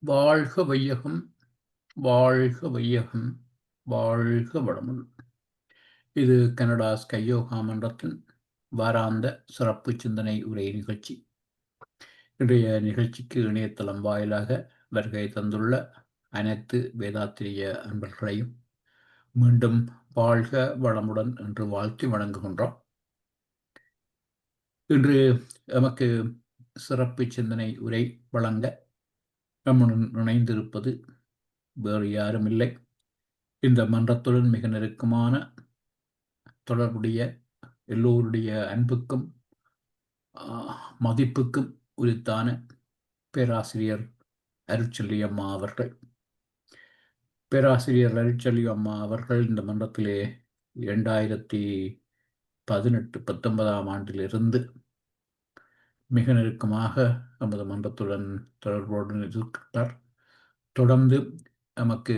வாழ்க வையகம், வாழ்க வையகம், வாழ்க வளமுடன். இது கனடா ஸ்கையோகா மன்றத்தின் வாராந்த சிறப்பு சிந்தனை உரை நிகழ்ச்சி. இன்றைய நிகழ்ச்சிக்கு இணையதளம் வாயிலாக வருகை தந்துள்ள அனைத்து வேதாத்திரிய அன்பர்களையும் மீண்டும் வாழ்க வளமுடன் என்று வாழ்த்தி வணங்குகின்றோம். இன்று எமக்கு சிறப்பு சிந்தனை உரை வழங்க நம்முடன் இணைந்திருப்பது வேறு யாரும் இல்லை, இந்த மன்றத்துடன் மிக நெருக்கமான தொடர்புடைய எல்லோருடைய அன்புக்கும் மதிப்புக்கும் உரித்தான பேராசிரியர் அருட்செல்வி அம்மா அவர்கள். பேராசிரியர் அருட்செல்வி அம்மா அவர்கள் இந்த மன்றத்திலே 2018-19 ஆண்டிலிருந்து மிக நெருக்கமாக நமது மன்றத்துடன் தொடர்புடன் இருக்கிறார். தொடர்ந்து நமக்கு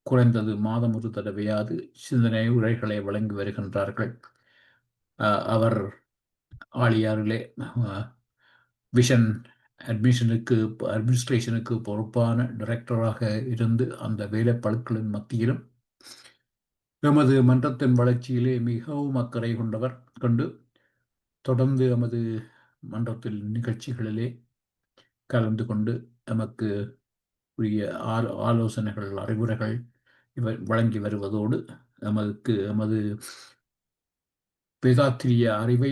குறைந்தது மாதம் ஒரு தடவையாவது சிந்தனை உரைகளை வழங்கி வருகின்றார்கள். அவர் ஆழியாரிலே விஷன் அட்மினிஸ்ட்ரேஷனுக்கு பொறுப்பான டைரக்டராக இருந்து அந்த வேலைப்பளுக்களின் மத்தியிலும் எமது மன்றத்தின் வளர்ச்சியிலே மிகவும் அக்கறை கொண்டு தொடர்ந்து எமது மன்றத்தில் நிகழ்ச்சிகளிலே கலந்து கொண்டு நமக்கு உரிய ஆலோசனைகள், அறிவுரைகள் வழங்கி வருவதோடு எமது வேதாத்திரிய அறிவை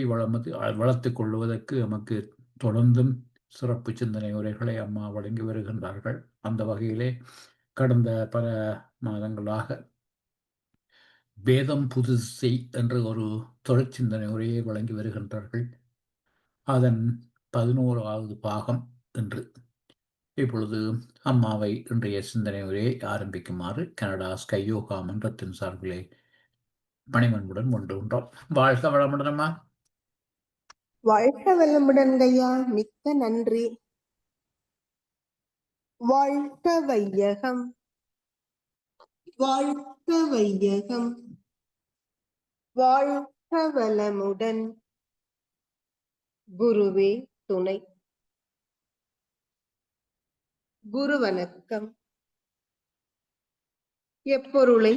வளர்த்துக் கொள்வதற்கு நமக்கு தொடர்ந்தும் சிறப்பு சிந்தனை உரைகளை அம்மா வழங்கி வருகின்றார்கள். அந்த வகையிலே கடந்த பல மாதங்களாக வேதம் புதுசை என்ற ஒரு தொடர் சிந்தனை உரையை வழங்கி வருகின்றார்கள். அதன் 11வது பாகம் என்று இப்பொழுது அம்மாவை இன்றைய சிந்தனை உரையை ஆரம்பிக்குமாறு கனடா ஸ்கையோகா மன்றத்தின் சார்பிலே பணிவன்புடன் கொண்டுகின்றோம். வாழ்க வளமுடன் அம்மா. வாழ்க வளமுடன் ஐயா, மிக்க நன்றி. வாழ்க வையகம், வாழ்க வையகம், வாழ்க வளமுடன். குருவே துணை. குரு வணக்கம். எப்பொருளை,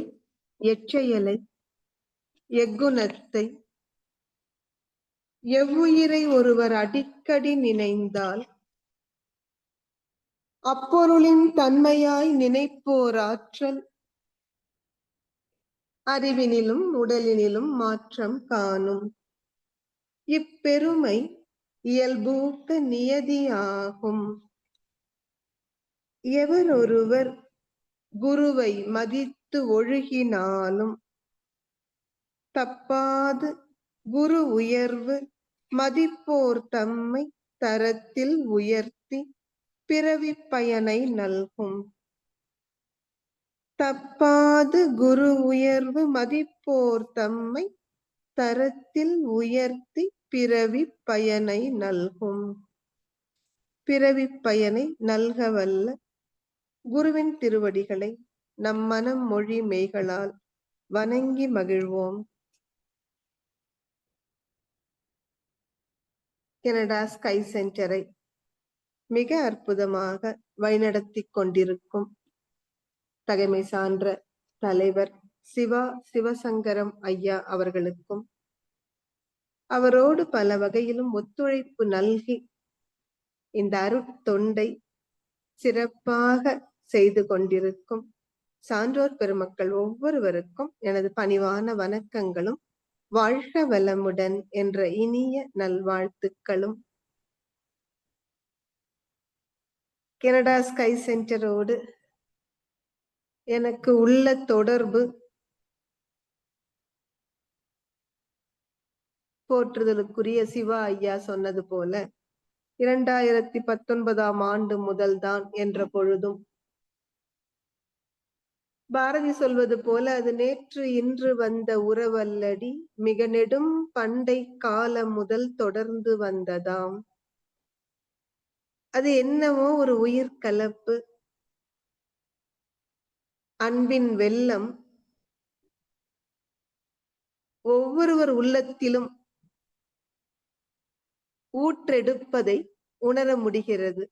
எச்செயலை, எக்குணத்தை, எவ்வுயிரை ஒருவர் அடிக்கடி நினைந்தால் அப்பொருளின் தன்மையாய் நினைப்போர் ஆற்றல் அறிவினிலும் உடலினிலும் மாற்றம் காணும். இப்பெருமை இயல்பூக்க நியதியாகும். எவர் ஒருவர் குருவை மதித்து ஒழுகினாலும் தப்பாது குரு உயர்வு மதிப்போர் தம்மை தரத்தில் உயர்த்தி பிறவி பயனை நல்கும். தப்பாது குரு உயர்வு மதிப்போர் தம்மை தரத்தில் உயர்த்தி பிறவி பயனை நல்கும். பிறவி பயனை நல்கவல்ல குருவின் திருவடிகளை நம் மனம் மொழி மெய்களால் வணங்கி மகிழ்வோம். கனடா ஸ்கை சென்டரை மிக அற்புதமாக வழிநடத்தி கொண்டிருக்கும் தகைமை சான்ற தலைவர் சிவசங்கரம் ஐயா அவர்களுக்கும் அவரோடு பல வகையிலும் ஒத்துழைப்பு நல்கி இந்த அருட்தொண்டை சிறப்பாக செய்து கொண்டிருக்கும் சான்றோர் பெருமக்கள் ஒவ்வொருவருக்கும் எனது பணிவான வணக்கங்களும் வாழ்க வளமுடன் என்ற இனிய நல்வாழ்த்துக்களும். கனடா ஸ்கை சென்டரோடு எனக்கு உள்ள தொடர்பு போற்றுதலுக்குரிய சிவா ஐயா சொன்னது போல 2019 ஆண்டு முதல்தான் என்ற பொழுதும் பாரதி சொல்வது போல அது நேற்று இன்று வந்த உறவல்லடி மிக நெடும் பண்டை காலம் முதல் தொடர்ந்து வந்ததாம். அது என்னவோ ஒரு உயிர் கலப்பு, அன்பின் வெள்ளம் ஒவ்வொருவர் உள்ளத்திலும் ஊற்றெடுப்பதை உணர முடிகிறது.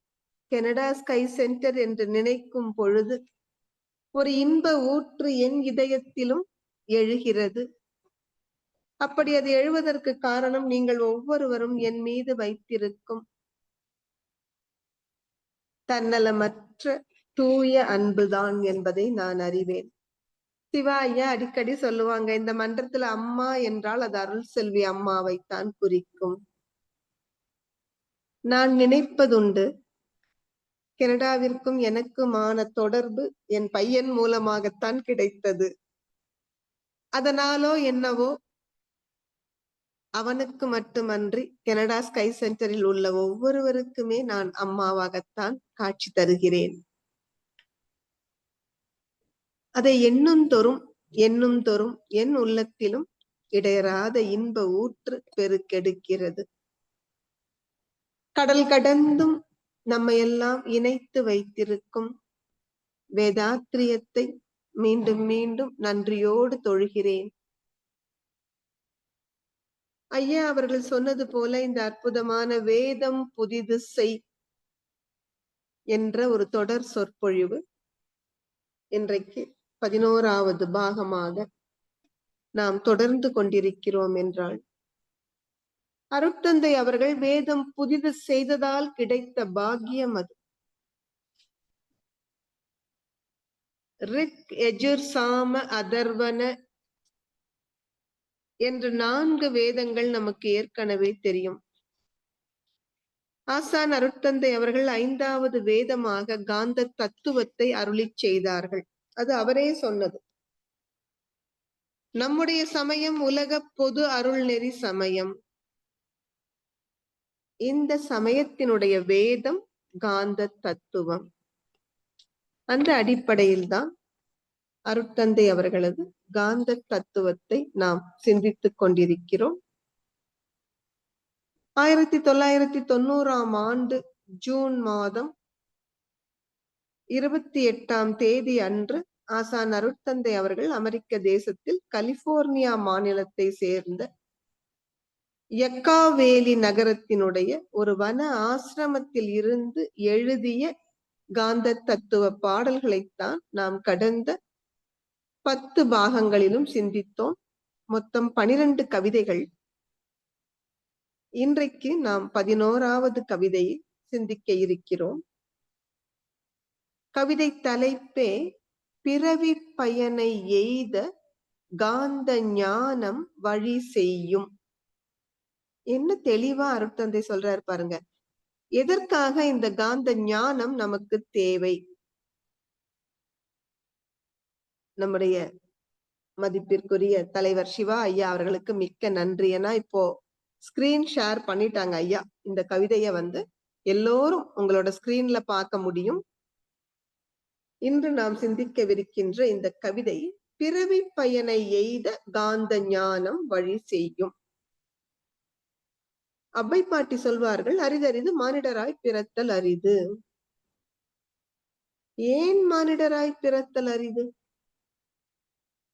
கனடா ஸ்கை சென்டர் என்று நினைக்கும் பொழுது ஒரு இன்ப ஊற்று என் இதயத்திலும் எழுகிறது. அப்படி அது எழுவதற்கு காரணம் நீங்கள் ஒவ்வொருவரும் என் மீது வைத்திருக்கும் தன்னலமற்ற தூய அன்புதான் என்பதை நான் அறிவேன். சிவா ஐயா அடிக்கடி சொல்லுவாங்க, இந்த மன்றத்துல அம்மா என்றால் அது அருள் செல்வி அம்மாவைத்தான் குறிக்கும். நான் நினைப்பதுண்டு, கனடாவிற்கும் எனக்குமான தொடர்பு என் பையன் மூலமாகத்தான் கிடைத்தது. அதனாலோ என்னவோ அவனுக்கு மட்டுமன்றி கனடா ஸ்கை சென்டரில் உள்ள ஒவ்வொருவருக்குமே நான் அம்மாவாகத்தான் காட்சி தருகிறேன். அதை எண்ணும் தோறும் என் உள்ளத்திலும் இடையறாத இன்ப ஊற்று பெருக்கெடுக்கிறது. கடல் கடந்தும் நம்மையெல்லாம் இணைத்து வைத்திருக்கும் வேதாத்திரியத்தை மீண்டும் மீண்டும் நன்றியோடு தொழுகிறேன். ஐயா அவர்கள் சொன்னது போல இந்த அற்புதமான வேதம் புதிது செய் என்ற ஒரு தொடர் சொற்பொழிவு இன்றைக்கு 11வது பாகமாக நாம் தொடர்ந்து கொண்டிருக்கிறோம் என்றால், அருட்தந்தை அவர்கள் வேதம் புதிது செய்ததால் கிடைத்த பாக்கியம் அது. ரிக், யஜுர், சாம, அதர்வன என்று 4 வேதங்கள் நமக்கு ஏற்கனவே தெரியும். ஆசான் அருட்தந்தை அவர்கள் 5வது வேதமாக காந்த தத்துவத்தை அருளிச் செய்தார்கள். அது அவரே சொன்னது. நம்முடைய சமயம் உலக பொது அருள்நெறி சமயம். இந்த சமயத்தினுடைய வேதம் காந்த தத்துவம். அந்த அடிப்படையில் தான் அருட்தந்தை அவர்களது காந்த தத்துவத்தை நாம் சிந்தித்துக் கொண்டிருக்கிறோம். 1990ஆம் ஆண்டு ஜூன் மாதம் 28ஆம் தேதி அன்று ஆசான் அருட்தந்தை அவர்கள் அமெரிக்க தேசத்தில் கலிபோர்னியா மாநிலத்தை சேர்ந்த யக்காவேலி நகரத்தினுடைய ஒரு வன ஆசிரமத்தில் இருந்து எழுதிய காந்த தத்துவ பாடல்களைத்தான் நாம் கடந்த 10 பாகங்களிலும் சிந்தித்தோம். மொத்தம் 12 கவிதைகள். இன்றைக்கு நாம் 11வது கவிதையை சிந்திக்க இருக்கிறோம். கவிதை தலைப்பே பிறவி பயனை எய்த காந்த ஞானம் வழி செய்யும். என்ன தெளிவா அருட்தந்தை சொல்றாரு பாருங்க. எதற்காக இந்த காந்த ஞானம் நமக்கு தேவை? நம்முடைய மதிப்பிற்குரிய தலைவர் சிவா ஐயா அவர்களுக்கு மிக்க நன்றி. ஏன்னா இப்போ ஸ்கிரீன் ஷேர் பண்ணிட்டாங்க ஐயா. இந்த கவிதைய எல்லோரும் உங்களோட ஸ்கிரீன்ல பார்க்க முடியும். இன்று நாம் சிந்திக்கவிருக்கின்ற இந்த கவிதை பிறவி பயனை எய்த காந்த ஞானம் வழி செய்யும். அவ்வை பாட்டி சொல்வார்கள், அரிதறிது மானிடராய் பிறத்தல் அரிது. ஏன் மானிடராய் பிறத்தல் அரிது?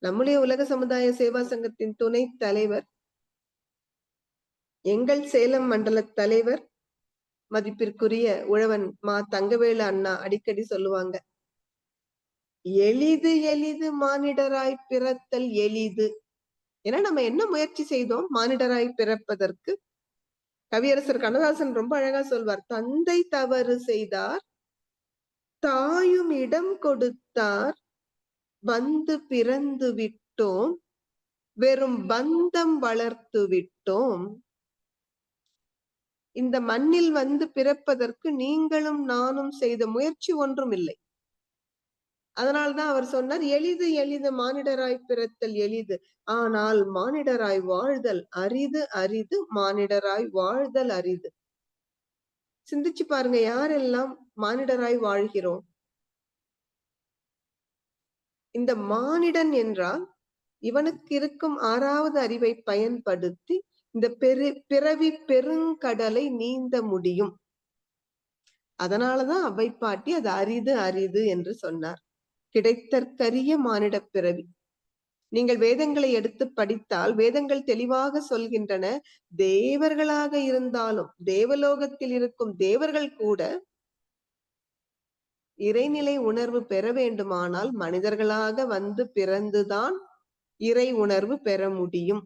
நம்முடைய உலக சமுதாய சேவா சங்கத்தின் துணை தலைவர், எங்கள் சேலம் மண்டல தலைவர் மதிப்பிற்குரிய உழவன் மா தங்கவேலு அண்ணா அடிக்கடி சொல்லுவாங்க, எளிது எளிது மானிடராய் பிறத்தல் எளிது. ஏன்னா நம்ம என்ன முயற்சி செய்தோம் மானிடராய் பிறப்பதற்கு? கவியரசர் கண்ணதாசன் ரொம்ப அழகா சொல்வார், தந்தை தவறு செய்தார், தாயும் இடம் கொடுத்தார், வந்து பிறந்து விட்டோம், வெறும் பந்தம் வளர்த்து விட்டோம். இந்த மண்ணில் பிறப்பதற்கு நீங்களும் நானும் செய்த முயற்சி ஒன்றும் இல்லை. அதனால்தான் அவர் சொன்னார், எளிது எளிது மானிடராய் பிறத்தல் எளிது, ஆனால் மானிடராய் வாழ்தல் அரிது அரிது, மானிடராய் வாழ்தல் அரிது. சிந்திச்சு பாருங்க, யாரெல்லாம் மானிடராய் வாழ்கிறோம்? இந்த மானிடன் என்றால் இவனுக்கு இருக்கும் 6வது அறிவை பயன்படுத்தி இந்த பிறவி பெருங்கடலை நீந்த முடியும். அதனாலதான் அவ்வை பாட்டி அது அரிது அரிது என்று சொன்னார். கிடைத்தற்கரிய மானிட பிறவி. நீங்கள் வேதங்களை எடுத்து படித்தால் வேதங்கள் தெளிவாக சொல்கின்றன, தேவர்களாக இருந்தாலும் தேவலோகத்தில் இருக்கும் தேவர்கள் கூட இறைநிலை உணர்வு பெற வேண்டுமானால் மனிதர்களாக வந்து பிறந்துதான் இறை உணர்வு பெற முடியும்.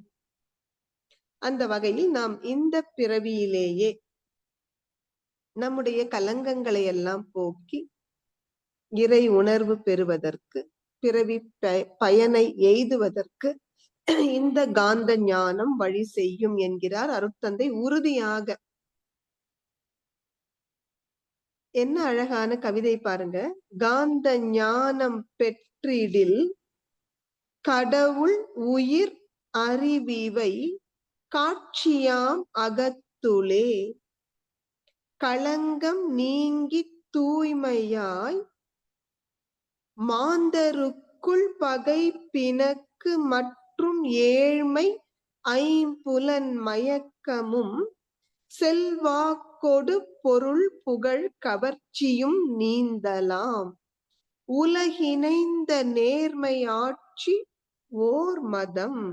அந்த வகையில் நாம் இந்த பிறவியிலேயே நம்முடைய கலங்கங்களை எல்லாம் போக்கி இறை உணர்வு பெறுவதற்கு, பிறவி பயனை எய்துவதற்கு இந்த காந்த ஞானம் வழி செய்யும் என்கிறார் அருட்தந்தை உறுதியாக. என்ன அழகான கவிதை பாருங்க. காந்த ஞானம் பெற்றிடில் கடவுள் உயிர் அறிவிவை காட்சியாம் அகத்துளே களங்கம் நீங்கி தூய்மையாய் மாந்தருக்குள் பகை பிணக்கு மற்றும் ஏழ்மை ஐம்புலன் மயக்கமும் செல்வாக்கொடு பொருள் புகழ் கவர்ச்சியும் நீந்தலாம் உலகிணைந்த நேர்மை ஆட்சி ஓர் மதம்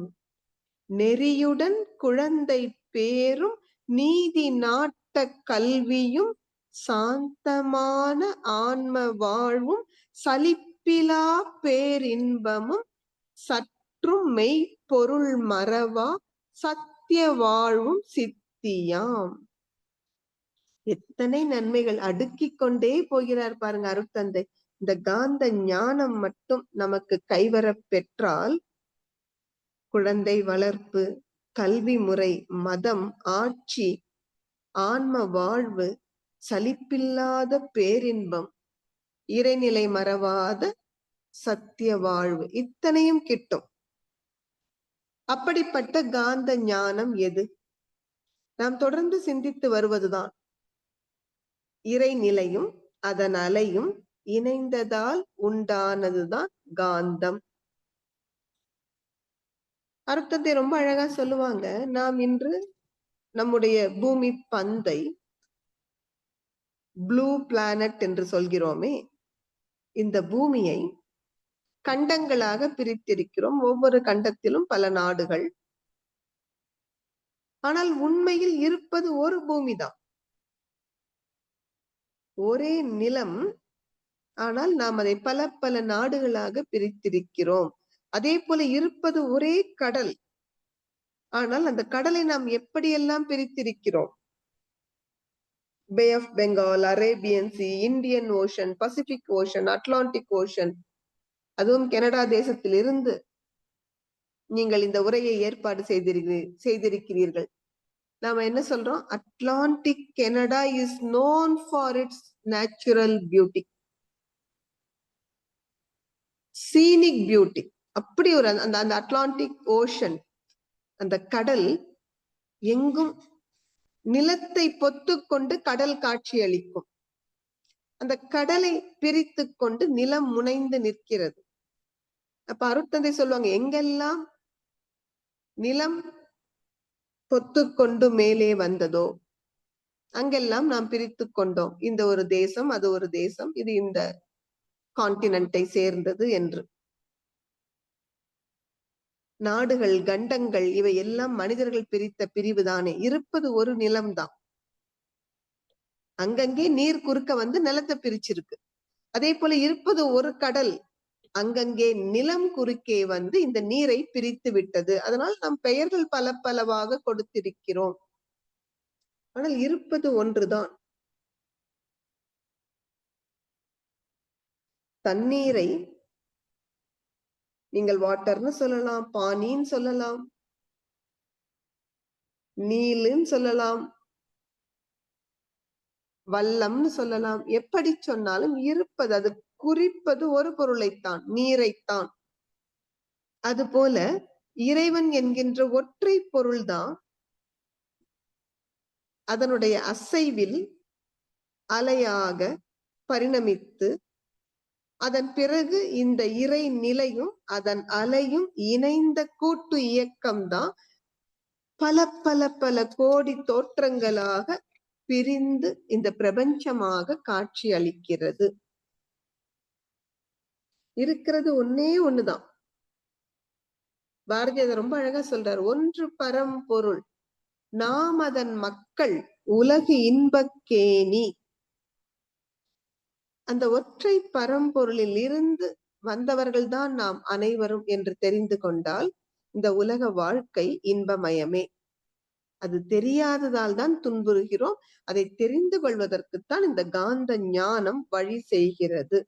நெறியுடன் குழந்தை பேரும் நீதி நாட்ட கல்வியும் சாந்தமான ஆன்ம வாழ்வும் சலிப்பிலா பேரின்பமும் சற்றும் மெய்ப்பொருள் மறவா சத்திய வாழ்வும் சித்தியாம். எத்தனை நன்மைகள் அடுக்கிக் கொண்டே போகிறார் பாருங்க அருட்தந்தை. இந்த காந்த ஞானம் மட்டும் நமக்கு கைவர பெற்றால் குழந்தை வளர்ப்பு, கல்வி முறை, மதம், ஆட்சி, ஆன்ம வாழ்வு, சலிப்பில்லாத பேரின்பம், இறைநிலை மறவாத சத்திய வாழ்வு இத்தனையும் கிட்டும். அப்படிப்பட்ட காந்த ஞானம் எது? நாம் தொடர்ந்து சிந்தித்து வருவதுதான். இறைநிலையும் அதன் அலையும் இணைந்ததால் உண்டானதுதான் காந்தம். அருட்தந்தை ரொம்ப அழகா சொல்லுவாங்க. நாம் இன்று நம்முடைய பூமி பந்தை ப்ளூ பிளானட் என்று சொல்கிறோமே, இந்த பூமியை கண்டங்களாக பிரித்திருக்கிறோம். ஒவ்வொரு கண்டத்திலும் பல நாடுகள். ஆனால் உண்மையில் இருப்பது ஒரு பூமிதான், ஒரே நிலம். ஆனால் நாம் அதை பல பல நாடுகளாக பிரித்திருக்கிறோம். அதே போல இருப்பது ஒரே கடல். ஆனால் அந்த கடலை நாம் எப்படியெல்லாம் பிரித்திருக்கிறோம்? Bay of Bengal, Arabian sea, Indian ocean, Pacific ocean, Atlantic ocean. அதுவும் கனடா தேசத்தில் இருந்து நீங்கள் இந்த உரையை ஏற்பாடு செய்திருக்கிறீர்கள். நாம என்ன சொல்றோம்? Atlantic Canada is known for it's natural beauty, scenic beauty. அப்படி ஒரு அந்த அட்லாண்டிக் ஓஷன், அந்த கடல் எங்கும் நிலத்தை பொத்துக்கொண்டு கடல் காட்சி அளிக்கும். அந்த கடலை பிரித்து கொண்டு நிலம் முனைந்து நிற்கிறது. அப்ப அருட்தந்தை சொல்லுவாங்க, எங்கெல்லாம் நிலம் பொத்துக்கொண்டு மேலே வந்ததோ அங்கெல்லாம் நாம் பிரித்து கொண்டோம். இந்த ஒரு தேசம், அது ஒரு தேசம், இது இந்த கான்டினென்ட்டை சேர்ந்தது என்று. நாடுகள், கண்டங்கள் இவை எல்லாம் மனிதர்கள் பிரித்த பிரிவு தானே. இருப்பது ஒரு நிலம்தான். அங்கங்கே நீர் குறுக்க வந்து நிலத்தை பிரிச்சிருக்கு. அதே போல இருப்பது ஒரு கடல், அங்கங்கே நிலம் குறுக்கே வந்து இந்த நீரை பிரித்து விட்டது. அதனால் நாம் பெயர்கள் பல பலவாக கொடுத்திருக்கிறோம். ஆனால் இருப்பது ஒன்றுதான். தண்ணீரை நீங்கள் வாட்டர்னு சொல்லலாம், பானின்னு சொல்லலாம், நீலுன்னு சொல்லலாம், வல்லம்னு சொல்லலாம். எப்படி சொன்னாலும் இருப்பது, அது குறிப்பது ஒரு பொருளைத்தான், நீரைத்தான். அதுபோல இறைவன் என்கின்ற ஒற்றை பொருள்தான் அதனுடைய அசைவில் அலையாக பரிணமித்து அதன் பிறகு இந்த இறை நிலையும் அதன் அலையும் இணைந்த கூட்டு இயக்கம்தான் பல பல பல கோடி தோற்றங்களாக பிரிந்து இந்த பிரபஞ்சமாக காட்சி அளிக்கிறது. இருக்கிறது ஒன்னே ஒண்ணுதான். பாரதியார் ரொம்ப அழகா சொல்றார், ஒன்று பரம்பொருள், நாம் அதன் மக்கள், உலகு இன்பக்கேணி. அந்த ஒற்றை பரம்பொருளில் இருந்து வந்தவர்கள்தான் நாம் அனைவரும் என்று தெரிந்து கொண்டால் இந்த உலக வாழ்க்கை இன்பமயமே. அது தெரியாததால் தான் துன்புறுகிறோம். அதை தெரிந்து கொள்வதற்குத்தான் இந்த காந்த ஞானம் வழி செய்கிறது.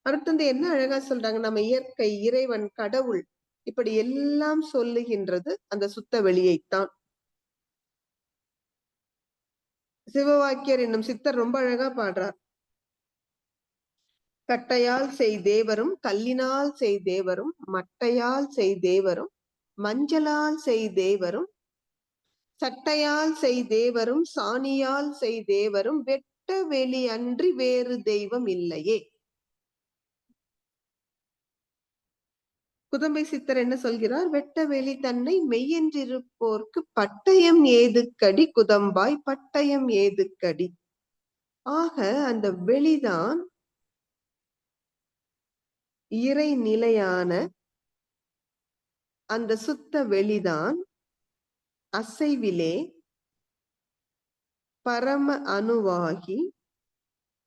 அடுத்தது என்ன அழகா சொல்றாங்க, நம்ம இயற்கை, இறைவன், கடவுள் இப்படி எல்லாம் சொல்லுகின்றது அந்த சுத்த வெளியைத்தான். சிவவாக்கியர் என்னும் சித்தர் ரொம்ப அழகா பாடுறார். கட்டையால் செய்தேவரும், கல்லினால் செய்தேவரும், மட்டையால் செய்தேவரும், மஞ்சளால் செய்தேவரும், சட்டையால் செய்தேவரும், சாணியால் செய்தேவரும், வெட்ட வெளி அன்றி வேறு தெய்வம் இல்லையே. குதம்பை சித்தர் என்ன சொல்கிறார்? வெட்ட வெளி தன்னை மெய்யென்றிருப்போர்க்கு பட்டயம் ஏதுக்கடி குதம்பாய், பட்டயம் ஏதுக்கடி. ஆக அந்த வெளிதான் இறை நிலையான அந்த சுத்த வெளிதான் அசைவிலே பரம அணுவாகி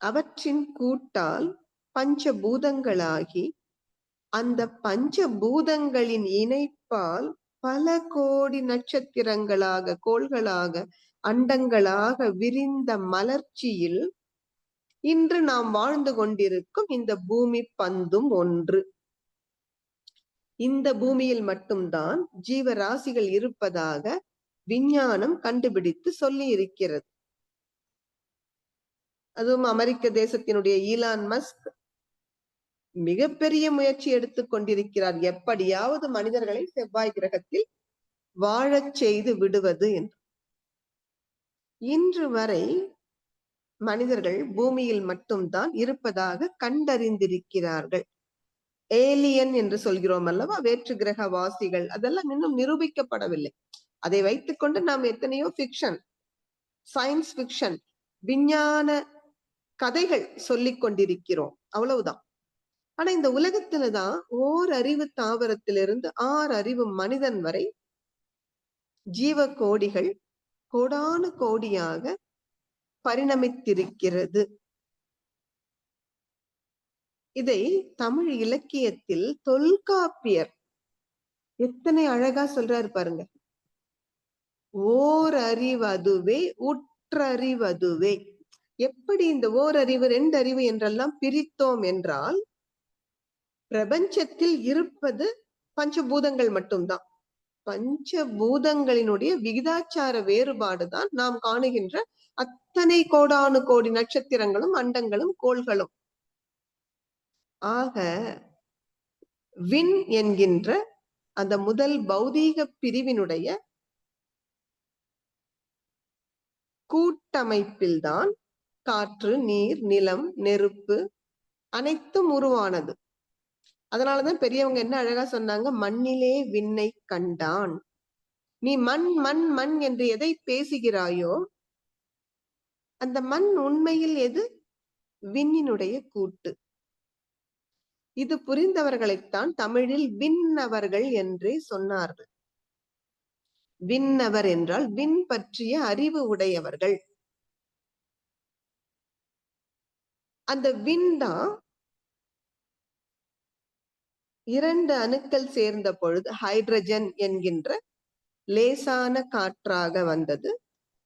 அவற்றின் கூட்டால் பஞ்சபூதங்களாகி அந்த பஞ்சபூதங்களின் இணைப்பால் பல கோடி நட்சத்திரங்களாக, கோள்களாக, அண்டங்களாக விரிந்த மலர்ச்சியில் இன்று நாம் வாழ்ந்து கொண்டிருக்கும் இந்த பூமி பந்தும் ஒன்று. இந்த பூமியில் மட்டும்தான் ஜீவராசிகள் இருப்பதாக விஞ்ஞானம் கண்டுபிடித்து சொல்லி இருக்கிறது. அதுவும் அமெரிக்க தேசத்தினுடைய ஈலான் மஸ்க் மிகப்பெரிய முயற்சி எடுத்துக் கொண்டிருக்கிறார், எப்படியாவது மனிதர்களை செவ்வாய் கிரகத்தில் வாழச் செய்து விடுவது என்று. இன்று வரை மனிதர்கள் பூமியில் மட்டும்தான் இருப்பதாக கண்டறிந்திருக்கிறார்கள். ஏலியன் என்று சொல்கிறோம் அல்லவா, வேற்று கிரக வாசிகள், அதெல்லாம் இன்னும் நிரூபிக்கப்படவில்லை. அதை வைத்துக் கொண்டு நாம் எத்தனையோ ஃபிக்ஷன், சயின்ஸ் ஃபிக்ஷன், விஞ்ஞான கதைகள் சொல்லிக் கொண்டிருக்கிறோம், அவ்வளவுதான். ஆனா இந்த உலகத்துலதான் ஓர் அறிவு தாவரத்திலிருந்து 6 அறிவு மனிதன் வரை ஜீவ கோடிகள் கோடானு கோடியாக பரிணமித்திருக்கிறது. இதை தமிழ் இலக்கியத்தில் தொல்காப்பியர் எத்தனை அழகா சொல்றாரு பாருங்க. ஓர் அறிவதுவே உற்றறிவதுவே. எப்படி இந்த ஓரறிவு, 2 அறிவு என்றெல்லாம் பிரித்தோம் என்றால், பிரபஞ்சத்தில் இருப்பது பஞ்சபூதங்கள் மட்டும்தான். பஞ்சபூதங்களினுடைய விகிதாச்சார வேறுபாடுதான் நாம் காணுகின்ற அத்தனை கோடானு கோடி நட்சத்திரங்களும், அண்டங்களும், கோள்களும். ஆக விண் என்கின்ற அந்த முதல் பௌதீக பிரிவினுடைய கூட்டமைப்பில்தான் காற்று, நீர், நிலம், நெருப்பு அனைத்தும் உருவானது. அதனாலதான் பெரியவங்க என்ன அழகா சொன்னாங்க, மண்ணிலே விண்ணை கண்டான். நீ மண் மண் மண் என்று எதை பேசுகிறாயோ அந்த மண் உண்மையில் எது? விண்ணினுடைய கூட்டு. இது புரிந்தவர்களைத்தான் தமிழில் விண்ணவர்கள் என்றே சொன்னார்கள். விண்ணவர் என்றால் விண் பற்றிய அறிவு உடையவர்கள். அந்த விண் தான் 2 அணுக்கள் சேர்ந்த பொழுது ஹைட்ரஜன் என்கின்ற லேசான காற்றாக வந்தது.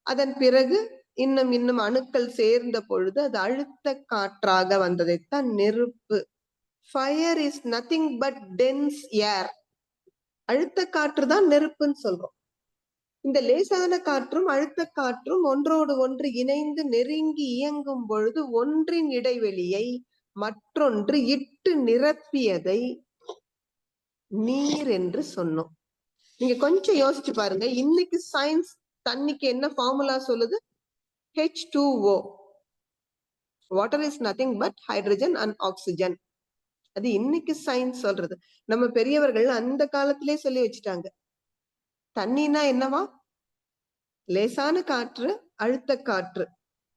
அதன் பிறகு இன்னும் அணுக்கள் சேர்ந்த பொழுது அது அழுத்த காற்றாக வந்ததைத்தான் நெருப்பு. Fire is nothing but dense air. அழுத்த காற்று தான் நெருப்புன்னு சொல்றோம். இந்த லேசான காற்றும் அழுத்த காற்றும் ஒன்றோடு ஒன்று இணைந்து நெருங்கி இயங்கும் பொழுது ஒன்றின் இடைவெளியை மற்றொன்று இட்டு நிரப்பியதை நீர் என்று சொன்னோம். நீங்க கொஞ்சம் யோசிச்சு பாருங்க. இன்னைக்கு சயின்ஸ் தண்ணிக்கு என்ன ஃபார்முலா சொல்லுது? H2O. Water is nothing but hydrogen and oxygen. அது இன்னைக்கு சயின்ஸ் சொல்றது. நம்ம பெரியவர்கள் அந்த காலத்திலே சொல்லி வச்சுட்டாங்க. தண்ணினா என்னவா? லேசான காற்று, அழுத்த காற்று.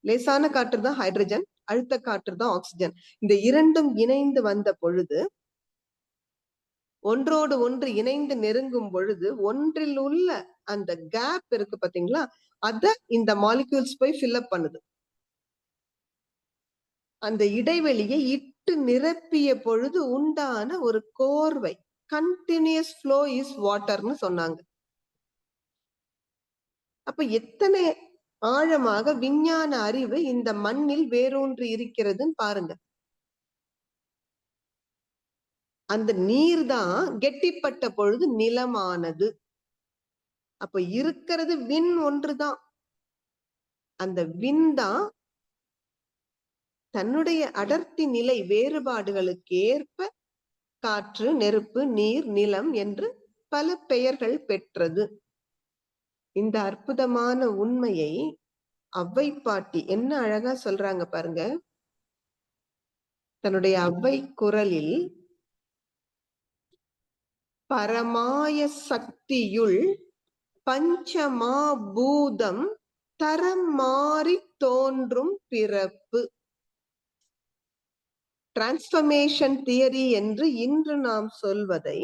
லேசான காற்று தான் ஹைட்ரஜன், அழுத்த காற்று தான் ஆக்சிஜன். இந்த இரண்டும் இணைந்து வந்த பொழுது, ஒன்றோடு ஒன்று இணைந்து நெருங்கும் பொழுது ஒன்றில் உள்ள அந்த கேப் இருக்கு பாத்தீங்களா, அத இந்த மாலிக்யூல்ஸ் போய் ஃபில் அப் பண்ணுது. அந்த இடைவெளியை இட்டு நிரப்பிய பொழுது உண்டான ஒரு கோர்வை. கண்டினியூஸ் ஃப்ளோ இஸ் வாட்டர்னு சொன்னாங்க. அப்ப எத்தனை ஆழமாக விஞ்ஞான அறிவு இந்த மண்ணில் வேரூன்றி இருக்கிறதுன்னு பாருங்க. அந்த நீர் தான் கெட்டிப்பட்ட பொழுது நிலமானது. அப்ப இருக்கிறது விண் ஒன்றுதான். அந்த விண் தான் தன்னுடைய அடர்த்தி நிலை வேறுபாடுகளுக்கு ஏற்ப காற்று, நெருப்பு, நீர், நிலம் என்று பல பெயர்கள் பெற்றது. இந்த அற்புதமான உண்மையை அவ்வை பாட்டி என்ன அழகா சொல்றாங்க பாருங்க. தன்னுடைய அவ்வை குரலில், பரமாய சக்தியுள் பஞ்சமா பூதம் தரம் மாறி தோன்றும் பிறப்பு. டிரான்ஸ்பர்மேஷன் தியரி என்று இன்று நாம் சொல்வதை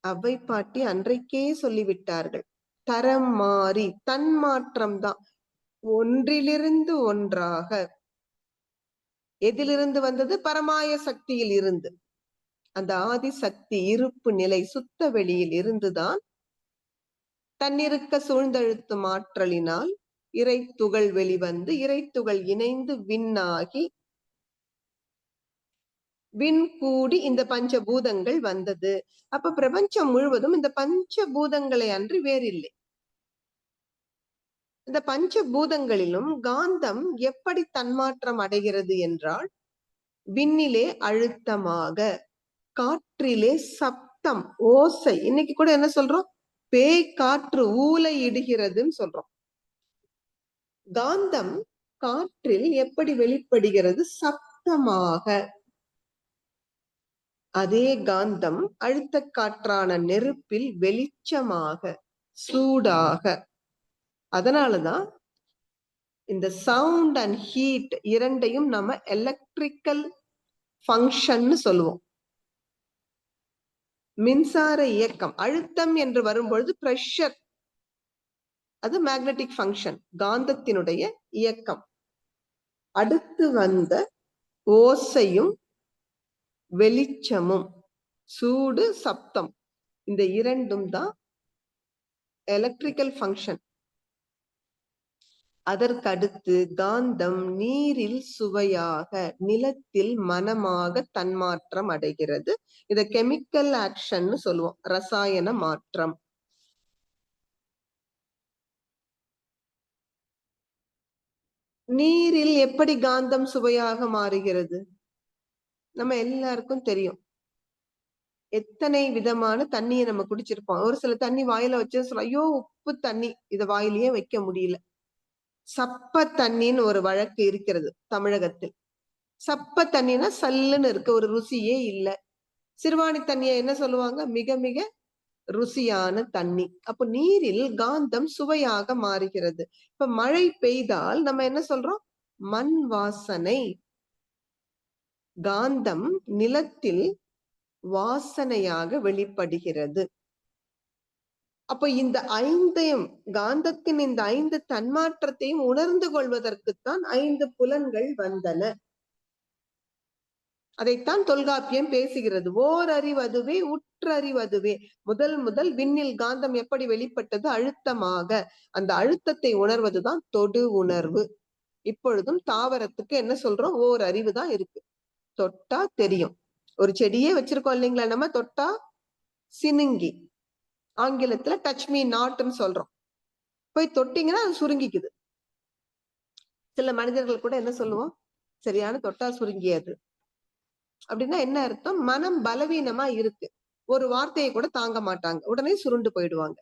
அவ்வை பாட்டி அன்றைக்கே சொல்லிவிட்டார்கள். தரம் மாறி, தன்மாற்றம் தான், ஒன்றிலிருந்து ஒன்றாக. எதிலிருந்து வந்தது? பரமாய சக்தியில் இருந்து. அந்த ஆதி சக்தி இருப்பு நிலை சுத்த வெளியில் இருந்துதான் தன்னிருக்க சூழ்ந்தழுத்தும் ஆற்றலினால் இறை துகள் வெளிவந்து இறை துகள் இணைந்து விண்ணாகி விண் கூடி இந்த பஞ்சபூதங்கள் வந்தது. அப்ப பிரபஞ்சம் முழுவதும் இந்த பஞ்சபூதங்களை அன்றி வேறில்லை. இந்த பஞ்சபூதங்களிலும் காந்தம் எப்படி தன்மாற்றம் அடைகிறது என்றால், விண்ணிலே அழுத்தமாக, காற்றிலே சப்தம், ஓசை. இன்னைக்கு கூட என்ன சொல்றோம்? பேய் காற்று ஊலை இடுகிறதுன்னு சொல்றோம். காந்தம் காற்றில் எப்படி வெளிப்படுகிறது? சப்தமாக. அதே காந்தம் அழுத்த காற்றான நெருப்பில் வெளிச்சமாக, சூடாக. அதனாலதான் இந்த சவுண்ட் அண்ட் ஹீட் இரண்டையும் நம்ம எலக்ட்ரிக்கல் ஃபங்க்ஷன் சொல்லுவோம். மின்சார இயக்கம், அழுத்தம் என்று வரும்பொழுது பிரஷர், அது மேக்னெட்டிக் ஃபங்க்ஷன், காந்தத்தினுடைய இயக்கம். அடுத்து வந்த ஓசையும் வெளிச்சமும், சூடு, சப்தம், இந்த இரண்டும் தான் எலக்ட்ரிக்கல் ஃபங்க்ஷன். அதற்கடுத்து காந்தம் நீரில் சுவையாக, நிலத்தில் மனமாக தன்மாற்றம் அடைகிறது. இத கெமிக்கல் ஆக்ஷன் சொல்லுவோம், ரசாயன மாற்றம். நீரில் எப்படி காந்தம் சுவையாக மாறுகிறது? நம்ம எல்லாருக்கும் தெரியும். எத்தனை விதமான தண்ணியை நம்ம குடிச்சிருப்போம். ஒரு சில தண்ணி வாயில வச்சு சொல்ல, ஐயோ உப்பு தண்ணி, இத வாயிலேயே வைக்க முடியல. சப்ப தண்ணின்னு ஒரு வழக்கு இருக்கிறது தமிழகத்தில். சப்ப தண்ணினா சல்லுன்னு இருக்கு, ஒரு ருசியே இல்லை. சிறுவாணி தண்ணியை என்ன சொல்லுவாங்க? மிக மிக ருசியான தண்ணி. அப்ப நீரில் காந்தம் சுவையாக மாறுகிறது. இப்ப மழை பெய்தால் நம்ம என்ன சொல்றோம்? மண் வாசனை. காந்தம் நிலத்தில் வாசனையாக வெளிப்படுகிறது. அப்ப இந்த ஐந்தையும், காந்தத்தின் இந்த 5 தன்மாற்றத்தையும் உணர்ந்து கொள்வதற்குத்தான் 5 புலன்கள் வந்தன. அதைத்தான் தொல்காப்பியம் பேசுகிறது. ஓர் அறிவதுவே உற்றறிவதுவே. முதல் விண்ணில் காந்தம் எப்படி வெளிப்பட்டது? அழுத்தமாக. அந்த அழுத்தத்தை உணர்வதுதான் தொடு உணர்வு. இப்பொழுதும் தாவரத்துக்கு என்ன சொல்றோம்? ஓர் அறிவு தான் இருக்கு. தொட்டா தெரியும். ஒரு செடியே வச்சிருக்கோம் இல்லைங்களா, நம்ம தொட்டா சினுங்கி, ஆங்கிலத்துல டச் மீ நாட்னு சொல்றோம். போய் தொட்டிங்கன்னா அது சுருங்கிக்குது. சில மனிதர்கள் கூட என்ன சொல்லுவோம்? சரியான தொட்டா சுருங்கியது அப்படின்னா என்ன அர்த்தம்? மனம் பலவீனமா இருக்கு. ஒரு வார்த்தையை கூட தாங்க மாட்டாங்க, உடனே சுருண்டு போயிடுவாங்க.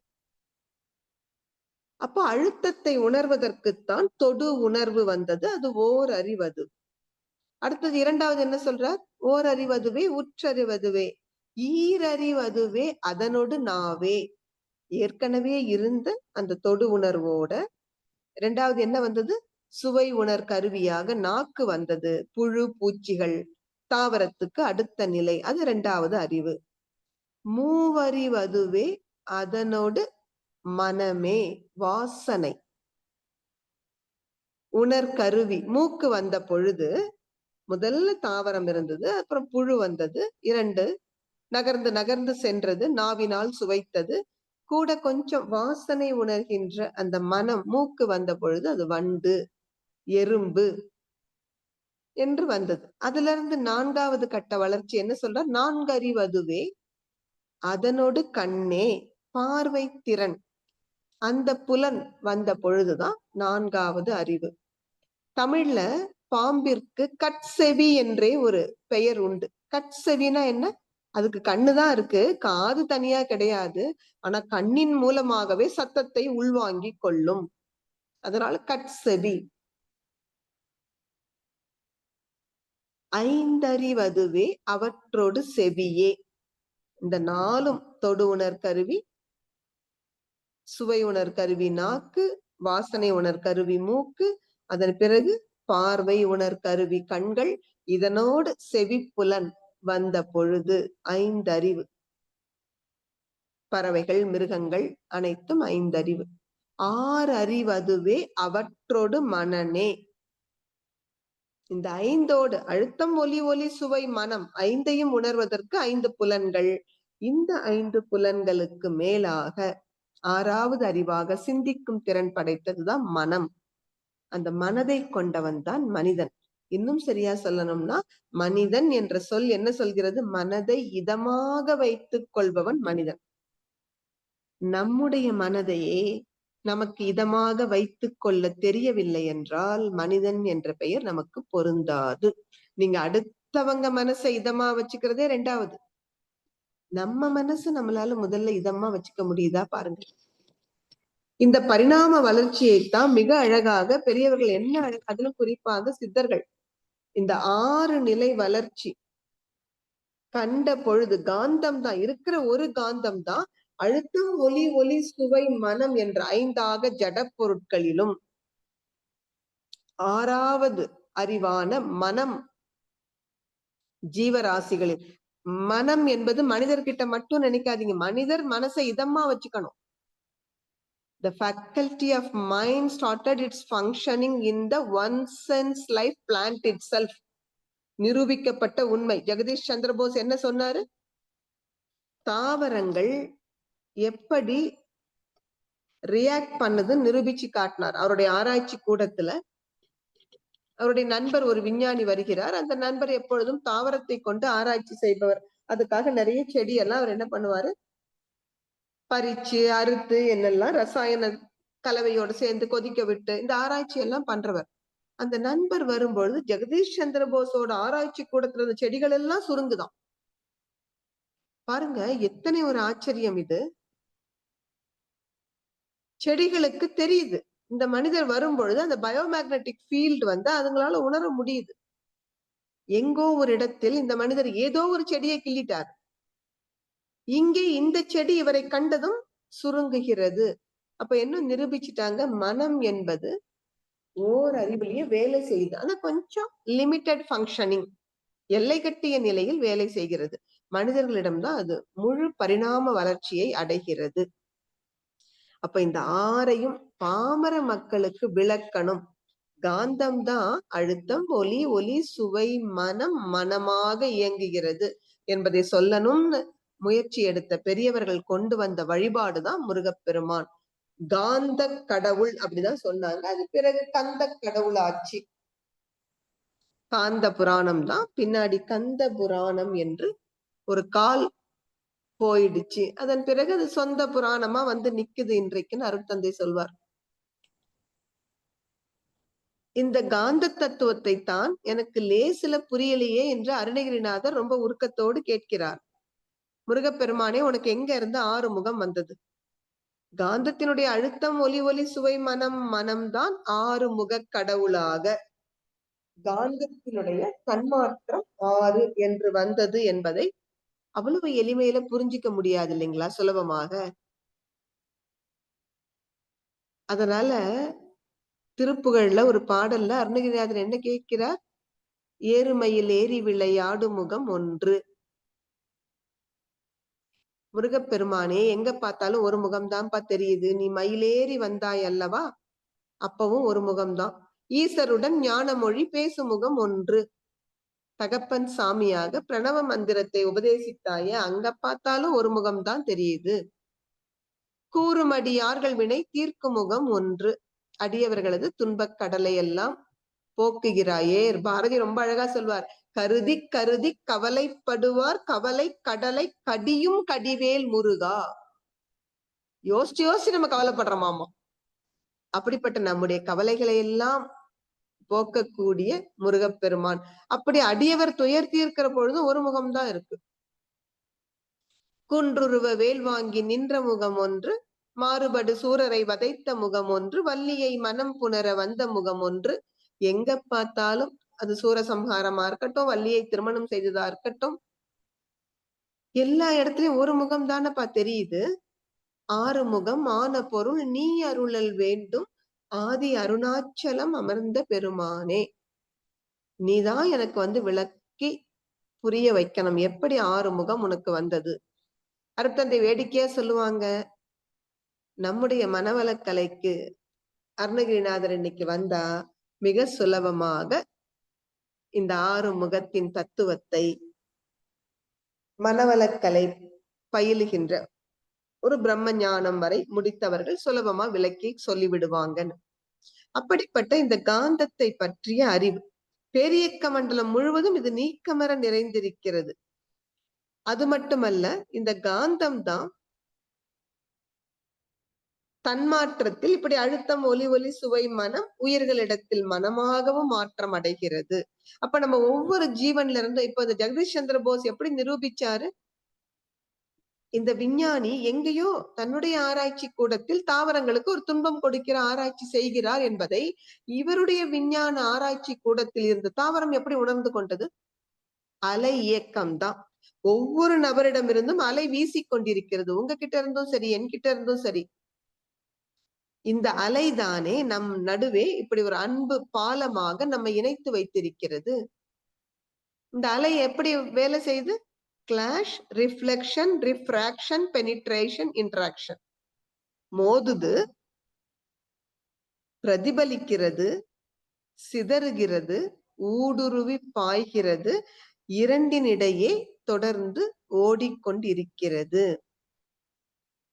அப்போ அழுத்தத்தை உணர்வதற்குத்தான் தொடு உணர்வு வந்தது. அது ஓர் அறிவது. அடுத்தது இரண்டாவது என்ன சொல்றார்? ஓர் அறிவதுவே உற்றறிவதுவே. ஈரறிவதுவே அதனோடு நாவே. ஏற்கனவே இருந்த அந்த தொடு உணர்வோட இரண்டாவது என்ன வந்தது? சுவை உணர் கருவியாக நாக்கு வந்தது. புழு பூச்சிகள் தாவரத்துக்கு அடுத்த நிலை, அது இரண்டாவது அறிவு. மூவறிவதுவே அதனோடு மனமே, வாசனை. உணர்கருவி மூக்கு வந்த பொழுது முதல்ல தாவரம் இருந்தது, அப்புறம் புழு வந்தது, 2 நகர்ந்து நகர்ந்து சென்றது, நாவினால் சுவைத்தது, கூட கொஞ்சம் வாசனை உணர்கின்ற அந்த மனம் மூக்கு வந்த பொழுது அது வண்டு, எறும்பு என்று வந்தது. அதுல இருந்து 4வது கட்ட வளர்ச்சி என்ன சொல்றார்? 4 அறிவதுவே அதனோடு கண்ணே பார்வை திறன், அந்த புலன் வந்த பொழுதுதான் 4வது அறிவு. தமிழ்ல பாம்பிற்கு கட்செவி என்றே ஒரு பெயர் உண்டு. கட்செவினா என்ன? அதுக்கு கண்ணுதான் இருக்கு, காது தனியா கிடையாது. ஆனா கண்ணின் மூலமாகவே சத்தத்தை உள்வாங்கி கொள்ளும். அதனால கட்செவி. 5அறிவதுவே அவற்றோடு செவியே. இந்த 4ம் தொடு உணர் கருவி, சுவை உணர் கருவி நாக்கு, வாசனை உணர் கருவி மூக்கு, அதன் பிறகு பார்வை உணர் கருவி கண்கள், இதனோடு செவிப்புலன் வந்த பொழுது 5 அறிவு. பறவைகள், மிருகங்கள் அனைத்தும் 5 அறிவு. 6 அறிவதுவே அவற்றோடு மனனே. இந்த 5ஓடு அழுத்தம், ஒலி, ஒலி, சுவை, மனம் 5ஐயும் உணர்வதற்கு 5 புலன்கள். இந்த 5 புலன்களுக்கு மேலாக 6வது அறிவாக சிந்திக்கும் திறன் படைத்ததுதான் மனம். அந்த மனதை கொண்டவன் தான் மனிதன். இன்னும் சரியா சொல்லணும்னா, மனிதன் என்ற சொல் என்ன சொல்கிறது? மனதை இதமாக வைத்துக் கொள்பவன் மனிதன். நம்முடைய மனதையே நமக்கு இதமாக வைத்துக் கொள்ள தெரியவில்லை என்றால் மனிதன் என்ற பெயர் நமக்கு பொருந்தாது. நீங்க அடுத்தவங்க மனசை இதமா வச்சுக்கிறதே 2வது. நம்ம மனசு நம்மளால முதல்ல இதமா வச்சுக்க முடியுதா பாருங்க. இந்த பரிணாம வளர்ச்சியைத்தான் மிக அழகாக பெரியவர்கள் என்ன அதிலும் குறிப்பாக சித்தர்கள் இந்த 6 நிலை வளர்ச்சி கண்ட பொழுது காந்தம் தான் இருக்கிற ஒரு காந்தம் தான் அழுத்தம், ஒலி, ஒலி, சுவை, மனம் என்ற 5ஆக ஜட பொருட்களிலும் 6வது அறிவான மனம் ஜீவராசிகளில். மனம் என்பது மனிதர்கிட்ட மட்டும் நினைக்காதீங்க. மனிதர் மனசை இதமா வச்சுக்கணும். The faculty of mind started its functioning in the one sense life plant itself. நிரூபிக்கப்பட்ட உண்மை. ஜெகதீஷ் சந்திரபோஸ் என்ன சொன்னாரு? தாவரங்கள் எப்படி ரியாக்ட் பண்ணது நிரூபிச்சு காட்டினார். அவருடைய ஆராய்ச்சி கூடத்துல அவருடைய நண்பர் ஒரு விஞ்ஞானி வருகிறார். அந்த நண்பர் எப்பொழுதும் தாவரத்தை கொண்டு ஆராய்ச்சி செய்பவர். அதுக்காக நிறைய செடியெல்லாம் அவர் என்ன பண்ணுவாரு? பறிச்சு, அறுத்து, என்னெல்லாம் ரசாயன கலவையோடு சேர்ந்து கொதிக்க விட்டு இந்த ஆராய்ச்சி எல்லாம் பண்றவர். அந்த நண்பர் வரும்பொழுது ஜெகதீஷ் சந்திர போஸோட ஆராய்ச்சி கூடத்துல இருந்த செடிகள் எல்லாம் சுருங்குதான். பாருங்க எத்தனை ஒரு ஆச்சரியம் இது. செடிகளுக்கு தெரியுது இந்த மனிதர் வரும்பொழுது அந்த பயோமேக்னெட்டிக் ஃபீல்டு வந்து அதுங்களால உணர முடியுது. எங்கோ ஒரு இடத்தில் இந்த மனிதர் ஏதோ ஒரு செடியை கிள்ளிட்டார். இங்கே இந்த செடி இவரை கண்டதும் சுருங்குகிறது. அப்ப என்ன நிரூபிச்சுட்டாங்க? மனம் என்பது ஓர் அறிவிலேயே வேலை செய்யுது. ஆனா கொஞ்சம் லிமிட்டெட் ஃபங்க்ஷனிங், எல்லை கட்டிய நிலையில் வேலை செய்கிறது. மனிதர்களிடம்தான் அது முழு பரிணாம வளர்ச்சியை அடைகிறது. அப்ப இந்த 6ஐயும் பாமர மக்களுக்கு விளக்கணும். காந்தம் தான் அழுத்தம், ஒலி, ஒலி, சுவை, மனம் மனமாக இயங்குகிறது என்பதை சொல்லணும்னு முயற்சி எடுத்த பெரியவர்கள் கொண்டு வந்த வழிபாடுதான் முருகப்பெருமான். காந்த கடவுள் அப்படிதான் சொன்னாங்க. அது பிறகு கந்த கடவுள் ஆட்சி. காந்த புராணம் தான் பின்னாடி கந்த புராணம் என்று ஒரு கால் போயிடுச்சு. அதன் பிறகு அது சொந்த புராணமா வந்து நிக்குது இன்றைக்குன்னு அருட்தந்தை சொல்வார். இந்த காந்த தத்துவத்தை தான் எனக்கு லேசில புரியலையே என்று அருணகிரிநாதர் ரொம்ப உருக்கத்தோடு கேட்கிறார். முருகப்பெருமானே, உனக்கு எங்க இருந்து 6 முகம் வந்தது? காந்தத்தினுடைய அழுத்தம், ஒலி, ஒலி, சுவை, மனம் மனம்தான் 6 முக கடவுளாக காந்தத்தினுடைய தன்மாற்றம் 6 என்று வந்தது என்பதை அவ்வளவு எளிமையில புரிஞ்சிக்க முடியாது இல்லைங்களா? சுலபமாக. அதனால திருப்புகழ்ல ஒரு பாடல்ல அருணகிரிநாதர் என்ன கேட்கிறார்? ஏறுமையில் ஏறி விளையாடும் முகம் ஒன்று. முருகப்பெருமானே, எங்க பார்த்தாலும் ஒரு முகம்தான்ப்பா தெரியுது. நீ மயிலேறி வந்தாய் அல்லவா? அப்பவும் ஒரு முகம்தான். ஈசருடன் ஞான மொழி பேசுமுகம் ஒன்று. தகப்பன் சாமியாக பிரணவ மந்திரத்தை உபதேசித்தாயே, அங்க பார்த்தாலும் ஒரு முகம்தான் தெரியுது. கூறும் அடியார்கள் வினை தீர்க்கும் முகம் ஒன்று. அடியவர்களது துன்பக் கடலை எல்லாம் போக்குகிறாயே. பாரதி ரொம்ப அழகா சொல்வார், கருதி கருதி கவலைப்படுவார் கவலை கடலை கடியும் கடிவேல் முருகா. யோசிச்சு யோசிச்சு நம்ம கவலைப்படுறோமாமா. அப்படிப்பட்ட நம்முடைய கவலைகளை எல்லாம் போக்கக்கூடிய முருகப்பெருமான். அப்படி அடியவர் துயர் தீர்க்கிற பொழுது ஒரு முகம்தான் இருக்கு. குன்றுருவ வேல் வாங்கி நின்ற முகம் ஒன்று, மாறுபடு சூரரை வதைத்த முகம் ஒன்று, வள்ளியை மனம் புணர வந்த முகம் ஒன்று. எங்க பார்த்தாலும் அது சூரசம்ஹாரமா இருக்கட்டும், வள்ளியை திருமணம் செய்ததா இருக்கட்டும், எல்லா இடத்துலயும் ஒரு முகம் தானப்பா தெரியுது. ஆறு முகம் ஆன பொருள் நீ அருளல் வேண்டும், ஆதி அருணாச்சலம் அமர்ந்த பெருமானே. நீதான் எனக்கு விளக்கி புரிய வைக்கணும், எப்படி ஆறு முகம் உனக்கு வந்தது. அருட்தந்தை வேடிக்கையா சொல்லுவாங்க, நம்முடைய மனவளக்கலைக்கு அருணகிரிநாதர் இன்னைக்கு வந்தா மிக சுலபமாக இந்த ஆறு முகத்தின் தத்துவத்தை மனவளக்கலை பயிலுகின்ற ஒரு பிரம்ம ஞானம் வரை முடித்தவர்கள் சுலபமா விளக்கி சொல்லிவிடுவாங்க. அப்படிப்பட்ட இந்த காந்தத்தை பற்றிய அறிவு பேரியக்க மண்டலம் முழுவதும் இது நீக்கமர நிறைந்திருக்கிறது. அது மட்டுமல்ல, இந்த காந்தம் தான் தன்மாற்றத்தில் இப்படி அழுத்தம் ஒலி ஒலி சுவை மனம் உயிர்களிடத்தில் மனமாகவும் மாற்றம் அடைகிறது. அப்ப நம்ம ஒவ்வொரு ஜீவன்ல இருந்து இப்ப இந்த ஜெகதீஷ் சந்திர போஸ் எப்படி நிரூபிச்சாரு, இந்த விஞ்ஞானி எங்கேயோ தன்னுடைய ஆராய்ச்சி கூடத்தில் தாவரங்களுக்கு ஒரு துன்பம் கொடுக்கிற ஆராய்ச்சி செய்கிறார் என்பதை இவருடைய விஞ்ஞான ஆராய்ச்சி கூடத்தில் இருந்து தாவரம் எப்படி உணர்ந்து கொண்டது? அலை இயக்கம்தான். ஒவ்வொரு நபரிடமிருந்தும் அலை வீசிக்கொண்டிருக்கிறது. உங்ககிட்ட இருந்தும் சரி, என்கிட்ட இருந்தும் சரி. இந்த அலைதானே நம் நடுவே இப்படி ஒரு அன்பு பாலமாக நம்ம இணைத்து வைத்திருக்கிறது. இந்த அலை எப்படி வேலை செய்து? Clash, reflection, refraction, penetration, interaction. மோதுது, பிரதிபலிக்கிறது, சிதறுகிறது, ஊடுருவி பாய்கிறது, இரண்டினிடையே தொடர்ந்து ஓடிக்கொண்டிருக்கிறது.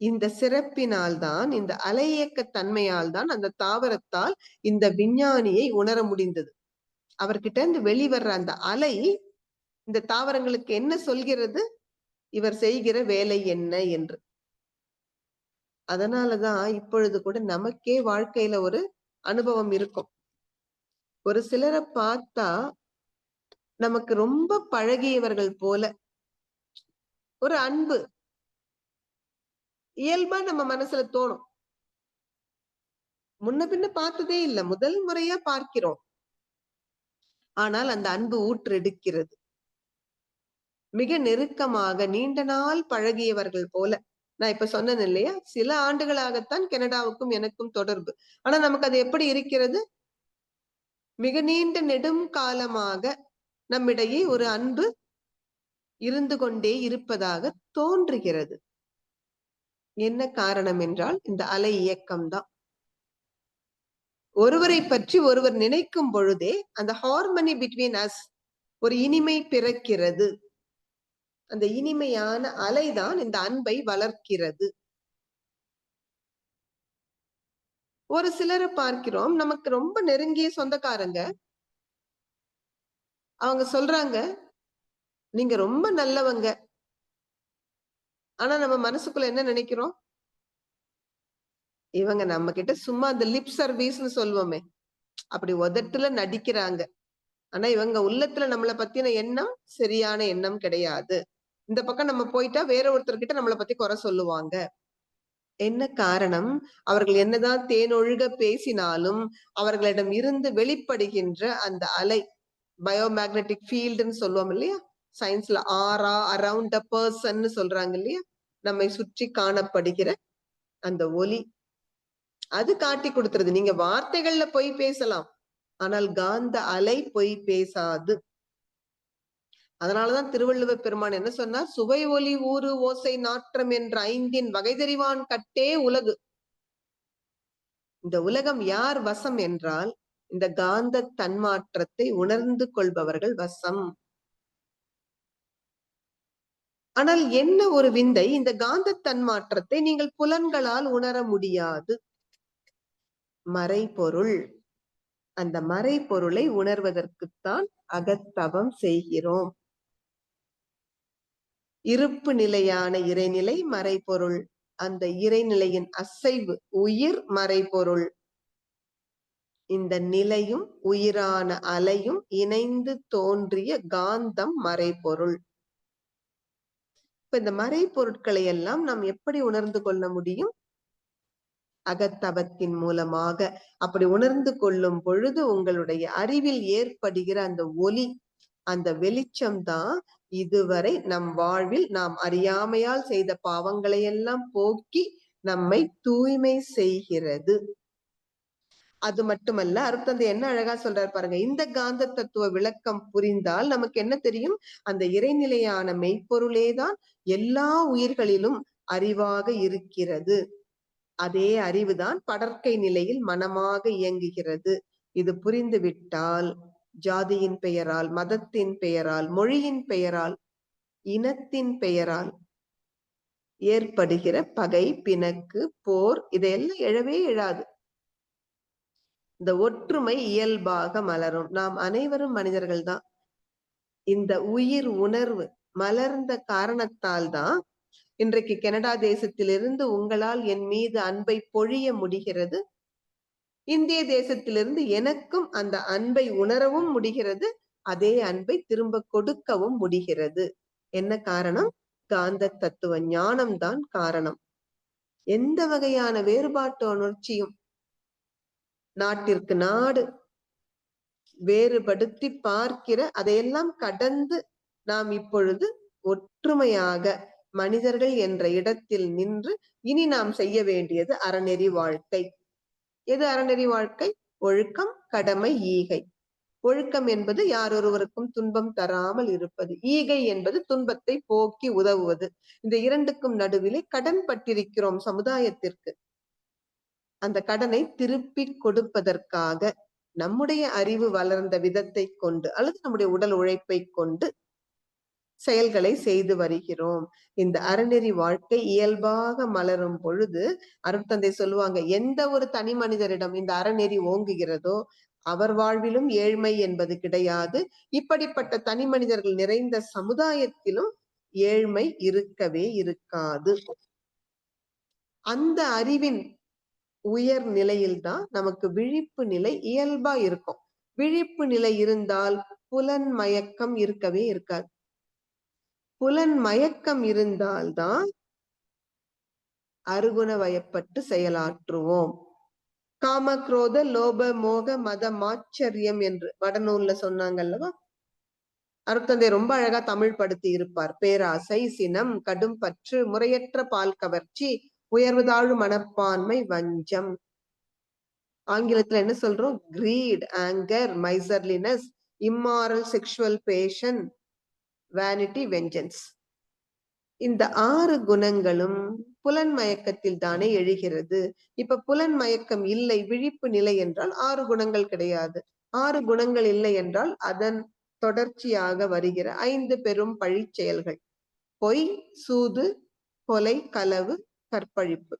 இந்த சிறப்பினால் தான், இந்த அலையியக்க தன்மையால் தான் அந்த தாவரத்தால் இந்த விஞ்ஞானியை உணர முடிந்தது. அவர்கிட்ட இருந்து வெளிவர்ற அந்த அலை இந்த தாவரங்களுக்கு என்ன சொல்கிறது? இவர் செய்கிற வேலை என்ன என்று. அதனாலதான் இப்பொழுது கூட நமக்கே வாழ்க்கையில ஒரு அனுபவம் இருக்கும். ஒரு சிலரை பார்த்தா நமக்கு ரொம்ப பழகியவர்கள் போல ஒரு அன்பு இயல்பா நம்ம மனசுல தோணும். முன்ன பின்ன பார்த்ததே இல்லை, முதல் முறையா பார்க்கிறோம். ஆனால் அந்த அன்பு ஊற்றெடுக்கிறது. மிக நெருக்கமாக நீண்ட நாள் பழகியவர்கள் போல. நான் இப்ப சொன்னேன் இல்லையா, சில ஆண்டுகளாகத்தான் கனடாவுக்கும் எனக்கும் தொடர்பு. ஆனா நமக்கு அது எப்படி இருக்கிறது? மிக நீண்ட நெடும் காலமாக நம்மிடையே ஒரு அன்பு இருந்து கொண்டே இருப்பதாக தோன்றுகிறது. என்ன காரணம் என்றால் இந்த அலை இயக்கம்தான். ஒருவரை பற்றி ஒருவர் நினைக்கும் பொழுதே அந்த ஹார்மனி பிட்வீன் அஸ் ஒரு இனிமை பிறக்கிறது. அந்த இனிமையான அலைதான் இந்த அன்பை வளர்க்கிறது. ஒரு சிலரை பார்க்கிறோம், நமக்கு ரொம்ப நெருங்கிய சொந்தக்காரங்க. அவங்க சொல்றாங்க, நீங்க ரொம்ப நல்லவங்க. ஆனா நம்ம மனசுக்குள்ள என்ன நினைக்கிறோம்? இவங்க நம்ம கிட்ட சும்மா அந்த லிப் சர்வீஸ்னு சொல்லுவோமே, அப்படி உதட்டுல நடிக்கிறாங்க. ஆனா இவங்க உள்ளத்துல நம்மளை பத்தின எண்ணம் சரியான எண்ணம் கிடையாது. இந்த பக்கம் நம்ம போயிட்டா வேற ஒருத்தர்கிட்ட நம்மளை பத்தி குறை சொல்லுவாங்க. என்ன காரணம்? அவர்கள் என்னதான் தேனொழுக பேசினாலும் அவர்களிடம் இருந்து வெளிப்படுகின்ற அந்த அலை, பயோமேக்னெட்டிக் ஃபீல்டுன்னு சொல்லுவோம் இல்லையா, சயின்ஸ்ல ஆரா, அரவுண்ட் அ பர்சன் சொல்றாங்க இல்லையா, நம்மை சுற்றி காணப்படுகிற அந்த ஒலி, அது காட்டி கொடுத்துருது. நீங்க வார்த்தைகள்ல பொய் பேசலாம், ஆனால் காந்த அலை பொய் பேசாது. அதனாலதான் திருவள்ளுவ பெருமான் என்ன சொன்னார்? சுவை ஒலி ஊறு ஓசை நாற்றம் என்ற ஐந்தின் வகை தெரிவான் கட்டே உலகு. இந்த உலகம் யார் வசம் என்றால் இந்த காந்த தன்மாற்றத்தை உணர்ந்து கொள்பவர்கள் வசம். ஆனால் என்ன ஒரு விந்தை, இந்த காந்த தன்மாற்றத்தை நீங்கள் புலன்களால் உணர முடியாது. மறைபொருள், அந்த மறைபொருளை உணர்வதற்குத்தான் அகத்தவம் செய்கிறோம். இருப்பு நிலையான இறைநிலை மறைபொருள், அந்த இறைநிலையின் அசைவு உயிர் மறைபொருள். இந்த நிலையும் உயிரான அலையும் இணைந்து தோன்றிய காந்தம் மறைபொருள். இப்ப இந்த மறைபொருட்களை எல்லாம் நாம் எப்படி உணர்ந்து கொள்ள முடியும்? அகத்தவத்தின் மூலமாக. அப்படி உணர்ந்து கொள்ளும் பொழுது உங்களுடைய அறிவில் ஏற்படுகிற அந்த ஒளி, அந்த வெளிச்சம்தான் இதுவரை நம் வாழ்வில் நாம் அறியாமையால் செய்த பாவங்களை எல்லாம் போக்கி நம்மை தூய்மை செய்கிறது. அது மட்டுமல்ல, அருட்தந்தை என்ன அழகா சொல்றாரு பாருங்க. இந்த காந்த தத்துவ விளக்கம் புரிந்தால் நமக்கு என்ன தெரியும்? அந்த இறைநிலையான மெய்ப்பொருளேதான் எல்லா உயிர்களிலும் அறிவாக இருக்கிறது. அதே அறிவுதான் படர்க்கை நிலையில் மனமாக இயங்குகிறது. இது புரிந்துவிட்டால் ஜாதியின் பெயரால், மதத்தின் பெயரால், மொழியின் பெயரால், இனத்தின் பெயரால் ஏற்படுகிற பகை, பிணக்கு, போர் இதையெல்லாம் எழவே எழாது. இந்த ஒற்றுமை இயல்பாக மலரும். நாம் அனைவரும் மனிதர்கள் தான். இந்த உயிர் உணர்வு மலர்ந்த காரணத்தால் தான் இன்றைக்கு கனடா தேசத்திலிருந்து உங்களால் என் மீது அன்பை பொழிய முடிகிறது. இந்திய தேசத்திலிருந்து எனக்கும் அந்த அன்பை உணரவும் முடிகிறது. அதே அன்பை திரும்ப கொடுக்கவும் முடிகிறது. என்ன காரணம்? காந்த தத்துவ ஞானம்தான் காரணம். எந்த வகையான வேறுபாட்டு உணர்ச்சியும் நாட்டிற்கு நாடு வேறுபடுத்தி பார்க்கிற அதையெல்லாம் கடந்து நாம் இப்பொழுது ஒற்றுமையாக மனிதர்கள் என்ற இடத்தில் நின்று இனி நாம் செய்ய வேண்டியது அறநெறி வாழ்க்கை. எது அறநெறி வாழ்க்கை? ஒழுக்கம், கடமை, ஈகை. ஒழுக்கம் என்பது யாரொருவருக்கும் துன்பம் தராமல் இருப்பது. ஈகை என்பது துன்பத்தை போக்கி உதவுவது. இந்த இரண்டுக்கும் நடுவிலே கடன் பட்டிருக்கிறோம் சமுதாயத்திற்கு. அந்த கடனை திருப்பி கொடுப்பதற்காக நம்முடைய அறிவு வளர்ந்த விதத்தை கொண்டு அல்லது நம்முடைய உடல் உழைப்பை கொண்டு செயல்களை செய்து வருகிறோம். இந்த அறநெறி வாழ்க்கை இயல்பாக மலரும் பொழுது அருட்தந்தை சொல்லுவாங்க, எந்த ஒரு தனி மனிதரிடம் இந்த அறநெறி ஓங்குகிறதோ அவர் வாழ்விலும் ஏழ்மை என்பது கிடையாது. இப்படிப்பட்ட தனி மனிதர்கள் நிறைந்த சமுதாயத்திலும் ஏழ்மை இருக்கவே இருக்காது. அந்த அறிவின் உயர் நிலையில்தான் நமக்கு விழிப்பு நிலை இயல்பா இருக்கும். விழிப்பு நிலை இருந்தால் புலன் மயக்கம் இருக்கவே இருக்காது. புலன் மயக்கம் இருந்தால்தான் அருகுண வயப்பட்டு செயலாற்றுவோம். காம, குரோத, லோப, மோக, மத, மாச்சரியம் என்று வடநூல்ல சொன்னாங்க அல்லவா? அருட்தந்தை ரொம்ப அழகா தமிழ் படுத்தி இருப்பார். பேராசை, சினம், கடும் பற்று, முறையற்ற பால் கவர்ச்சி, உயர்வு தாழ்வு மனப்பான்மை, வஞ்சம். ஆங்கிலத்துல என்ன சொல்றோம்? greed, anger, miserliness, immoral sexual passion, vanity, vengeance. இந்த 6 குணங்களும் புலன் மயக்கத்தில் தானே எழுகிறது. இப்ப புலன் மயக்கம் இல்லை, விழிப்பு நிலை என்றால் 6 குணங்கள் கிடையாது. 6 குணங்கள் இல்லை என்றால் அதன் தொடர்ச்சியாக வருகிற 5 பெரும் பழி செயல்கள்: பொய், சூது, கொலை, களவு, கற்பழிப்பு.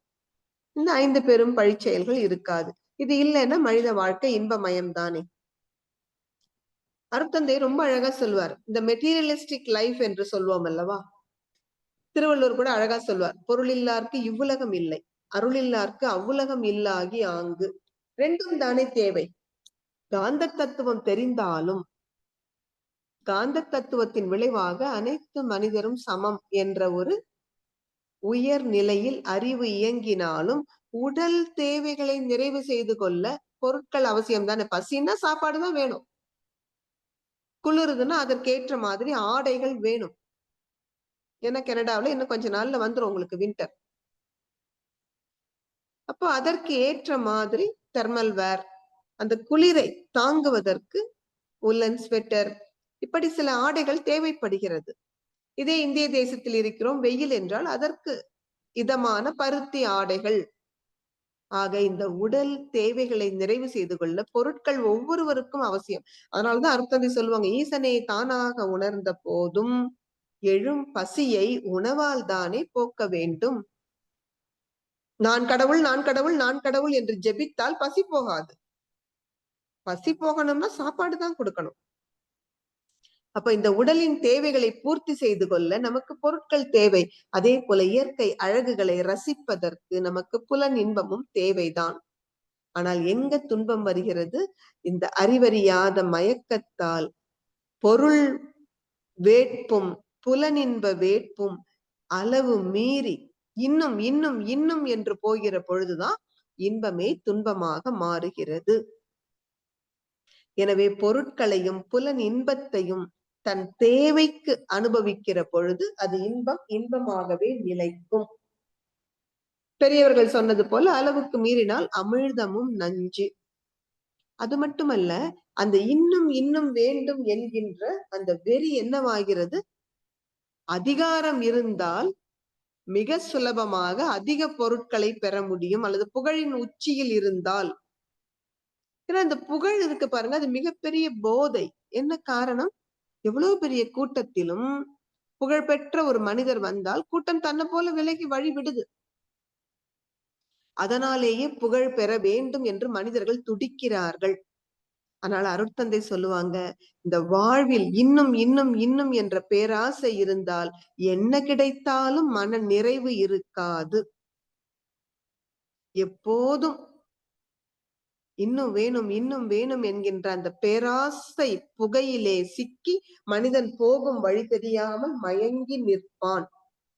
இந்த 5 பெரும் பழி செயல்கள் இருக்காது. இது இல்லைன்னா மனித வாழ்க்கை இன்பமயம் தானே. அருட்தந்தை ரொம்ப அழகா சொல்லுவார். இந்த மெட்டீரியலிஸ்டிக் லைஃப் என்று சொல்வோம் அல்லவா? திருவள்ளுவர் கூட அழகா சொல்வார், பொருளில்லார்க்கு இவ்வுலகம் இல்லை, அருளில்லார்க்கு அவ்வுலகம் இல்லாகி ஆங்கு. ரெண்டும் தானே தேவை. காந்த தத்துவம் தெரிந்தாலும் காந்த தத்துவத்தின் விளைவாக அனைத்து மனிதரும் சமம் என்ற ஒரு உயர் நிலையில் அறிவு இயங்கினாலும் உடல் தேவைகளை நிறைவு செய்து கொள்ள பொருட்கள் அவசியம் தானே. பசின்னா சாப்பாடுதான் வேணும், குளிருதுன்னா அதற்கேற்ற மாதிரி ஆடைகள் வேணும். ஏன்னா கனடாவில் இன்னும் கொஞ்ச நாள்ல வந்துரும் உங்களுக்கு வின்டர். அப்போ அதற்கு ஏற்ற மாதிரி தெர்மல் வேர், அந்த குளிரை தாங்குவதற்கு உல்லன் ஸ்வெட்டர், இப்படி சில ஆடைகள் தேவைப்படுகிறது. இதே இந்திய தேசத்தில் இருக்கிறோம், வெயில் என்றால் அதற்கு இதமான பருத்தி ஆடைகள், ஆக இந்த உடல் தேவைகளை நிறைவு செய்து கொள்ள பொருட்கள் ஒவ்வொருவருக்கும் அவசியம். அதனாலதான் அருட்தந்தை சொல்லுவாங்க, ஈசனை தானாக உணர்ந்த போதும் எழும் பசியை உணவால் தானே போக்க வேண்டும். நான் கடவுள், நான் கடவுள், நான் கடவுள் என்று ஜெபித்தால் பசி போகாது. பசி போகணும்னா சாப்பாடு தான் கொடுக்கணும். அப்ப இந்த உடலின் தேவைகளை பூர்த்தி செய்து கொள்ள நமக்கு பொருட்கள் தேவை. அதே போல இயற்கை அழகுகளை ரசிப்பதற்கு நமக்கு புலன் இன்பமும் தேவைதான். ஆனால் எங்க துன்பம் வருகிறது? இந்த அறிவறியாத மயக்கத்தால் பொருள் வேட்பும் புலனின்ப வேட்பும் அளவு மீறி இன்னும் இன்னும் இன்னும் என்று போகிற பொழுதுதான் இன்பமே துன்பமாக மாறுகிறது. எனவே பொருட்களையும் புலன் இன்பத்தையும் தன் தேவைக்கு அனுபவிக்கிற பொழுது அது இன்பம் இன்பமாகவே நிலைக்கும். பெரியவர்கள் சொன்னது போல அளவுக்கு மீறினால் அமிழ்தமும் நஞ்சு. அது மட்டுமல்ல, அந்த இன்னும் இன்னும் வேண்டும் என்கின்ற அந்த வெறி என்னவாகிறது? அதிகாரம் இருந்தால் மிக சுலபமாக அதிக பொருட்களை பெற முடியும், அல்லது புகழின் உச்சியில் இருந்தால். ஏன்னா இந்த புகழ் இருக்கு பாருங்க, அது மிகப்பெரிய போதை. என்ன காரணம்? எவ்வளவு பெரிய கூட்டத்திலும் புகழ்பெற்ற ஒரு மனிதர் வந்தால் கூட்டம் தன்னை போல விலகி வழி விடுது. அதனாலேயே புகழ் பெற வேண்டும் என்று மனிதர்கள் துடிக்கிறார்கள். ஆனால் அருட்தந்தை சொல்லுவாங்க, இந்த வாழ்வில் இன்னும் இன்னும் இன்னும் என்ற பேராசை இருந்தால் என்ன கிடைத்தாலும் மன நிறைவு இருக்காது. எப்போதும் இன்னும் வேணும் இன்னும் வேணும் என்கின்ற அந்த பேராசை புகையிலே சிக்கி மனிதன் போகும் வழி தெரியாமல் மயங்கி நிற்பான்.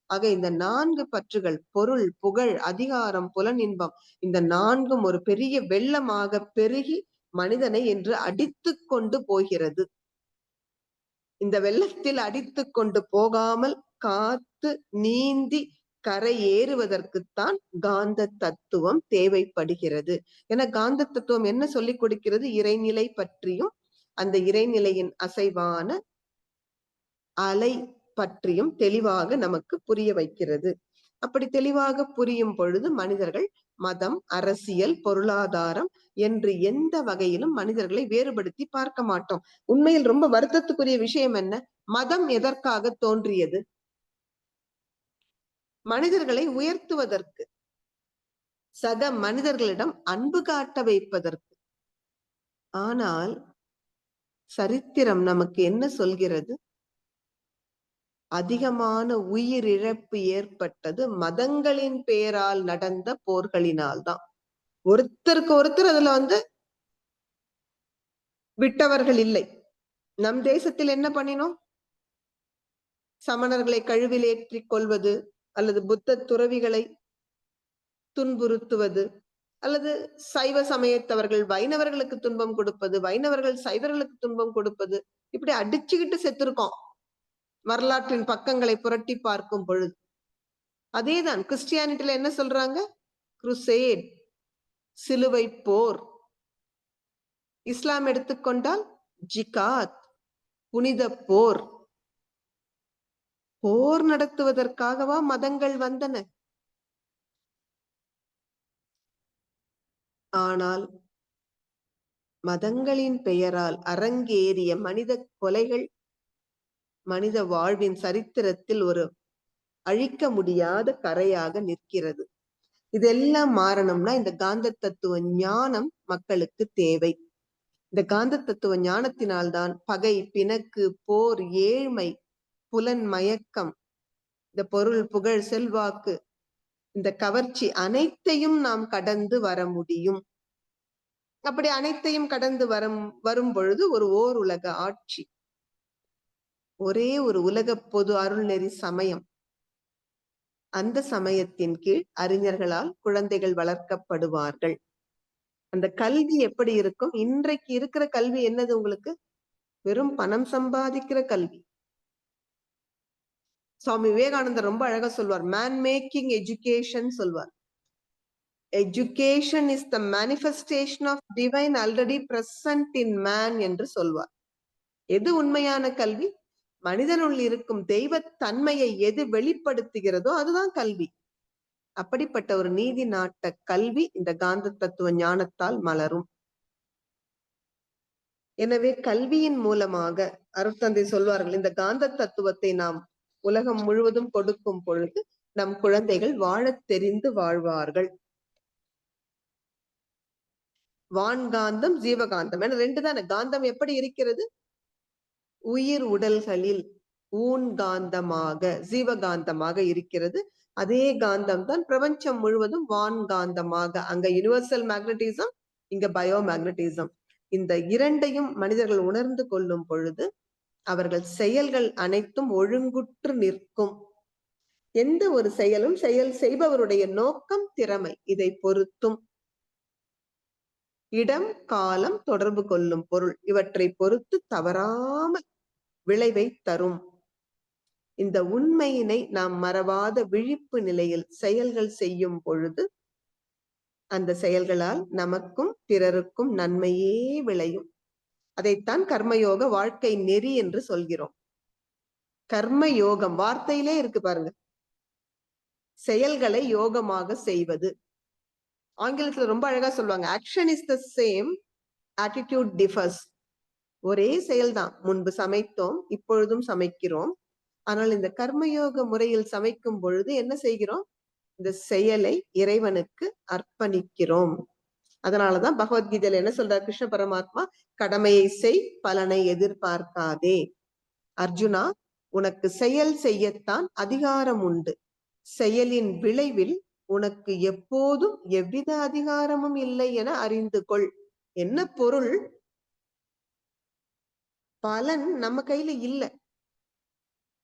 ஆக இந்த 4 பற்றுகள், பொருள், புகழ், அதிகாரம், புலனின்பம், இந்த 4ம் ஒரு பெரிய வெள்ளமாக பெருகி மனிதனை என்று அடித்து கொண்டு போகிறது. இந்த வெள்ளத்தில் அடித்து கொண்டு போகாமல் காத்து நீந்தி கரை ஏறுவதற்குத்தான் காந்த தத்துவம் தேவைப்படுகிறது. ஏன்னா காந்த தத்துவம் என்ன சொல்லிக் கொடுக்கிறது? இறைநிலை பற்றியும் அந்த இறைநிலையின் அசைவான அலை பற்றியும் தெளிவாக நமக்கு புரிய வைக்கிறது. அப்படி தெளிவாக புரியும் பொழுது மனிதர்கள் மதம், அரசியல், பொருளாதாரம் என்று எந்த வகையிலும் மனிதர்களை வேறுபடுத்தி பார்க்க மாட்டோம். உண்மையில் ரொம்ப வருத்தத்துக்குரிய விஷயம் என்ன? மதம் எதற்காக தோன்றியது? மனிதர்களை உயர்த்துவதற்கு, சக மனிதர்களிடம் அன்பு காட்ட வைப்பதற்கு. ஆனால் சரித்திரம் நமக்கு என்ன சொல்கிறது? அதிகமான உயிரிழப்பு ஏற்பட்டது மதங்களின் பெயரால் நடந்த போர்களினால் தான். ஒருத்தருக்கு ஒருத்தர் அதுல விட்டவர்கள் இல்லை. நம் தேசத்தில் என்ன பண்ணினோம்? சமணர்களை கழுவில் ஏற்றிக் கொள்வது, அல்லது புத்த துறவிகளை துன்புறுத்துவது, அல்லது சைவ சமயத்தவர்கள் வைணவர்களுக்கு துன்பம் கொடுப்பது, வைணவர்கள் சைவர்களுக்கு துன்பம் கொடுப்பது, இப்படி அடிச்சுக்கிட்டு செத்துருக்கோம் வரலாற்றின் பக்கங்களை புரட்டி பார்க்கும் பொழுது. அதேதான் கிறிஸ்டியானிட்டில என்ன சொல்றாங்க? குருசேட், சிலுவை போர். இஸ்லாம் எடுத்துக்கொண்டால் ஜிகாத், புனித போர். போர் நடத்துவதற்காகவா மதங்கள் வந்தன? ஆனால் மதங்களின் பெயரால் அரங்கேறிய மனித கொலைகள் மனித வாழ்வின் சரித்திரத்தில் ஒரு அழிக்க முடியாத கரையாக நிற்கிறது. இதெல்லாம் மாறணும்னா இந்த காந்த தத்துவ ஞானம் மக்களுக்கு தேவை. இந்த காந்த தத்துவ ஞானத்தினால்தான் பகை, பிணக்கு, போர், ஏழ்மை, புலன் மயக்கம், இந்த பொருள், புகழ், செல்வாக்கு, இந்த கவர்ச்சி அனைத்தையும் நாம் கடந்து வர முடியும். அப்படி அனைத்தையும் கடந்து வரும் பொழுது ஓர் உலக ஆட்சி, ஒரே ஒரு உலக பொது அருள்நெறி சமயம், அந்த சமயத்தின் கீழ் அறிஞர்களால் குழந்தைகள் வளர்க்கப்படுவார்கள். அந்த கல்வி எப்படி இருக்கும்? இன்றைக்கு இருக்கிற கல்வி என்னது உங்களுக்கு? வெறும் பணம் சம்பாதிக்கிற கல்வி. சுவாமி விவேகானந்தர் ரொம்ப அழகா சொல்வார், மேன் மேக்கிங் எஜுகேஷன் சொல்வார். Education is the manifestation of divine already present in man என்று சொல்வார். எது உண்மையான கல்வி? மனிதனுள் இருக்கும் தெய்வ தன்மையை எது வெளிப்படுத்துகிறதோ அதுதான் கல்வி. அப்படிப்பட்ட ஒரு நீதி நாட்ட கல்வி இந்த காந்த தத்துவ ஞானத்தால் மலரும். எனவே கல்வியின் மூலமாக அருட்தந்தை சொல்வார்கள், இந்த காந்த தத்துவத்தை நாம் உலகம் முழுவதும் கொடுக்கும் பொழுது நம் குழந்தைகள் வாழத் தெரிந்து வாழ்வார்கள். வான்காந்தம், ஜீவகாந்தம் என 2 தானே. காந்தம் எப்படி இருக்கிறது? உயிர் உடல்களில் ஊன்காந்தமாக, ஜீவகாந்தமாக இருக்கிறது. அதே காந்தம் தான் பிரபஞ்சம் முழுவதும் வான்காந்தமாக. அங்க யுனிவர்சல் மேக்னட்டிசம், இங்க பயோ மேக்னட்டிசம். இந்த 2ஐயும் மனிதர்கள் உணர்ந்து கொள்ளும் பொழுது அவர்கள் செயல்கள் அனைத்தும் ஒழுங்குற்று நிற்கும். எந்த ஒரு செயலும் செயல் செய்பவருடைய நோக்கம், திறமை, இதை பொறுத்தும். இடம், காலம், தொடர்பு கொள்ளும் பொருள், இவற்றை பொறுத்து தவறாமல் விளைவை தரும். இந்த உண்மையினை நாம் மறவாத விழிப்பு நிலையில் செயல்கள் செய்யும் பொழுது அந்த செயல்களால் நமக்கும் பிறருக்கும் நன்மையே விளையும். அதைத்தான் கர்மயோக வாழ்க்கை நெறி என்று சொல்கிறோம். கர்மயோகம் வார்த்தையிலே இருக்கு பாருங்க. செயல்களை யோகமாக செய்வது. ஆங்கிலத்துல ரொம்ப அழகா சொல்லுவாங்க, action is the same, attitude differs. ஒரே செயல்தான், முன்பு சமைத்தோம், இப்பொழுதும் சமைக்கிறோம். ஆனால் இந்த கர்மயோக முறையில் சமைக்கும் பொழுது என்ன செய்கிறோம்? இந்த செயலை இறைவனுக்கு அர்ப்பணிக்கிறோம். அதனாலதான் பகவத்கீதையில என்ன சொல்றார் கிருஷ்ண பரமாத்மா? கடமையை செய், பலனை எதிர்பார்க்காதே. அர்ஜுனா, உனக்கு செயல் செய்யத்தான் அதிகாரம் உண்டு. செயலின் விளைவில் உனக்கு எப்போதும் எவ்வித அதிகாரமும் இல்லை என அறிந்து கொள். என்ன பொருள்? பலன் நம்ம கையில இல்ல.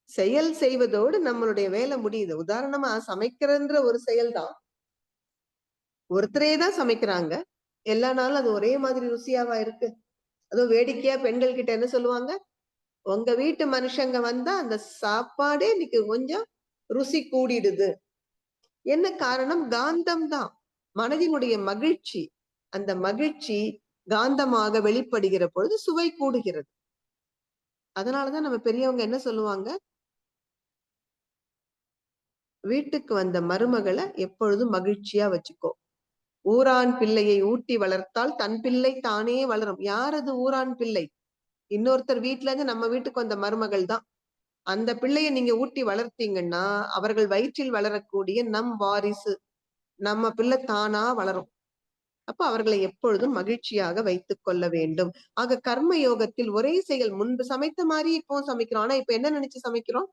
செயல் செய்வதோடு நம்மளுடைய வேலை முடியுது. உதாரணமா சமைக்கிறன்ற ஒரு செயல்தான். ஒருத்தரே தான் சமைக்கிறாங்க, எல்லா நாளும் அது ஒரே மாதிரி ருசியாவா இருக்கு? அதுவும் வேடிக்கையா பெண்கள் கிட்ட என்ன சொல்லுவாங்க? உங்க வீட்டு மனுஷங்க வந்தா அந்த சாப்பாடே இன்னைக்கு கொஞ்சம் ருசி கூடிடுது. என்ன காரணம்? காந்தம் தான். மனதினுடைய மகிழ்ச்சி, அந்த மகிழ்ச்சி காந்தமாக வெளிப்படுகிற பொழுது சுவை கூடுகிறது. அதனாலதான் நம்ம பெரியவங்க என்ன சொல்லுவாங்க? வீட்டுக்கு வந்த மருமகளை எப்பொழுதும் மகிழ்ச்சியா வச்சுக்கோ. ஊரான் பிள்ளையை ஊட்டி வளர்த்தால் தன் பிள்ளை தானே வளரும். யார் அது ஊரான் பிள்ளை? இன்னொருத்தர் வீட்டுல இருந்து நம்ம வீட்டுக்கு வந்த மருமகள் தான். அந்த பிள்ளைய நீங்க ஊட்டி வளர்த்தீங்கன்னா அவர்கள் வயிற்றில் வளரக்கூடிய நம் வாரிசு, நம்ம பிள்ளை தானா வளரும். அப்ப அவர்களை எப்பொழுதும் மகிழ்ச்சியாக வைத்துக் கொள்ள வேண்டும். ஆக கர்ம யோகத்தில் ஒரே செயல், முன்பு சமைத்த மாதிரி இப்போ சமைக்கிறோம். ஆனா இப்ப என்ன நினைச்சு சமைக்கிறோம்?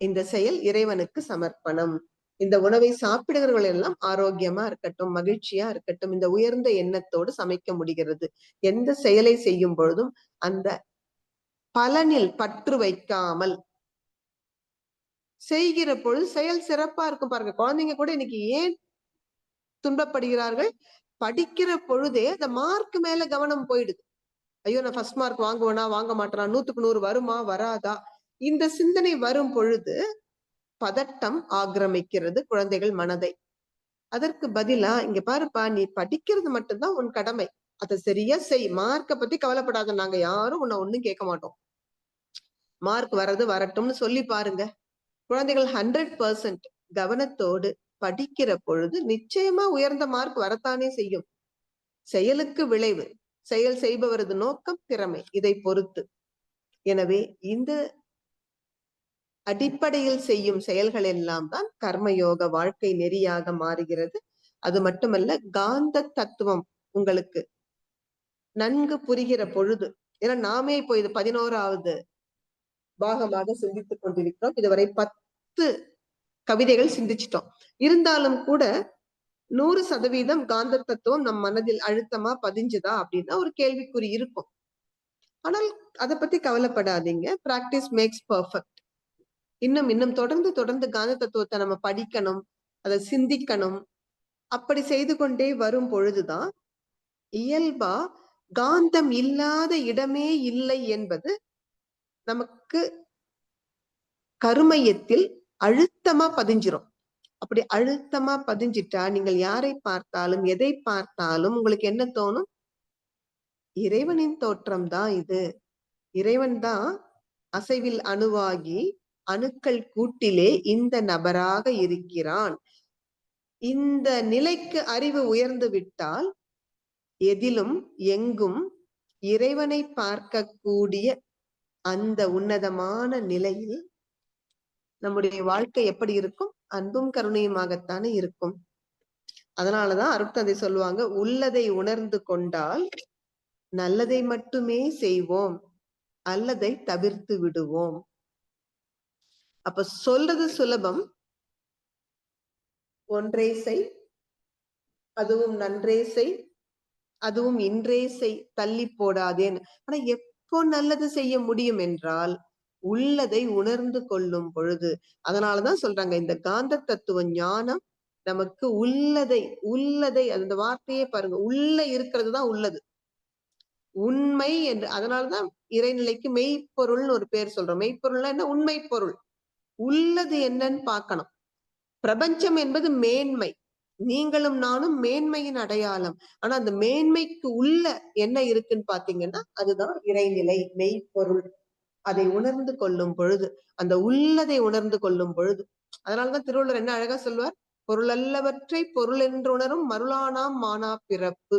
இந்த செயல் இறைவனுக்கு சமர்ப்பணம். இந்த உணவை சாப்பிடுகிறவர்கள் எல்லாம் ஆரோக்கியமா இருக்கட்டும், மகிழ்ச்சியா இருக்கட்டும், இந்த உயர்ந்த எண்ணத்தோடு சமைக்க முடிகிறது. எந்த செயலை செய்யும் பொழுதும் அந்த பலனில் பற்று வைக்காமல் செய்கிற பொழுது செயல் சிறப்பா இருக்கும். பாருங்க, குழந்தைங்க கூட இன்னைக்கு ஏன் துன்பப்படுகிறார்கள்? படிக்கிற பொழுதே அந்த மார்க் மேல கவனம் போயிடுது. ஐயோ, நான் ஃபர்ஸ்ட் மார்க் வாங்குவேனா, வாங்க மாட்டேனா, 100க்கு 100 வருமா, வராதா, இந்த சிந்தனை வரும் பொழுது பதட்டம் ஆக்கிரமிக்கிறது குழந்தைகள் மனதை. அதற்கு பதிலா, இங்க பாருப்பா, நீ படிக்கிறது மட்டும்தான் உன் கடமை, அதை சரியா செய், மார்க்க பத்தி கவலைப்படாத, நாங்க யாரும் உன்னை ஒண்ணும் கேட்க மாட்டோம், மார்க் வர்றது வரட்டும்னு சொல்லி பாருங்க. குழந்தைகள் 100% கவனத்தோடு படிக்கிற பொழுது நிச்சயமா உயர்ந்த மார்க் வரத்தானே செய்யும். செயலுக்கு விளைவு, செயல் செய்பவரது நோக்கம், திறமை, இதை பொறுத்து. எனவே இந்த அடிப்படையில் செய்யும் செயல்கள் எல்லாம் தான் கர்மயோக வாழ்க்கை நெறியாக மாறுகிறது. அது மட்டுமல்ல, காந்த தத்துவம் உங்களுக்கு நன்கு புரிகிற பொழுது, ஏன்னா நாமே இப்போ இது 11வது பாகமாக சிந்தித்துக் கொண்டிருக்கிறோம். இதுவரை 10 கவிதைகள் சிந்திச்சிட்டோம். இருந்தாலும் கூட 100% காந்த தத்துவம் நம் மனதில் அழுத்தமா பதிஞ்சுதா அப்படின்னா ஒரு கேள்விக்குறி இருக்கும். ஆனால் அதை பத்தி கவலைப்படாதீங்க. Practice makes perfect. இன்னும் தொடர்ந்து காந்த தத்துவத்தை நம்ம படிக்கணும், அதை சிந்திக்கணும். அப்படி செய்து கொண்டே வரும் பொழுதுதான் இயல்பா காந்தம் இல்லாத இடமே இல்லை என்பது நமக்கு கருமையத்தில் அழுத்தமா பதிஞ்சிரும். அப்படி அழுத்தமா பதிஞ்சிட்டா நீங்கள் யாரை பார்த்தாலும் எதை பார்த்தாலும் உங்களுக்கு என்ன தோணும்? இறைவனின் தோற்றம் தான் இது. இறைவன் தான் அசைவில் அணுவாகி அணுக்கள் கூட்டிலே இந்த நபராக இருக்கிறான். இந்த நிலைக்கு அறிவு உயர்ந்து விட்டால் எதிலும் எங்கும் இறைவனை பார்க்கக்கூடிய அந்த உன்னதமான நிலையில் நம்முடைய வாழ்க்கை எப்படி இருக்கும்? அன்பும் கருணையுமாகத்தானே இருக்கும். அதனாலதான் அருட்தந்தை சொல்லுவாங்க, உள்ளதை உணர்ந்து கொண்டால் நல்லதை மட்டுமே செய்வோம், அல்லதை தவிர்த்து விடுவோம். அப்ப சொல்றது சுலபம், ஒன்றே செய், அதுவும் நன்றே செய், அதுவும் இன்றே செய், தள்ளி போடாதேன்னு. ஆனா எப்போ நல்லது செய்ய முடியும் என்றால் உள்ளதை உணர்ந்து கொள்ளும் பொழுது. அதனாலதான் சொல்றாங்க, இந்த காந்த தத்துவ ஞானம் நமக்கு உள்ளதை அந்த வார்த்தையே பாருங்க, உள்ள இருக்கிறது தான் உள்ளது, உண்மை என்று. அதனாலதான் இறைநிலைக்கு மெய்ப்பொருள்னு ஒரு பேர் சொல்றோம். மெய்ப்பொருள்னா என்ன? உண்மை பொருள். உள்ளது என்னன்னு பார்க்கணும். பிரபஞ்சம் என்பது மேன்மை, நீங்களும் நானும் மேன்மையின் அடையாளம். ஆனா அந்த மேன்மைக்கு உள்ள என்ன இருக்குன்னு பாத்தீங்கன்னா அதுதான் இறைநிலை, மெய்ப்பொருள். அதை உணர்ந்து கொள்ளும் பொழுது, அந்த உள்ளதை உணர்ந்து கொள்ளும் பொழுது. அதனாலதான் திருவள்ளுவர் என்ன அழகா சொல்வார், பொருள் அல்லவற்றை பொருள் என்று உணரும் மருளானாம் மானா பிறப்பு.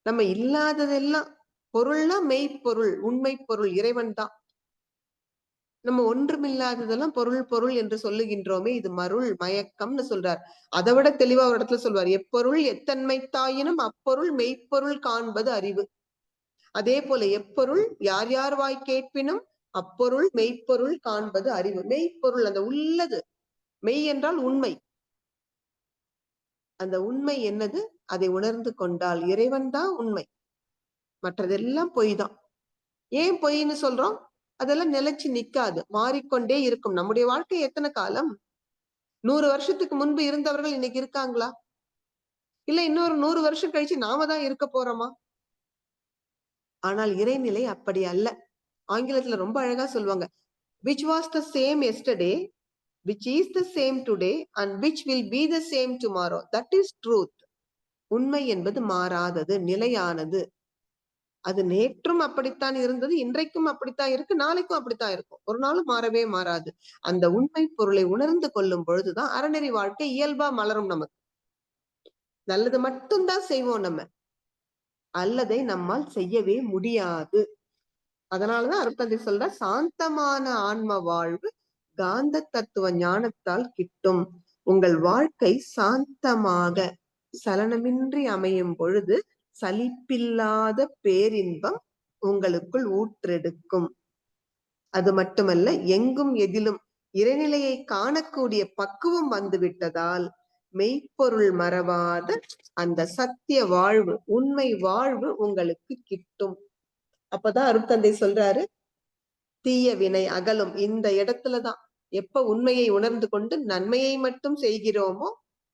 நம்ம இல்லாததெல்லாம் பொருள்னா மெய்ப்பொருள், உண்மை பொருள் இறைவன் தான். நம்ம ஒன்றுமில்லாததெல்லாம் பொருள் பொருள் என்று சொல்லுகின்றோமே, இது மருள் மயக்கம்னு சொல்றார். அதை விட தெளிவா ஒரு இடத்துல சொல்வார், எப்பொருள் எத்தன்மை தாயினும் அப்பொருள் மெய்ப்பொருள் காண்பது அறிவு. அதே போல எப்பொருள் யார் யார் வாய் கேட்பினும் அப்பொருள் மெய்ப்பொருள் காண்பது அறிவு. மெய்ப்பொருள் அந்த உள்ளது. மெய் என்றால் உண்மை. அந்த உண்மை என்னது? அதை உணர்ந்து கொண்டால் இறைவன் தான் உண்மை, மற்றதெல்லாம் பொய் தான். ஏன் பொய்ன்னு சொல்றோம்? அதெல்லாம் நிலைச்சு நிக்காது, மாறிக்கொண்டே இருக்கும். நம்முடைய வாழ்க்கை எத்தனை காலம்? 100 வருஷத்துக்கு முன்பு இருந்தவர்கள் இன்னைக்கு இருக்காங்களா? இல்ல இன்னொரு 100 வருஷம் கழிச்சு நாம தான் இருக்க போறோமா? ஆனால் இறைநிலை அப்படி அல்ல. ஆங்கிலத்துல ரொம்ப அழகா சொல்லுவாங்க, which was the same yesterday, which is the same today, and which will be the same tomorrow. That is truth. உண்மை என்பது மாறாதது, நிலையானது. அது நேற்றும் அப்படித்தான் இருந்தது, இன்றைக்கும் அப்படித்தான் இருக்கு, நாளைக்கும் அப்படித்தான் இருக்கும். ஒரு நாளும் மாறவே மாறாது. அந்த உண்மை பொருளை உணர்ந்து கொள்ளும் பொழுதுதான் அறநெறி வாழ்க்கை இயல்பா மலரும். நமக்கு நல்லது மட்டும்தான் செய்வோம், நம்ம அல்லதை நம்மால் செய்யவே முடியாது. அதனாலதான் அருட்தந்தை சொல்ற, சாந்தமான ஆன்ம வாழ்வு காந்த தத்துவ ஞானத்தால் கிட்டும். உங்கள் வாழ்க்கை சாந்தமாக சலனமின்றி அமையும் பொழுது சலிப்பில்லாத பேரின்பம் உங்களுக்குள் ஊற்றெடுக்கும். அது மட்டுமல்ல, எங்கும் எதிலும் இறைநிலையை காணக்கூடிய பக்குவம் வந்துவிட்டதால் மெய்ப்பொருள் மறவாத அந்த சத்திய வாழ்வு, உண்மை வாழ்வு உங்களுக்கு கிட்டும். அப்பதான் அருட்தந்தை சொல்றாரு, தீய வினை அகலும். இந்த இடத்துலதான் எப்ப உண்மையை உணர்ந்து கொண்டு நன்மையை மட்டும் செய்கிறோமோ,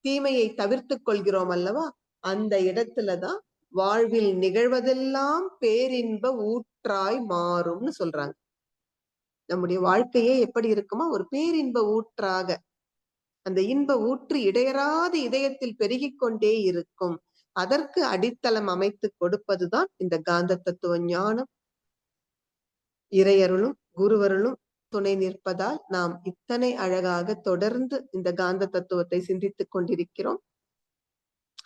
தீமையை தவிர்த்து கொள்கிறோம் அல்லவா, அந்த இடத்துலதான் வாழ்வில் நிகழ்வதெல்லாம் பேரின்ப ஊற்றாய் மாறும்னு சொல்றாங்க. நம்முடைய வாழ்க்கையே எப்படி இருக்குமா? ஒரு பேரின்ப ஊற்றாக. அந்த இன்ப ஊற்று இடையறாது இதயத்தில் பெருகிக் கொண்டே இருக்கும். அதற்கு அடித்தளம் அமைத்து கொடுப்பதுதான் இந்த காந்த தத்துவ ஞானம். இறையருளும் குருவருளும் துணை நிற்பதால் நாம் இத்தனை அழகாக தொடர்ந்து இந்த காந்த தத்துவத்தை சிந்தித்துக் கொண்டிருக்கிறோம்.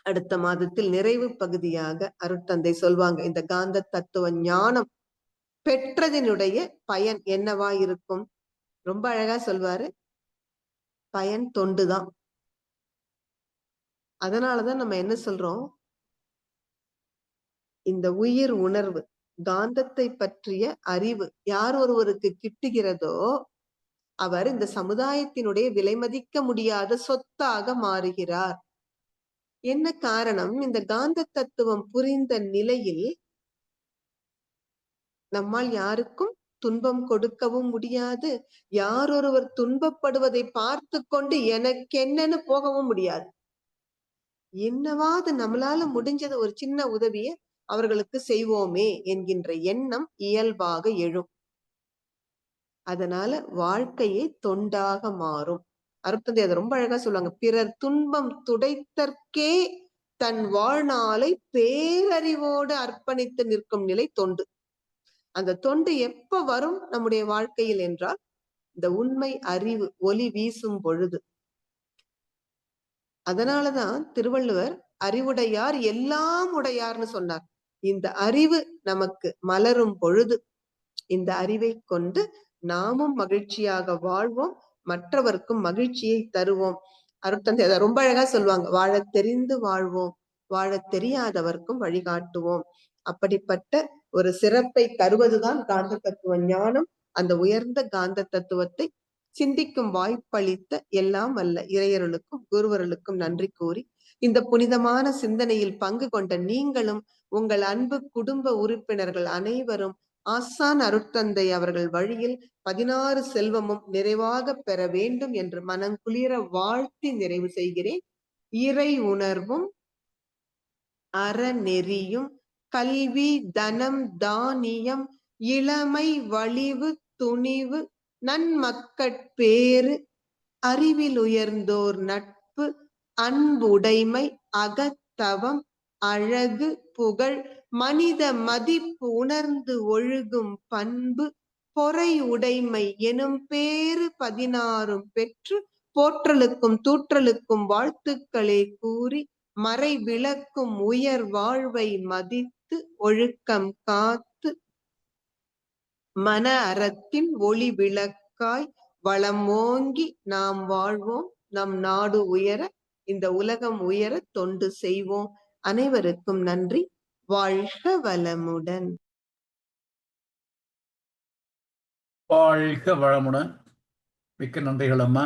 அடுத்த மாதத்தில் நிறைவு பகுதியாக அருட்தந்தை சொல்வாங்க, இந்த காந்த தத்துவ ஞானம் பெற்றதினுடைய பயன் என்னவா இருக்கும். ரொம்ப அழகா சொல்வாரு, பயன் தொண்டுதான். அதனாலதான் நம்ம என்ன சொல்றோம், இந்த உயிர் உணர்வு, காந்தத்தை பற்றிய அறிவு யார் ஒருவருக்கு கிட்டுகிறதோ அவர் இந்த சமுதாயத்தினுடைய விலை மதிக்க முடியாத சொத்தாக மாறுகிறார். என்ன காரணம்? இந்த காந்த தத்துவம் புரிந்த நிலையில் நம்மால் யாருக்கும் துன்பம் கொடுக்கவும் முடியாது, யார் ஒருவர் துன்பப்படுவதை பார்த்து கொண்டு எனக்கு என்னன்னு போகவும் முடியாது. என்னவாது நம்மளால முடிஞ்சது ஒரு சின்ன உதவியை அவர்களுக்கு செய்வோமே என்கின்ற எண்ணம் இயல்பாக எழும். அதனால வாழ்க்கையே தொண்டாக மாறும். அருட்தந்தை அதை ரொம்ப அழகா சொல்லுவாங்க, பிறர் துன்பம் துடைத்தற்கே தன் வாழ்நாளை பேரறிவோடு அர்ப்பணித்து நிற்கும் நிலை தொண்டு. அந்த தொண்டு எப்ப வரும் நம்முடைய வாழ்க்கையில் என்றால், இந்த உண்மை அறிவு ஒளி வீசும் பொழுது. அதனாலதான் திருவள்ளுவர் அறிவுடையார் எல்லாம் உடையார்னு சொன்னார். இந்த அறிவு நமக்கு மலரும் பொழுது, இந்த அறிவை கொண்டு நாமும் மகிழ்ச்சியாக வாழ்வோம், மற்றவர்க்கும் மகிழ்ச்சியை தருவோம். அருட்தந்தை அதை ரொம்ப அழகா சொல்லுவாங்க, வாழத் தெரிந்து வாழ்வோம், வாழத் தெரியாதவர்க்கும் வழிகாட்டுவோம். அப்படிப்பட்ட ஒரு சிறப்பை தருவதுதான் காந்த தத்துவ ஞானம். அந்த உயர்ந்த காந்த தத்துவத்தை சிந்திக்கும் வாய்ப்பளித்த எல்லாம் வல்ல இறையருளுக்கும் குருவருளுக்கும் நன்றி கூறி, இந்த புனிதமான சிந்தனையில் பங்கு கொண்ட நீங்களும் உங்கள் அன்பு குடும்ப உறுப்பினர்கள் அனைவரும் ஆசான் அருட்தந்தை அவர்கள் வழியில் 16 செல்வமும் நிறைவாக பெற வேண்டும் என்று மனங்குளிர வாழ்த்தி நிறைவு செய்கிறேன். இறை உணர்வும் அறநெறியும் கல்வி தனம் தானியம் இளமை வலிவு துணிவு நன்மக்கட்பேறு அறிவில் உயர்ந்தோர் நட்பு அன்புடைமை அகத்தவம் அழகு புகழ் மனித மதிப்பு உணர்ந்து ஒழுகும் பண்பு பொறை உடைமை எனும் பேறு 16 பெற்று போற்றலுக்கும் தூற்றலுக்கும் வாழ்த்துக்களை கூறி மறை விளக்கும் உயர் வாழ்வை மதித்து ஒழுக்கம் காத்து மன அறத்தின் ஒளி விளக்காய் வளம் ஓங்கி நாம் வாழ்வோம், நம் நாடு உயர, இந்த உலகம் உயர தொண்டு செய்வோம். அனைவருக்கும் நன்றி. வாழ்க வளமுடன். வாழ்க வளமுடன். மிக்க நன்றிகள் அம்மா.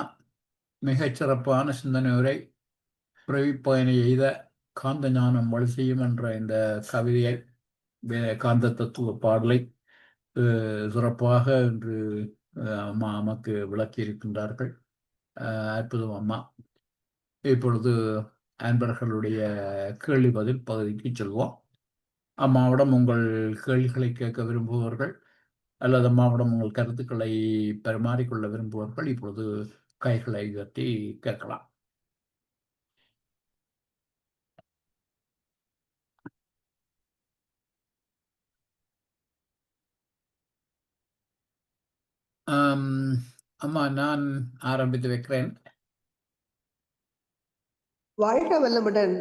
மிகச் சிறப்பான சிந்தனை உரை. பிறவிப்பயனை எய்த காந்த ஞானம் வழி செய்யும் என்ற இந்த கவிதையை, காந்த தத்துவ பாடலை சிறப்பாக இன்று அம்மா நமக்கு விளக்கி இருக்கின்றார்கள். அற்புதம் அம்மா. இப்பொழுது அன்பர்களுடைய கேள்வி பதில் பகுதிக்கு செல்வோம். அம்மாவிடம் உங்கள் கேள்விகளை கேட்க விரும்புபவர்கள் அல்லது அம்மாவிடம் உங்கள் கருத்துக்களை பரிமாறிக்கொள்ள விரும்புபவர்கள் இப்பொழுது கைகளை உயர்த்தி கேட்கலாம். அம்மா, நான் ஆரம்பித்து வைக்கிறேன். வாழ்க வளமுடன்.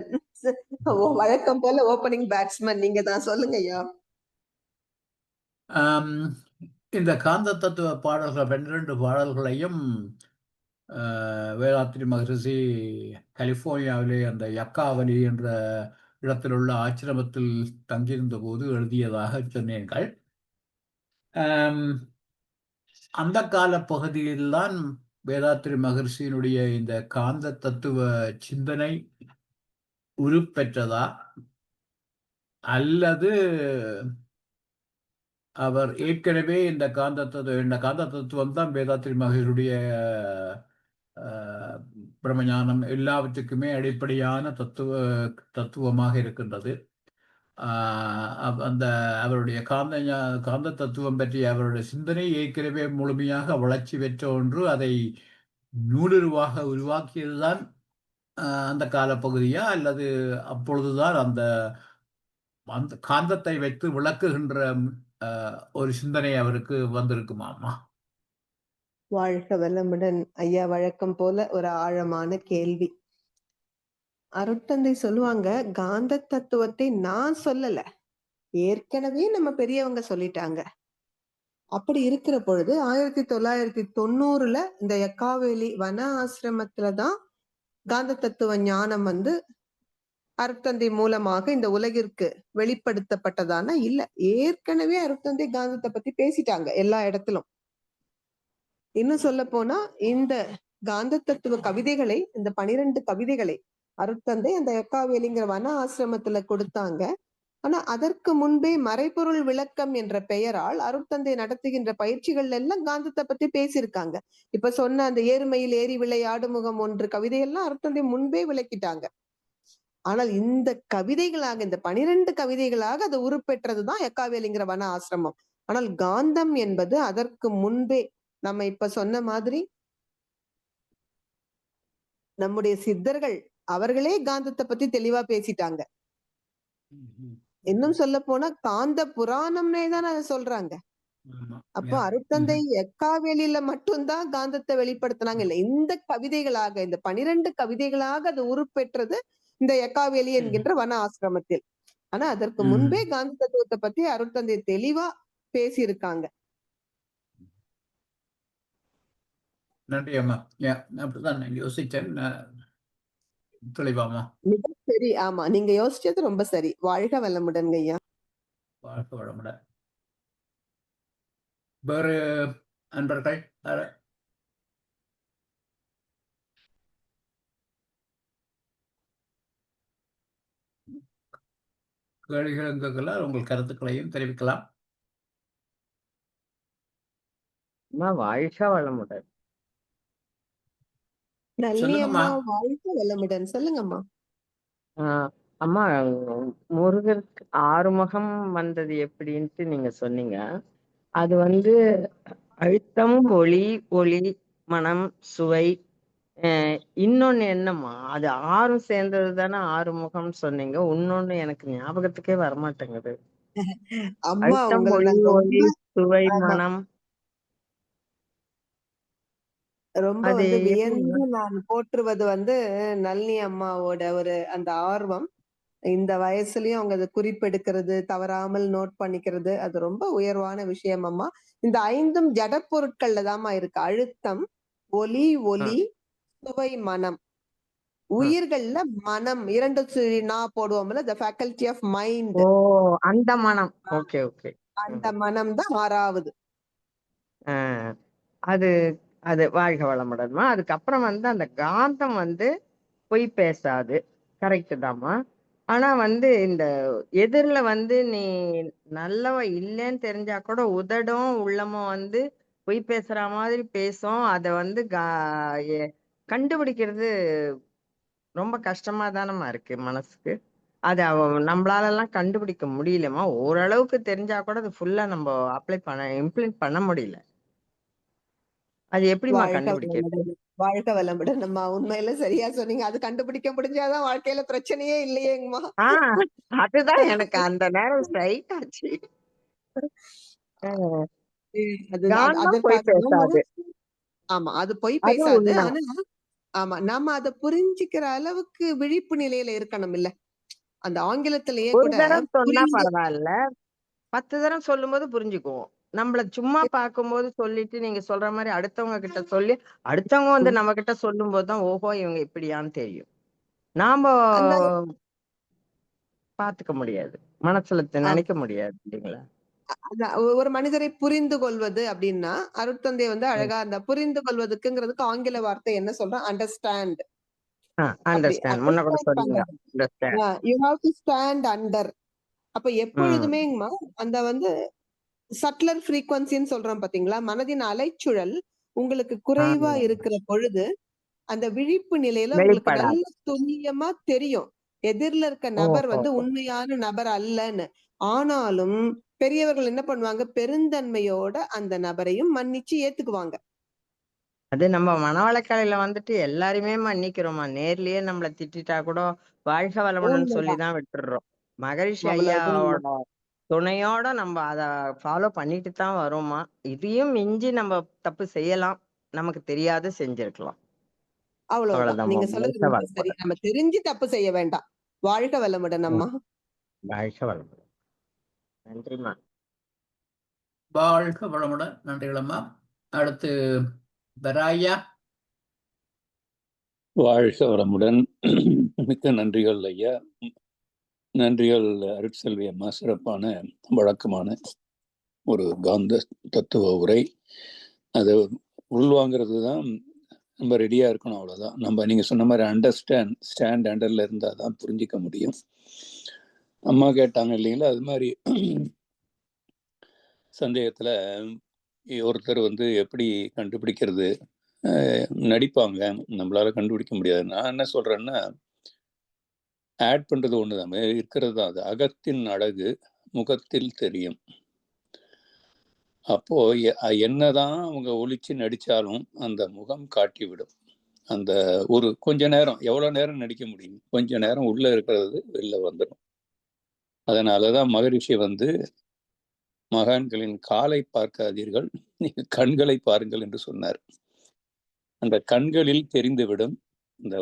வழக்கம் போல ஓபனிங் பேட்ஸ்மேன் நீங்க தான், சொல்லுங்க ஐயா. இந்த காந்த தத்துவ பாடல்கள் 12 பாடல்களையும் வேதாத்ரி மகரிஷி கலிபோர்னியாவிலே அந்த யக்காவலி என்ற இடத்தில் உள்ள ஆசிரமத்தில் தங்கியிருந்த போது எழுதியதாக சொன்னீர்கள். அந்த கால பகுதியில்தான் வேதாத்ரி மகர்ஷியினுடைய இந்த காந்த தத்துவ சிந்தனை உருப்பெற்றதா அல்லது அவர் ஏற்கனவே இந்த காந்த தத்துவம் தான் வேதாத்ரி மகரிஷியுடைய பிரம்மஞானம் எல்லாவற்றுக்குமே அடிப்படையான தத்துவமாக இருக்கின்றது. அந்த அவருடைய காந்த தத்துவம் பற்றிய அவருடைய சிந்தனை ஏற்கனவே முழுமையாக வளர்ச்சி பெற்ற ஒன்று. அதை நூலுருவாக உருவாக்கியதுதான் அந்த காலப்பகுதியா அல்லது அப்பொழுதுதான் அந்த காந்தத்தை வைத்து விளக்குகின்ற ஒரு சிந்தனை அவருக்கு வந்திருக்குமாமா? வாழ்க வளமுடன் ஐயா. வழக்கம் போல ஒரு ஆழமான கேள்வி. அருட்தந்தை சொல்லுவாங்க, காந்த தத்துவத்தை நான் சொல்லல, ஏற்கனவே நம்ம பெரியவங்க சொல்லிட்டாங்க. அப்படி இருக்கிற பொழுது 1990ல இந்த யக்காவேலி வன ஆசிரமத்துலதான் காந்த தத்துவ ஞானம் அருட்தந்தை மூலமாக இந்த உலகிற்கு வெளிப்படுத்தப்பட்டதானா? இல்ல, ஏற்கனவே அருட்தந்தை காந்தத்தை பத்தி பேசிட்டாங்க எல்லா இடத்திலும். இன்னும் சொல்ல போனா இந்த காந்த தத்துவ கவிதைகளை, இந்த 12 கவிதைகளை அருட்தந்தை அந்த யக்காவேலிங்கிற வன ஆசிரமத்துல கொடுத்தாங்க. ஆனா அதற்கு முன்பே மறைபொருள் விளக்கம் என்ற பெயரால் அருட்தந்தை நடத்துகின்ற பயிற்சிகள் எல்லாம் காந்தத்தை பத்தி பேசியிருக்காங்க. இப்ப சொன்ன அந்த ஏறுமையில் ஏறி விளையாடு முகம் ஒன்று கவிதையெல்லாம் அருட்தந்தை முன்பே விளக்கிட்டாங்க. ஆனால் இந்த கவிதைகளாக, இந்த 12 கவிதைகளாக அது உருப்பெற்றதுதான் யக்காவேலிங்கிற வன ஆசிரமம். ஆனால் காந்தம் என்பது அதற்கு முன்பே, நம்ம இப்ப சொன்ன மாதிரி நம்முடைய சித்தர்கள் அவர்களே காந்தத்தை பத்தி தெளிவா பேசிட்டாங்க. இன்னும் சொல்ல போனா காந்த புராணம்னே தான் அதை சொல்றாங்க. ஆமா. அப்போ யா. அருட்தந்தை ம்ஹ்ம். எக்காவேலியில மட்டும்தான் காந்தத்தை வெளிப்படுத்தினாங்க இல்ல. இந்த கவிதைகளாக, இந்த 12 கவிதைகளாக அது உருப்பெற்றது இந்த எக்காவேலி ம். என்கின்ற வன ஆசிரமத்தில். ஆனா அதற்கு ம். முன்பே காந்த தத்துவத்தை பத்தி அருட்தந்தை தெளிவா பேசியிருக்காங்க. நன்றி அம்மா. யா. அப்படிதான் நான் யோசிச்சேன். தெளிவாம்மா. மிக சரி. ஆமா. நீங்க யோசிச்சது ரொம்ப சரி. வாழ்க வளமுடன்ங்க ஐயா. வாழ்க வளமுடன். வேறு அன்பர்கள்? கேள்விகள் உங்கள் கருத்துக்களையும் தெரிவிக்கலாம். அம்மா வாழ்க வளமுடன். நல்லி சொல்லுங்கம்மா. அம்மா வாழ்க வளமுடன். சொல்லுங்கம்மா. ஆ, அம்மா முருகருக்கு 6 முகம் வந்தது எப்படின்ட்டு நீங்க சொன்னீங்க. அது வந்து அழுத்தம், ஒளி, ஒளி, மனம், சுவை. இன்னொன்னு என்னம்மா? அது 6ம் சேர்ந்தது தானே 6 முகம்னு சொன்னீங்க. இன்னொன்னு எனக்கு ஞாபகத்துக்கே வரமாட்டேங்குது. அம்மா அழுத்தம், உங்கள ஒளி, நான் ஒளி, ரொம்ப சுவை, ஆமா. மனம். ரொம்ப அது எப்படிம்மா? வியந்து நான் போற்றுவது நளினி அம்மாவோட அந்த ஆர்வம். இந்த வயசுலயும் அவங்க அத குறிப்பெடுக்கிறது, தவறாமல் நோட் பண்ணிக்கிறது, அது ரொம்ப உயர்வான விஷயம் அம்மா. இந்த 5ம் ஜட பொருட்கள்ல தாம்மா இருக்கு. அழுத்தம், ஒலி, ம், ஒளி, சுவை, மனம். ம். உயிர்கள்ல மனம் 2 நா போடுவோம்ல, த ஃபேக்கல்டி ஆஃப் மைண்ட். ஓ! அந்த மனம். Okay, okay. அந்த ம். மனம் தான் 6வது. ஆ. அது அது வாழ்க வளமுடன்மா. அதுக்கப்புறம் அந்த காந்தம் பொய் பேசாது. கரெக்ட் தாம்மா. ஆனா இந்த எதிர்ல நீ நல்லவ இல்லைன்னு தெரிஞ்சா கூட உதடும், உள்ளமும் பொய் பேசுற மாதிரி பேசும். அத எ கண்டுபிடிக்கிறது ரொம்ப கஷ்டமா தானம்மா இருக்கு மனசுக்கு. அது நம்மளாலலாம் கண்டுபிடிக்க முடியலம்மா. ஓரளவுக்கு தெரிஞ்சா கூட அது ஃபுல்லா நம்ம இம்ப்ளிமெண்ட் பண்ண முடியல. அது எப்படிம்மா வாழ்க கண்டுபிடிக்கிறது? வளமுடன். வாழ்க வளமுடன் அம்மா. உண்மையில சரியா சொன்னீங்க. அது கண்டுபிடிக்க முடிஞ்சாதான் வாழ்க்கையில பிரச்சனையே இல்லையேங்கம்மா. ஆ, அதுதான் எனக்கு அந்த நேரம் ஸ்ட்ரைக் ஆச்சு. அ அது காந்தம் பொய் அதற்காக நம்ம பேசாது. ஆமா. அது பொய் அது பேசாது. உண்ம. ஆனா ஆமா. நம்ம அத புரிஞ்சுக்கிற அளவுக்கு விழிப்பு நிலையில இருக்கணும் இல்ல. அந்த ஆங்கிலத்திலேயே ஒரு கூட தரம் சொன்னா புரிந்து பரவால்ல. 10 தரம் சொல்லும்போது புரிஞ்சுக்குவோம். நம்மள சும்மா பார்க்கும்போது சொல்லிட்டு, நீங்க சொல்ற மாரி அடுத்தவங்க கிட்ட சொல்லி, அடுத்தவங்க ம். நம்ம கிட்ட சொல்லும்போது தான், ஓஹோ! இவங்க இப்படியான்னு தெரியும். நாம அந்த பார்த்துக்க முடியாது. மனசுல ஆம். நெனைக்க முடியாது இல்லைங்களா? அதான் ஒரு மனிதரை புரிந்து கொள்வது அப்டின்னா, அருட்தந்தை ம். அழகா அந்த புரிந்து கொள்வதற்குங்கிறதுக்கு ஆங்கில வார்த்தை என்ன சொல்றான்? அண்டர்ஸ்டாண்ட். அப்படி அண்டர்ஸ்டாண்ட். முன்ன கூட அண்டர்ஸ்டாண்ட் சொன்னீங்க. பண்ணணும். Understand. You have to stand under. அப்ப ம். எப்பொழுதுமேங்கம்மா, அந்த சட்லர் ஃப்ரீக்வன்சின்னு சொல்றோம் பாத்தீங்களா? மனதின் அலைச்சுழல் உங்களுக்கு ஆ. குறைவா இருக்கிற பொழுது, அந்த விழிப்பு நிலையில உங்களுக்கு நல்ல வெளிப்படாது. துல்லியமா தெரியும். எதிர்ல இருக்க நபர் ஓஹோஹோ! உண்மையான நபர் அல்லன்னு. ஆனாலும் பெரியவர்கள் என்ன பண்ணுவாங்க? பெருந்தன்மையோட அந்த நபரையும் மன்னிச்சு ஏத்துக்குவாங்க. அது நம்ம மனவளக்கலையில எல்லாரையுமே மன்னிக்கிறோம்மா. நேர்லயே நம்மள திட்டிட்டா கூட, வாழ்க வளமுடன் சொல்லி உண்மைதான். தான் விட்டுர்றோம். மகரிஷி அவ்வளவுதான்மா. ஐயாவோட துணையோட நம்ம அத ஃபாலோ பண்ணிட்டு தான் வரோம்மா. இதையும் மிஞ்சி நம்ம தப்பு செய்யலாம். நமக்கு தெரியாத செஞ்சிருக்கலாம். அவ்வளவுதான். அவ்வளவுதாம்மா. நீங்க சொன்னது வாழ்க ரொம்ப சரி. வளமுடன். நம்ம தெரிஞ்சு தப்பு செய்ய வேண்டாம். வாழ்க வளமுடன் ம். அம்மா. வாழ்க வளமுடன். நன்றிம்மா. வாழ்க வளமுடன். நன்றிகளம்மா. அடுத்து தராய்யா. வாழ்க வளமுடன். மிக்க நன்றிகள் ஐயா. நன்றிகள் அருட்செல்வி அம்மா. சிறப்பான வழக்கமான ஒரு காந்த தத்துவ உரை. அதை உள்வாங்கிறது தான் நம்ம ரெடியா இருக்கணும், அவ்வளவுதான். நம்ம நீங்க சொன்ன மாதிரி ஸ்டாண்ட் அண்டர்ல இருந்தா தான் புரிஞ்சிக்க முடியும். அம்மா கேட்டாங்க இல்லைங்களா, அது மாதிரி சந்தேகத்துல ஒருத்தர் எப்படி கண்டுபிடிக்கிறது, நடிப்பாங்க, நம்மளால கண்டுபிடிக்க முடியாது. நான் என்ன சொல்றேன்னா, ஆட் பண்றது ஒண்ணுதான், இருக்கிறது தான். அது அகத்தின் அழகு முகத்தில் தெரியும். அப்போ என்னதான் அவங்க ஒளிச்சு நடிச்சாலும் அந்த முகம் காட்டிவிடும். அந்த ஒரு கொஞ்ச நேரம், எவ்வளவு நேரம் நடிக்க முடியும்? கொஞ்ச நேரம் உள்ள இருக்கிறது வெளில வந்துடும். அதனாலதான் மகரிஷி வந்து மகான்களின் காலை பார்க்காதீர்கள், நீங்க கண்களை பாருங்கள் என்று சொன்னார். அந்த கண்களில் தெரிந்துவிடும் இந்த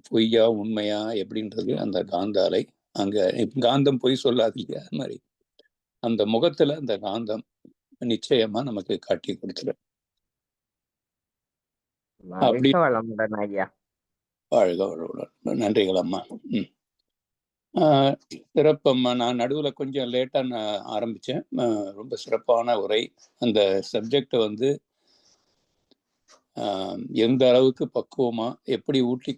பொய்யா உண்மையா எப்படின்றது அந்த காந்தாலை. அங்க காந்தம் பொய் சொல்லாது இல்லையா, அது மாதிரி அந்த முகத்துல அந்த காந்தம் நிச்சயமா நமக்கு காட்டி கொடுத்துரும். அப்படி வாழ்க வளமுடன் ஐயா. வாழ்க வளமுடன். நன்றிகள் அம்மா. சிறப்பம்மா. நான் நடுவுல கொஞ்சம் லேட்டா நான் ஆரம்பிச்சேன். ரொம்ப சிறப்பான உரை. அந்த சப்ஜெக்ட் வந்து எந்த அளவுக்கு பக்குவமா எப்படி ஊட்டி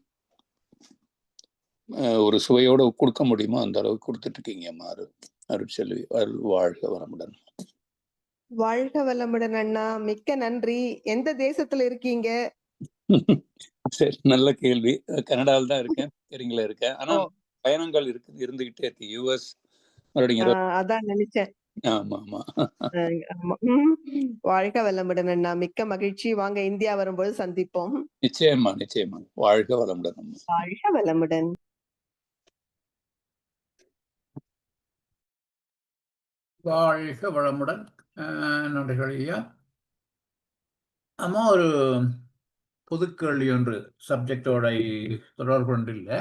ஒரு சுவையோட கொடுக்க முடியுமோ அந்த அளவுக்கு கொடுத்துட்டு இருக்கீங்க அருட்செல்வி. வாழ்க வளமுடன். வாழ்க வளமுடன் அண்ணா, மிக்க நன்றி. எந்த தேசத்துல இருக்கீங்க? சரி, நல்ல கேள்வி. கனடாவில் தான் இருக்கேன், சரிங்களா இருக்கேன். ஆனா பயணங்கள் இருந்துகிட்டே இருக்கு. யுஎஸ் மறுபடியும். அதான் நினைச்சேன். ஆமா ஆமா. வாழ்க வளமுடன் அண்ணா, மிக்க மகிழ்ச்சி. வாங்க, இந்தியா வரும்போது சந்திப்போம். நிச்சயமா நிச்சயமா. வாழ்க வளமுடன். வாழ்க வளமுடன். வாழ்க வளமுடன். நன்றிகள் ஐயா. அம்மா, ஒரு பொதுக்கேள்வி ஒன்று சப்ஜெக்டோட தொடர்பு கொண்டில்லை,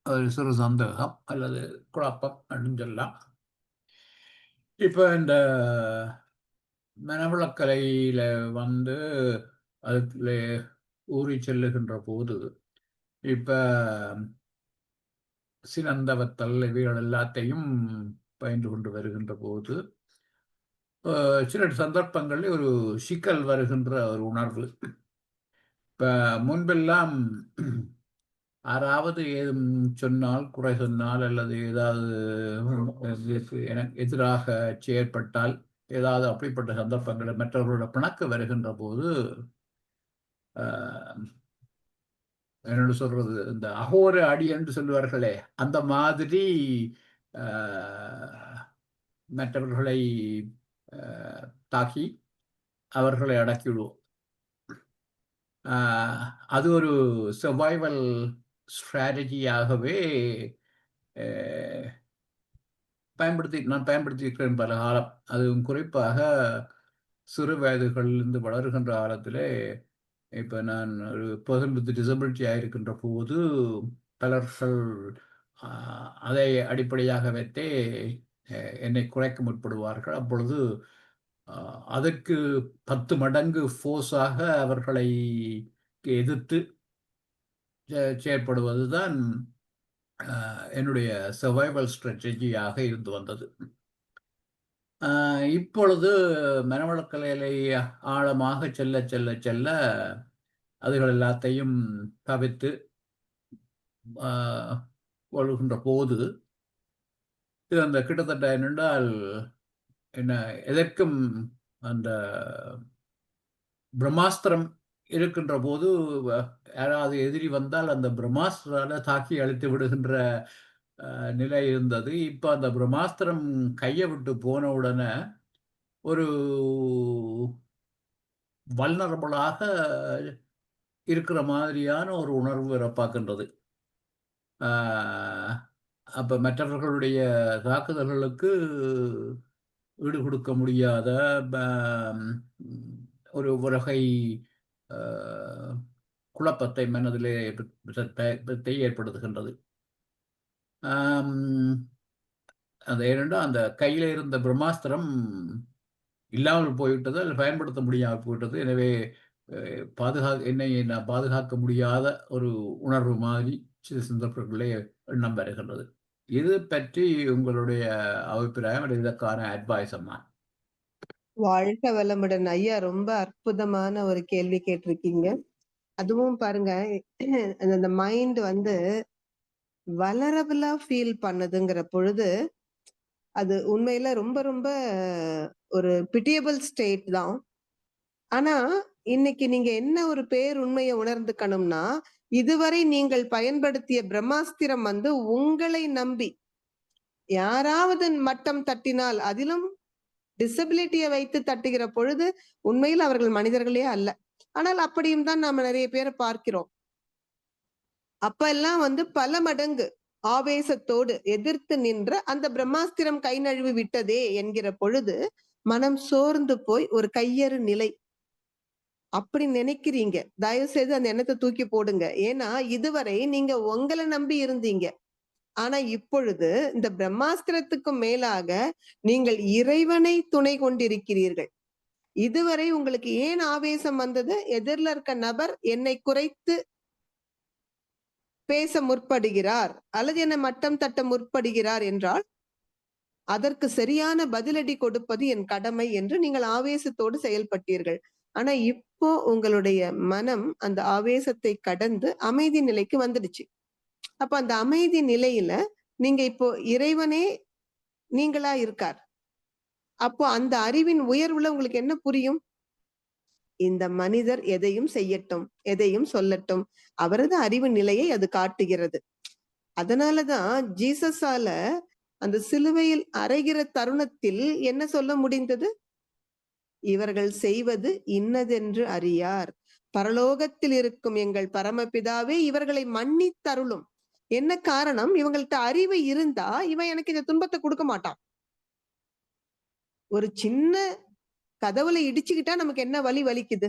ஒரு சிறு சந்தேகம் அல்லது குழப்பம் அப்படின்னு சொல்லலாம். இப்போ இந்த மனவளக்கலையில வந்து அதுல ஊறி செல்லுகின்ற போது இப்ப சினந்தவத்தல் இவைகள் எல்லாத்தையும் பயின்று கொண்டு வருகின்ற போது சில சந்தர்ப்பங்களில் ஒரு சிக்கல் வருகின்ற ஒரு உணர்வு. இப்ப முன்பெல்லாம் யாராவது ஏதும் சொன்னால், குறை சொன்னால் அல்லது ஏதாவது எனக்கு எதிராக செயற்பட்டால், ஏதாவது அப்படிப்பட்ட சந்தர்ப்பங்களில் மற்றவர்களோட பிணக்கு வருகின்ற போது என்னோட சொல்றது, இந்த அகோர அடி என்று சொல்லுவார்களே, அந்த மாதிரி மற்றவர்களை தாக்கி அவர்களை அடக்கிவிடுவோம். அது ஒரு சர்வைவல் ஸ்ட்ராட்டஜியாகவே நான் பயன்படுத்தியிருக்கிறேன் பல காலம். அதுவும் குறிப்பாக சிறு வயதுகளிலிருந்து வளர்கின்ற காலத்திலே, இப்போ நான் ஒரு பர்சன் வித் டிசபிலிட்டி ஆகிருக்கின்ற போது பலர்கள் அதை அடிப்படையாக வைத்தே என்னை குறைக்க முற்படுவார்கள். அப்பொழுது அதற்கு 10 மடங்கு ஃபோர்ஸாக அவர்களை எதிர்த்து செயற்படுவதுதான் என்னுடைய சர்வைவல் ஸ்ட்ராட்டஜியாக இருந்து வந்தது. இப்பொழுது மனவளக்கலையை ஆழமாக செல்ல செல்ல செல்ல அதுகள் எல்லாத்தையும் தவிர்த்து கொள்கின்ற போது இது அந்த கிட்டத்தட்ட என்னென்றால் என்ன, எதற்கும் அந்த பிரம்மாஸ்திரம் இருக்கின்ற போது யாராவது எதிரி வந்தால் அந்த பிரம்மாஸ்திரால தாக்கி அழித்து விடுகின்ற நிலை இருந்தது. இப்ப அந்த பிரம்மாஸ்திரம் கையை விட்டு போன உடனே ஒரு வல்னரபிளாக இருக்கிற மாதிரியான ஒரு உணர்வு வரப்பாக்கின்றது. அப்ப மற்றவர்களுடைய தாக்குதல்களுக்கு ஈடு கொடுக்க முடியாத ஒரு வகை குழப்பத்தை மனதிலே ஏற்படுத்துகின்றது. அது ஏனென்றால் அந்த கையில இருந்த பிரம்மாஸ்திரம் இல்லாமல் போய்விட்டது, அல்லது பயன்படுத்த முடியாமல் போய்விட்டது. எனவே என்னை நான் பாதுகாக்க முடியாத ஒரு உணர்வு மாதிரி சில சந்தர்ப்பங்களே எண்ணம் வருகின்றது. இது பற்றி உங்களுடைய அபிப்பிராயம் அல்லது இதற்கான அட்வைஸ் அம்மா? வாழ்க வளமுடன் ஐயா, ரொம்ப அற்புதமான ஒரு கேள்வி கேட்டிருக்கீங்க. அதுவும் பாருங்க, அந்த மைண்ட் வந்து வலரபிளா ஃபீல் பண்ணுதுங்கிற பொழுது அது உண்மையில ரொம்ப ரொம்ப ஒரு பிட்டியபிள் ஸ்டேட் தான். ஆனா இன்னைக்கு நீங்க என்ன ஒரு உண்மையை உணர்ந்துக்கணும்னா, இதுவரை நீங்கள் பயன்படுத்திய பிரம்மாஸ்திரம் வந்து உங்களை நம்பி யாராவது மட்டம் தட்டினால், அதிலும் டிசபிலிட்டியை வைத்து தட்டுகிற பொழுது உண்மையில் அவர்கள் மனிதர்களே அல்ல. ஆனால் அப்படியும் தான் நாம நிறைய பேரை பார்க்கிறோம். அப்ப எல்லாம் வந்து பல மடங்கு ஆவேசத்தோடு எதிர்த்து நின்ற அந்த பிரம்மாஸ்திரம் கை நழுவி விட்டதே என்கிற பொழுது மனம் சோர்ந்து போய் ஒரு கையறு நிலை. அப்படி நினைக்கிறீங்க, தயவு செய்து அந்த எண்ணத்தை தூக்கி போடுங்க. ஏன்னா இதுவரை நீங்க உங்களை நம்பி இருந்தீங்க. ஆனா இப்பொழுது இந்த பிரம்மாஸ்திரத்துக்கும் மேலாக நீங்கள் இறைவனை துணை கொண்டிருக்கிறீர்கள். இதுவரை உங்களுக்கு ஏன் ஆவேசம் வந்தது? எதிரில் இருக்க நபர் என்னை குறைத்து பேச முற்படுகிறார் அல்லது என்னை மட்டம் தட்ட முற்படுகிறார் என்றால் அதற்கு சரியான பதிலடி கொடுப்பது என் கடமை என்று நீங்கள் ஆவேசத்தோடு செயல்பட்டீர்கள். ஆனா இப்போ உங்களுடைய மனம் அந்த ஆவேசத்தை கடந்து அமைதி நிலைக்கு வந்துடுச்சு. அப்ப அந்த அமைதி நிலையில நீங்க இப்போ இறைவனே நீங்களா இருக்கார். அப்போ அந்த அறிவின் உயர்வுல உங்களுக்கு என்ன புரியும்? இந்த மனிதர் எதையும் செய்யட்டும், எதையும் சொல்லட்டும், அவரது அறிவு நிலையை அது காட்டுகிறது. அதனாலதான் ஜீசஸால அந்த சிலுவையில் அறைகிற தருணத்தில் என்ன சொல்ல முடிந்தது? இவர்கள் செய்வது இன்னதென்று அறியார். பரலோகத்தில் இருக்கும் எங்கள் பரமபிதாவே இவர்களை மன்னித்தருளும். என்ன காரணம்? இவங்கள்ட்ட அறிவு இருந்தா இவன் எனக்கு இந்த துன்பத்தை கொடுக்க மாட்டான். ஒரு சின்ன கதவுல இடிச்சுக்கிட்டா நமக்கு என்ன வலிக்குது?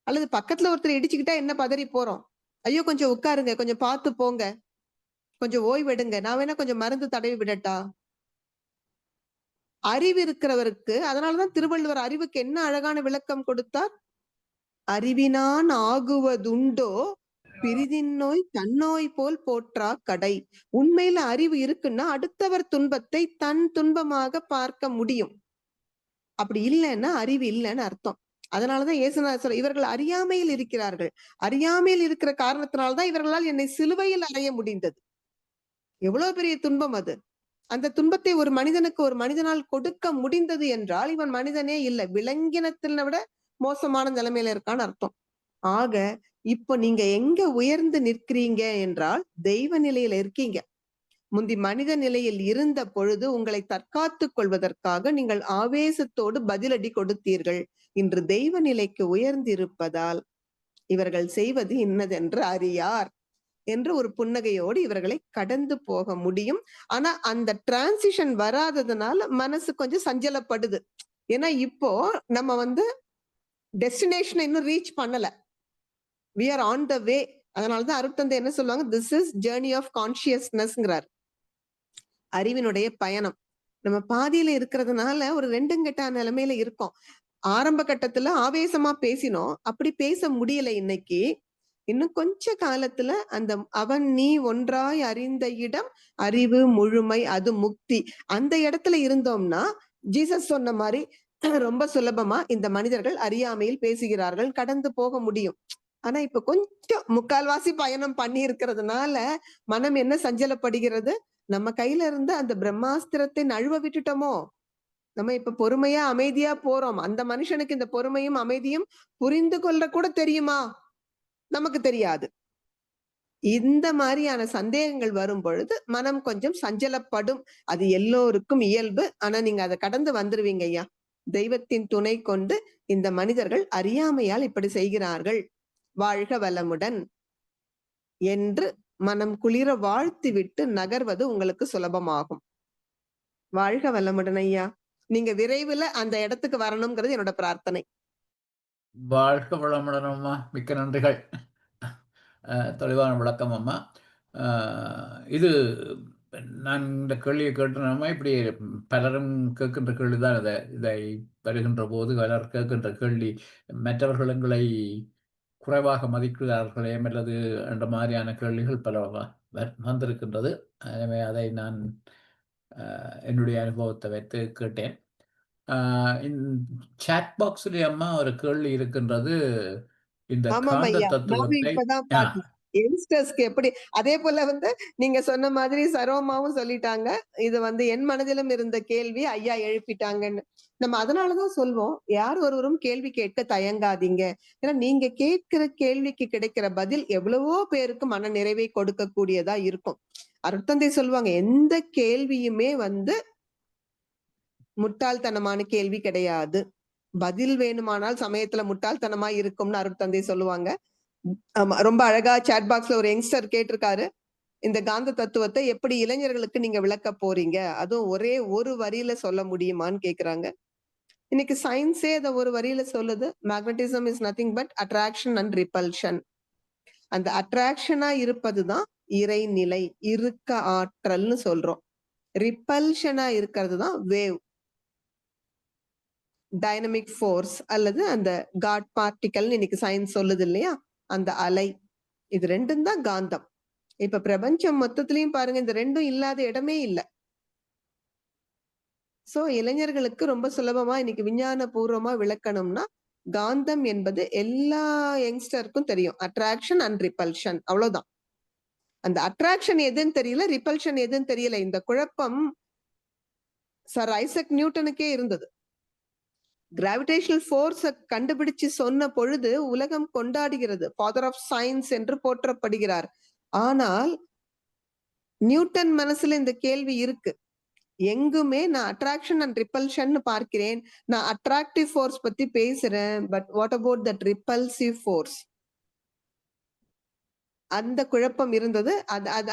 அல்லது பக்கத்துல ஒருத்தர் இடிச்சுக்கிட்டா என்ன பதறி போறோம்? ஐயோ கொஞ்சம் உட்காருங்க, கொஞ்சம் பார்த்து போங்க, கொஞ்சம் ஓய்வெடுங்க, நான் வேணா கொஞ்சம் மருந்து தடவி விடட்டா? அறிவு இருக்கிறவருக்கு, அதனாலதான் திருவள்ளுவர் அறிவுக்கு என்ன அழகான விளக்கம் கொடுத்தார்? அறிவினான் ஆகுவதுண்டோ பிரிதின் நோய் தன்னோய் போல் போற்றா கடை. உண்மையில அறிவு இருக்குன்னா அடுத்தவர் துன்பத்தை தன் துன்பமாக பார்க்க முடியும். அப்படி இல்லைன்னா அறிவு இல்லைன்னு அர்த்தம். அதனாலதான் இயேசுநாதர் சொல்ற, இவர்கள் அறியாமையில் இருக்கிறார்கள். அறியாமையில் இருக்கிற காரணத்தினால்தான் இவர்களால் என்னை சிலுவையில் அறைய முடிந்தது. எவ்வளவு பெரிய துன்பம் அது! அந்த துன்பத்தை ஒரு மனிதனுக்கு ஒரு மனிதனால் கொடுக்க முடிந்தது என்றால் இவன் மனிதனே இல்லை, விலங்கினத்தினை விட மோசமான நிலைமையில இருக்கான்னு அர்த்தம். ஆக இப்ப நீங்க எங்க உயர்ந்து நிற்கிறீங்க என்றால் தெய்வ நிலையில இருக்கீங்க. முந்தி மனித நிலையில் இருந்த பொழுது உங்களை தற்காத்துக் கொள்வதற்காக நீங்கள் ஆவேசத்தோடு பதிலடி கொடுத்தீர்கள். இன்று தெய்வ நிலைக்கு உயர்ந்திருப்பதால் இவர்கள் செய்வது இன்னதென்று அறியார் என்று ஒரு புன்னகையோடு இவர்களை கடந்து போக முடியும். ஆனா அந்த டிரான்சிஷன் வராததுனால மனசு கொஞ்சம் சஞ்சலப்படுது. ஏன்னா இப்போ நம்ம டெஸ்டினேஷன் இன்னும் ரீச் பண்ணல. we are on the way. அதனாலதான் அருட்தந்தை என்ன சொல்லுவாங்க? this is journey of consciousnessங்கிறார். அறிவினுடைய பயணம். நம்ம பாதியில இருக்கிறதுனால ஒரு ரெண்டுங்கெட்ட நிலைமையில இருக்கோம். ஆரம்ப கட்டத்துல ஆவேசமா பேசினோம், அப்படி பேச முடியல. இன்னைக்கு இன்னும் கொஞ்ச காலத்துல அந்த அவன் நீ ஒன்றாய் அறிந்த இடம் அறிவு முழுமை, அது முக்தி. அந்த இடத்துல இருந்தோம்னா ஜீசஸ் சொன்ன மாதிரி ரொம்ப சுலபமா இந்த மனிதர்கள் அறியாமையில் பேசுகிறார்கள், கடந்து போக முடியும். ஆனா இப்ப கொஞ்சம் முக்கால்வாசி பயணம் பண்ணி இருக்கிறதுனால மனம் என்ன சஞ்சலப்படுகிறது? நம்ம கையில இருந்து அந்த பிரம்மாஸ்திரத்தை நழுவ விட்டுட்டோமோ? நம்ம இப்ப பொறுமையா அமைதியா போறோம். அந்த மனுஷனுக்கு இந்த பொறுமையும் அமைதியும் புரிந்து கொள்ள கூட தெரியுமா? நமக்கு தெரியாது. இந்த மாதிரியான சந்தேகங்கள் வரும் பொழுது மனம் கொஞ்சம் சஞ்சலப்படும். அது எல்லோருக்கும் இயல்பு. ஆனா நீங்க அதை கடந்து வந்துருவீங்க ஐயா. தெய்வத்தின் துணை கொண்டு இந்த மனிதர்கள் அறியாமையால் இப்படி செய்கிறார்கள், வாழ்க வளமுடன் என்று மனம் குளிர வாழ்த்து விட்டு நகர்வது உங்களுக்கு சுலபமாகும். வாழ்க வளமுடன் ஐயா. நீங்க விரைவில் அந்த இடத்துக்கு வரணுங்கிறது என்னோட பிரார்த்தனை. வாழ்க வளமுடன் அம்மா, மிக்க நன்றிகள். தெளிவான விளக்கம் அம்மா. இது நான் இந்த கேள்வியை கேட்டோம்னா இப்படி பலரும் கேட்கின்ற கேள்விதான். இதை வருகின்ற போது பலர் கேட்கின்ற கேள்வி, மற்றவர்கள் எங்களை குறைவாக மதிக்கிறார்களே அல்லது என்ற மாதிரியான கேள்விகள் பல வந்திருக்கின்றது. எனவே அதை நான் என்னுடைய அனுபவத்தை வைத்து கேட்டேன். சாட் பாக்ஸ்ல அம்மா ஒரு கேள்வி இருக்கின்றது. இந்த காந்த தத்துவத்தை யங்ஸ்டர்ஸ்க்கு எப்படி, அதே போல நீங்க சொன்ன மாதிரி சரோமாவும் சொல்லிட்டாங்க. இது என் மனதிலும் இருந்த கேள்வி ஐயா எழுப்பிட்டாங்கன்னு. நம்ம அதனாலதான் சொல்வோம், யார் ஒருவரும் கேள்வி கேட்க தயங்காதீங்க. ஏன்னா நீங்க கேட்கிற கேள்விக்கு கிடைக்கிற பதில் எவ்வளவோ பேருக்கு மன நிறைவை கொடுக்க கூடியதா இருக்கும். அருட்தந்தை சொல்லுவாங்க, எந்த கேள்வியுமே முட்டாள்தனமான கேள்வி கிடையாது. பதில் வேணுமானால் சமயத்துல முட்டாள்தனமா இருக்கும்னு அருட்தந்தை சொல்லுவாங்க. ஆமா, ரொம்ப அழகா சாட் பாக்ஸ்ல ஒரு யங்ஸ்டர் கேட்டிருக்காரு, இந்த காந்த தத்துவத்தை எப்படி இளைஞர்களுக்கு நீங்க விளக்க போறீங்க? அதுவும் ஒரே ஒரு வரியில சொல்ல முடியுமான்னு கேக்குறாங்க. இன்னைக்கு சயின்ஸே அத ஒரு வரியில சொல்லுது. Magnetism is nothing but attraction and repulsion. அந்த அட்ராக்ஷனா இருப்பதுதான் இறைநிலை, இருக்க ஆற்றல்னு சொல்றோம். ரிப்பல்ஷனா இருக்கிறது தான் வேவ், டைனமிக் ஃபோர்ஸ் அல்லது அந்த காட் பார்ட்டிகல் இன்னைக்கு சயின்ஸ் சொல்லுது இல்லையா, அந்த அலை. இது ரெண்டும் தான் காந்தம். இப்ப பிரபஞ்சம் மொத்தத்திலையும் பாருங்க, இந்த ரெண்டும் இல்லாத இடமே இல்ல. சோ இளைஞர்களுக்கு ரொம்ப சுலபமா இன்னைக்கு விஞ்ஞான பூர்வமா விளக்கணும்னா, காந்தம் என்பது எல்லா யங்ஸ்டருக்கும் தெரியும். அட்ராக்ஷன் அண்ட் ரிப்பல்ஷன், அவ்வளவுதான். அந்த அட்ராக்ஷன் எதுன்னு தெரியல, ரிப்பல்ஷன் எதுன்னு தெரியல. இந்த குழப்பம் சர் ஐசக் நியூட்டனுக்கே இருந்தது. கிராவிடேஷனல் ஃபோர்ஸ கண்டுபிடிச்சு சொன்ன பொழுது உலகம் கொண்டாடுகிறது. ஃபாதர் ஆஃப் சயின்ஸ் என்று போற்றப்படுகிறார். ஆனால் நியூட்டன் மனசுல இந்த கேள்வி இருக்கு. எங்குமே நான் அட்ராக்ஷன் அண்ட் ரிப்பல்ஷன் பார்க்கிறேன். நான் அட்ராக்டிவ் ஃபோர்ஸ் பத்தி பேசுறேன். But what about that repulsive force? அந்த குழப்பம் இருந்தது.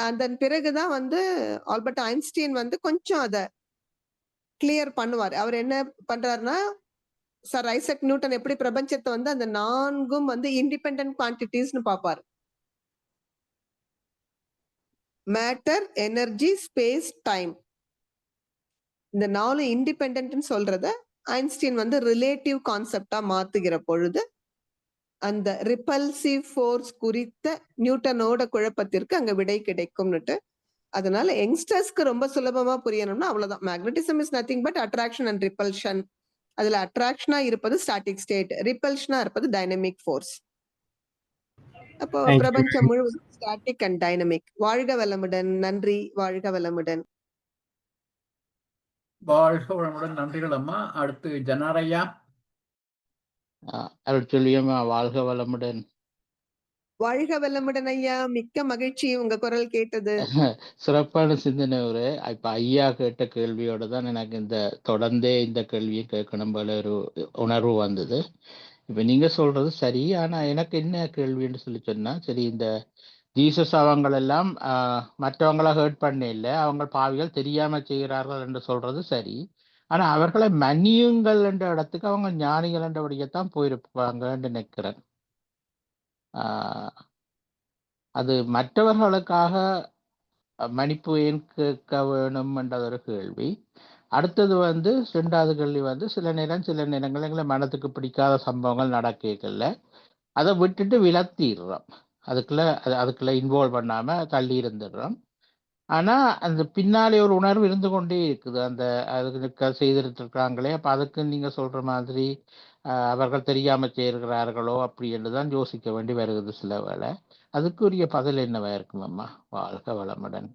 அதன் பிறகுதான் ஆல்பர்ட் ஐன்ஸ்டீன் கொஞ்சம் அத கிளியர் பண்ணுவார். அவர் என்ன பண்றாருன்னா, சர் ஐசக் நியூட்டன் எப்படி பிரபஞ்சத்தை அந்த 4ம் இண்டிபெண்டன்ட் குவான்டிட்டிஸ்னு பாப்பாரு. Matter, energy, space, time. இந்த 4 இண்டிபெண்டன்ட்னு சொல்றத ஐன்ஸ்டீன் ரிலேட்டிவ் கான்செப்டா மாத்துகிற பொழுது அந்த ரிப்பல்சிவ் ஃபோர்ஸ் குறித்த நியூட்டனோட குழப்பத்திற்கு அங்க விடை கிடைக்கும்னுட்டு. அதனால யங்ஸ்டர்ஸ்க்கு ரொம்ப சுலபமா புரியணும்னா அவ்வளவுதான். Magnetism is nothing but attraction and repulsion. அதுல அட்ராக்ஷனா இருப்பது ஸ்டாட்டிக் ஸ்டேட், ரிப்பல்ஷனா இருப்பது டைனமிக் ஃபோர்ஸ். அப்போ பிரபஞ்சம் முழுவதும் ஸ்டாட்டிக் அண்ட் டைனமிக். வாழ்க வளமுடன். நன்றி. வாழ்க வளமுடன். வாழ்க வளமுடன். நன்றிகள் அம்மா. அடுத்து ஜனாரையா. அருட்செல்வியம்மா, வாழ்க வளமுடன். வாழ்க வளமுடன் ஐயா. மிக்க மகிழ்ச்சி உங்க குரல் கேட்டது. சிறப்பான சிந்தனை ஒரு. இப்ப ஐயா கேட்ட கேள்வியோட தான் எனக்கு இந்த தொடர்ந்தே இந்த கேள்வியை கேட்கணும் போல ஒரு உணர்வு வந்தது. இப்ப நீங்க சொல்றது சரி. ஆனா எனக்கு என்ன கேள்வின்னு சொன்னா, சரி இந்த ஜீசஸ் அவங்களெல்லாம் மற்றவங்களை ஹர்ட் பண்ண இல்லை, அவங்க பாவிகள் தெரியாம செய்கிறார்கள் என்று சொல்றது சரி. ஆனா அவர்களை மன்னியுங்கள் என்ற இடத்துக்கு அவங்க ஞானிகள் என்றபடியத்தான் போயிருப்பாங்கன்னு நினைக்கிறேன். அது மற்றவர்களுக்காக மன்னிப்பு ஏன் கேட்க வேணும் என்றது ஒரு கேள்வி. அடுத்தது 2வது கேள்வி சில நேரங்கள் எங்களை மனத்துக்கு பிடிக்காத சம்பவங்கள் நடக்கல, அதை விட்டுட்டு விலத்திடுறோம். அதுக்குள்ள இன்வால்வ் பண்ணாம தள்ளி இருந்துடுறோம். ஆனா அந்த பின்னாலே ஒரு உணர்வு இருந்து கொண்டே இருக்குது. அதுக்கு செய்திருக்காங்களே, அப்ப அதுக்கு நீங்க சொல்ற மாதிரி அவர்கள் தெரியாம செய்கிறார்களோ அப்படி என்றுதான் யோசிக்க வேண்டி வருகிறது சில வேளை. அதுக்குரிய பதில் என்னவா இருக்கும் அம்மா? வாழ்க வளமுடன்.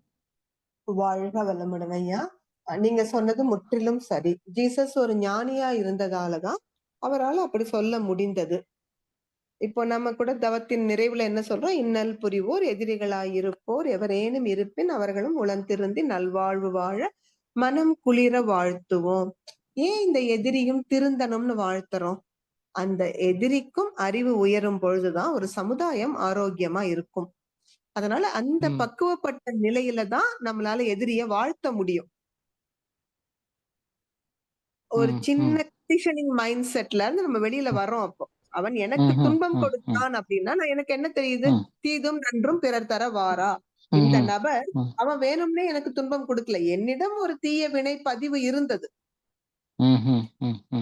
வாழ்க வளமுடன் ஐயா. நீங்க சொன்னது முற்றிலும் சரி. ஜீசஸ் ஒரு ஞானியா இருந்ததாலதான் அவரால் அப்படி சொல்ல முடிந்தது. இப்போ நம்ம கூட தவத்தின் நிறைவுல என்ன சொல்றோம்? இன்னல் புரிவோர் எதிரிகளாய் இருப்போர் எவரேனும் இருப்பின் அவர்களும் உளந்திருந்தி நல்வாழ்வு வாழ மனம் குளிர வாழ்த்துவோம். ஏன் இந்த எதிரியும் திருந்தணும்னு வாழ்த்துறோம்? அந்த எதிரிக்கும் அறிவு உயரும் பொழுதுதான் ஒரு சமுதாயம் ஆரோக்கியமா இருக்கும். அதனால அந்த பக்குவப்பட்ட நிலையில தான் நம்மளால எதிரிய வாழ்த்த முடியும். ஒரு சின்ன கண்டிஷனிங் மைண்ட் செட்ல இருந்து நம்ம வெளியில வர்றோம். அப்போ அவன் எனக்கு துன்பம் கொடுத்தான் அப்படின்னா எனக்கு என்ன தெரியுது? தீதும் நன்றும் பிறர் தர வாரா. இந்த நபர் அவன் வேணும்னே எனக்கு துன்பம் கொடுக்கல, என்னிடம் ஒரு தீய வினை பதிவு இருந்தது.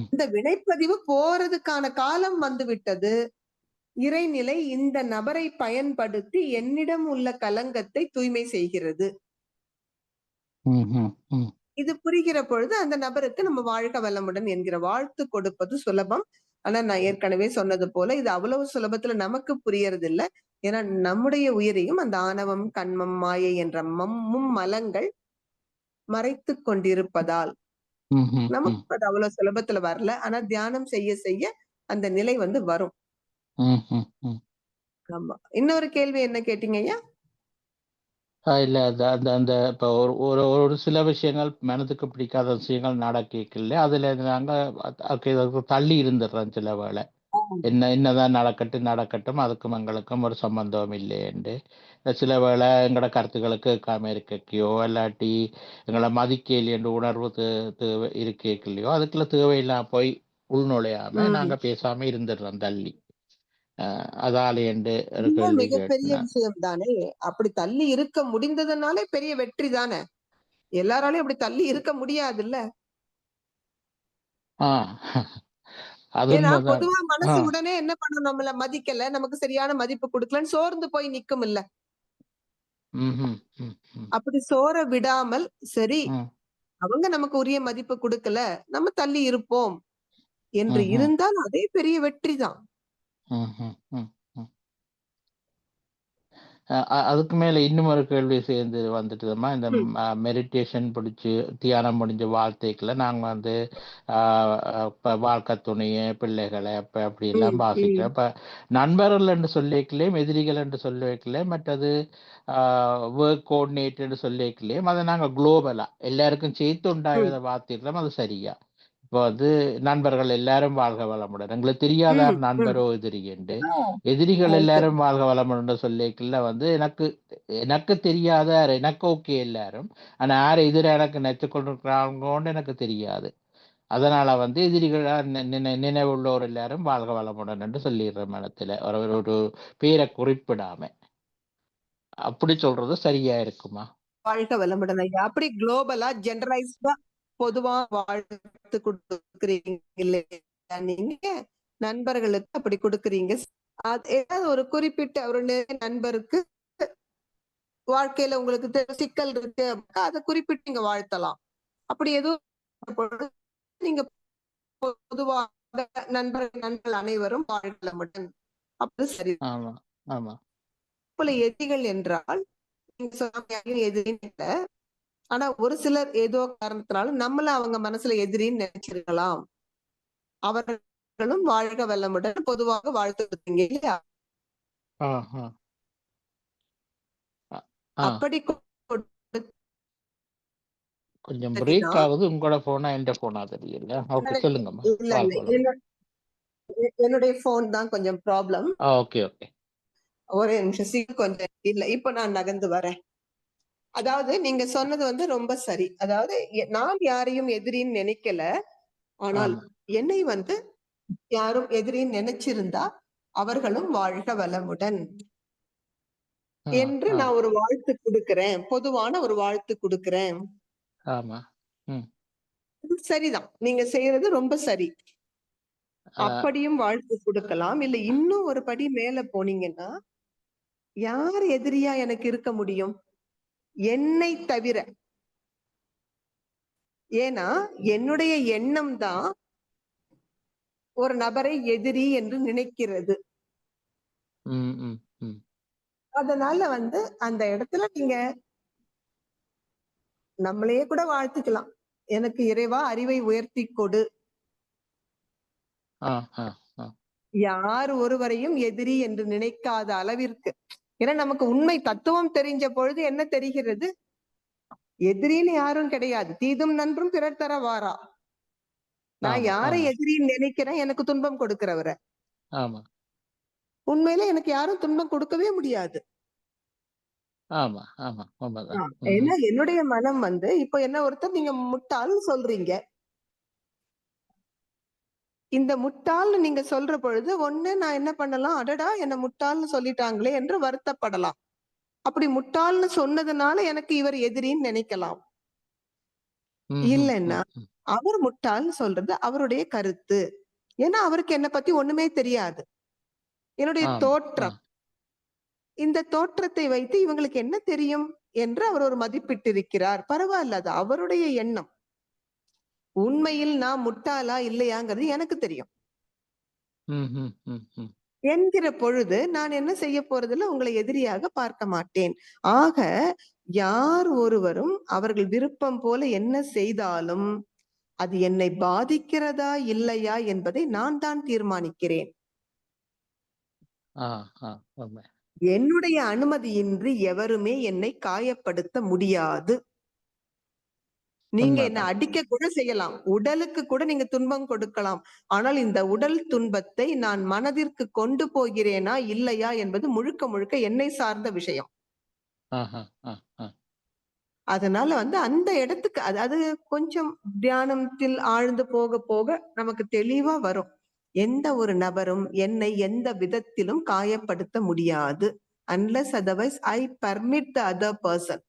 இந்த வினைப்பதிவு போறதுக்கான காலம் வந்து விட்டது. இறைநிலை இந்த நபரை பயன்படுத்தி என்னிடம் உள்ள கலங்கத்தை தூய்மை செய்கிறது. இது புரிகிற பொழுது அந்த நபருக்கு நம்ம வாழ்க வளமுடன் என்கிற வாழ்த்து கொடுப்பது சுலபம். ஆனா நான் ஏற்கனவே சொன்னது போல இது அவ்வளவு சுலபத்துல நமக்கு புரியறது இல்லை. ஏன்னா நம்முடைய உயிரையும் அந்த ஆணவம், கண்மம், மாயை என்ற மலங்கள் மறைத்து கொண்டிருப்பதால் நமக்கு அது அவ்வளவு சுலபத்துல வரல. ஆனா தியானம் செய்ய செய்ய அந்த நிலை வரும். ஆமா. இன்னொரு கேள்வி என்ன கேட்டீங்க ஐயா? இல்ல அந்த இப்ப ஒரு சில விஷயங்கள் மனதுக்கு பிடிக்காத விஷயங்கள் நடக்கல, அதுல நாங்க தள்ளி இருந்துடுறோம் சில வேளை. என்னதான் நடக்கட்டும் அதுக்கும் எங்களுக்கும் ஒரு சம்பந்தம் இல்லையென்று சில வேளை எங்களோட கருத்துக்களுக்கு கேட்காம இருக்கையோ இல்லாட்டி எங்களை மதிக்கலையோ என்ற உணர்வு தேவை இருக்கலையோ அதுக்குள்ள தேவையில்லாம போய் உள்நுழையாம நாங்க பேசாம இருந்துடுறோம் தள்ளி. அதால என்று ஒரு கேள்வி மிகப்பெரிய கேட்டேன். விஷயம் தானே. அப்படி தள்ளி இருக்க முடிந்ததுனாலே பெரிய வெற்றி தானே. எல்லாராலையும் அப்படி தள்ளி இருக்க முடியாதுல்ல. அது ஏன்னா உண்மைதான். பொதுவா மனசு உடனே என்ன பண்ணும், நம்மள மதிக்கல, நமக்கு சரியான மதிப்பு கொடுக்கலன்னு சோர்ந்து போய் நிக்கும் இல்ல. அப்படி சோர விடாமல் சரி அவங்க நமக்கு உரிய மதிப்பு கொடுக்கல, நம்ம தள்ளி இருப்போம் என்று இருந்தால் அதே பெரிய வெற்றி தான். அதுக்கு மேல இன்னும் ஒரு கேள்வி சேர்ந்து வந்துட்டுதுமா. இந்த மெடிடேஷன் பிடிச்சி தியானம் முடிஞ்ச வாழ்க்கைக்குள்ள நாங்க வந்து வாழ்க்கை துணைய பிள்ளைகளை அப்படி எல்லாம் பாசிக்கிறோம். இப்ப நண்பர்கள் என்று சொல்லிக்கலையும் எதிரிகள் என்று சொல்லிக்கலையும் மற்றது ஒர்க் கோஆர்டினேட் என்று சொல்லிக்கலையும் அதை நாங்க குளோபலா எல்லாருக்கும் சேர்த்து உண்டாயதை பார்த்துக்கிறோம். அது சரியா? இப்போ வந்து நண்பர்கள் எல்லாரும் வாழ்க வளமுடன், எங்களுக்கு தெரியாதார் நண்பரோ எதிரி என்று, எதிரிகள் எல்லாரும் வாழ்க வளமுடன் சொல்லிக்கல வந்து எனக்கு தெரியாதார் எனக்கு ஓகே எல்லாரும், ஆனா யார் எதிர எனக்கு நெச்சு கொண்டிருக்கிறாங்கன்னு எனக்கு தெரியாது. அதனால வந்து எதிரிகளா நினைவுள்ளோர் எல்லாரும் வாழ்க வளமுடன் என்று சொல்லிடுற மனத்துல ஒரு பேரை குறிப்பிடாம. அப்படி சொல்றது சரியா இருக்குமா? வாழ்க வளமுடன் ஐயா. அப்படி குளோபலா ஜெனரலைஸ்டா பொதுவா வாழ்த்து கொடுக்குறீங்க இல்லையா நீங்க நண்பர்களுக்கு? அப்படி கொடுக்குறீங்க. ஏதாவது ஒரு குறிப்பிட்ட ஒரு நண்பருக்கு வாழ்க்கையில உங்களுக்கு சிக்கல் இருக்கு, அதை குறிப்பிட்டு நீங்க வாழ்த்தலாம். அப்படி எதுவும் நீங்க பொதுவாக நண்பர்கள் அனைவரும் வாழ்க வளமுடன் அப்படி சரி. ஆமா ஆமா. போல எதிரிகள் என்றால் நீங்க சொன்ன எதிரி இல்ல, ஆனா ஒரு சிலர் ஏதோ காரணத்தினால நம்மள அவங்க மனசுல எதிரின்னு நினைச்சிருக்கலாம். அவர்களும் வாழ்க வளமுடன் பொதுவாக வாழ்த்து கொடுத்தீங்க இல்லையா? அப்படி கொஞ்சம் பிரேக் ஆகுது. உங்களோட போனா எந்த போனா தெரியல. ஓகே சொல்லுங்கம்மா. என்னுடைய போன் தான் கொஞ்சம் ப்ராப்ளம். Okay okay. ஒரே நிமிஷம் கொஞ்சம் இல்ல, இப்ப நான் நகர்ந்து வரேன். அதாவது நீங்க சொன்னது வந்து ரொம்ப சரி. அதாவது நான் யாரையும் எதிரின்னு நினைக்கல, ஆனால் என்னை வந்து யாரும் எதிரின்னு நினைச்சிருந்தா அவர்களும் வாழ்க வளமுடன் என்று நான் ஒரு வாழ்த்து கொடுக்கிறேன், பொதுவான ஒரு வாழ்த்து கொடுக்கிறேன். சரிதான், நீங்க செய்யறது ரொம்ப சரி. அப்படியும் வாழ்த்து கொடுக்கலாம். இல்ல இன்னும் ஒரு படி மேல போனீங்கன்னா, யார் எதிரியா எனக்கு இருக்க முடியும் என்னை தவிர? ஏன்னா என்னுடைய எண்ணம் தான் ஒரு நபரை எதிரி என்று நினைக்கிறது. அதனால வந்து அந்த இடத்துல நீங்க நம்மளையே கூட வாழ்த்துக்கலாம். எனக்கு இறைவா அறிவை உயர்த்தி கொடு. யார் ஒருவரையும் எதிரி என்று நினைக்காத அளவிற்கு. ஏன்னா நமக்கு உண்மை தத்துவம் தெரிஞ்ச பொழுது என்ன தெரிகிறது? எதிரின்னு யாரும் கிடையாது, தீதும் நன்றும் பிறர் தர வாரா. நான் யாரை எதிரின்னு நினைக்கிறேன்? எனக்கு துன்பம் கொடுக்கிறவரை. உண்மையில எனக்கு யாரும் துன்பம் கொடுக்கவே முடியாது. ஏன்னா என்னுடைய மனம் வந்து இப்ப என்ன ஒருத்தர் நீங்க முட்டாள் சொல்றீங்க. இந்த முட்டாள்னு நீங்க சொல்ற பொழுது ஒண்ணு நான் என்ன பண்ணலாம், அடடா என்ன முட்டாள்னு சொல்லிட்டாங்களே என்று வருத்தப்படலாம். அப்படி முட்டாள்னு சொன்னதுனால எனக்கு இவர் எதிரின்னு நினைக்கலாம். இல்லைன்னா அவர் முட்டாள்னு சொல்றது அவருடைய கருத்து. ஏன்னா அவருக்கு என்ன பத்தி ஒண்ணுமே தெரியாது. என்னுடைய தோற்றம், இந்த தோற்றத்தை வைத்து இவங்களுக்கு என்ன தெரியும் என்று அவர் ஒரு மதிப்பிட்டு இருக்கிறார். பரவாயில்ல, அது அவருடைய எண்ணம். உண்மையில் நான் முட்டாளா இல்லையாங்கிறது எனக்கு தெரியும் என்கிற பொழுது நான் என்ன செய்ய போறதில்ல, உங்களை எதிரியாக பார்க்க மாட்டேன். ஆக யார் ஒருவரும் அவர்கள் விருப்பம் போல என்ன செய்தாலும் அது என்னை பாதிக்கிறதா இல்லையா என்பதை நான் தான் தீர்மானிக்கிறேன். என்னுடைய அனுமதியின்றி எவருமே என்னை காயப்படுத்த முடியாது. நீங்க என்ன உண்மைதான். அடிக்க கூட செய்யலாம், உடலுக்கு கூட நீங்க துன்பம் கொடுக்கலாம். ஆனால் இந்த உடல் துன்பத்தை நான் மனதிற்கு கொண்டு போகிறேனா இல்லையா என்பது முழுக்க முழுக்க என்னை சார்ந்த விஷயம். ஆஹா, ஆ, ஆ. அதனால வந்து அந்த இடத்துக்கு அது கொஞ்சம் தியானத்தில் ஆழ்ந்து போக போக நமக்கு தெளிவா வரும். எந்த ஒரு நபரும் என்னை எந்த விதத்திலும் காயப்படுத்த முடியாது. Unless otherwise I permit the other person.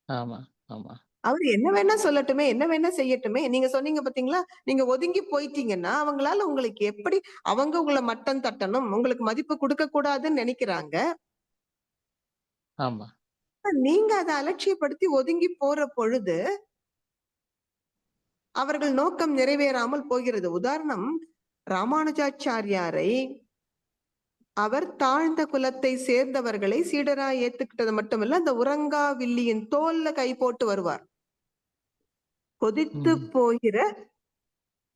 ஆமா, ஆமா. அவர் என்ன வேணா சொல்லட்டுமே, என்ன வேணா செய்யட்டுமே. நீங்க சொன்னீங்க பாத்தீங்களா? நீங்க ஒதுங்கி போயிட்டீங்கன்னா, அவங்களால உங்களுக்கு எப்படி அவங்க உங்கள மட்டம் தட்டணும், உங்களுக்கு மதிப்பு குடுக்க கூடாதுன்னு நினைக்கிறாங்க. ஆமா. நீங்க அத அலட்சியப்படுத்தி ஒதுங்கி போற பொழுது, அவர்கள் நோக்கம் நிறைவேறாமல் போகிறது. உதாரணம், ராமானுஜாச்சாரியாரை அவர் தாழ்ந்த குலத்தை சேர்ந்தவர்களை சீடரா ஏத்துக்கிட்டது மட்டுமல்ல, அந்த உறங்கா வில்லியின் தோல்ல கை போட்டு வருவார். கொதித்து போகிற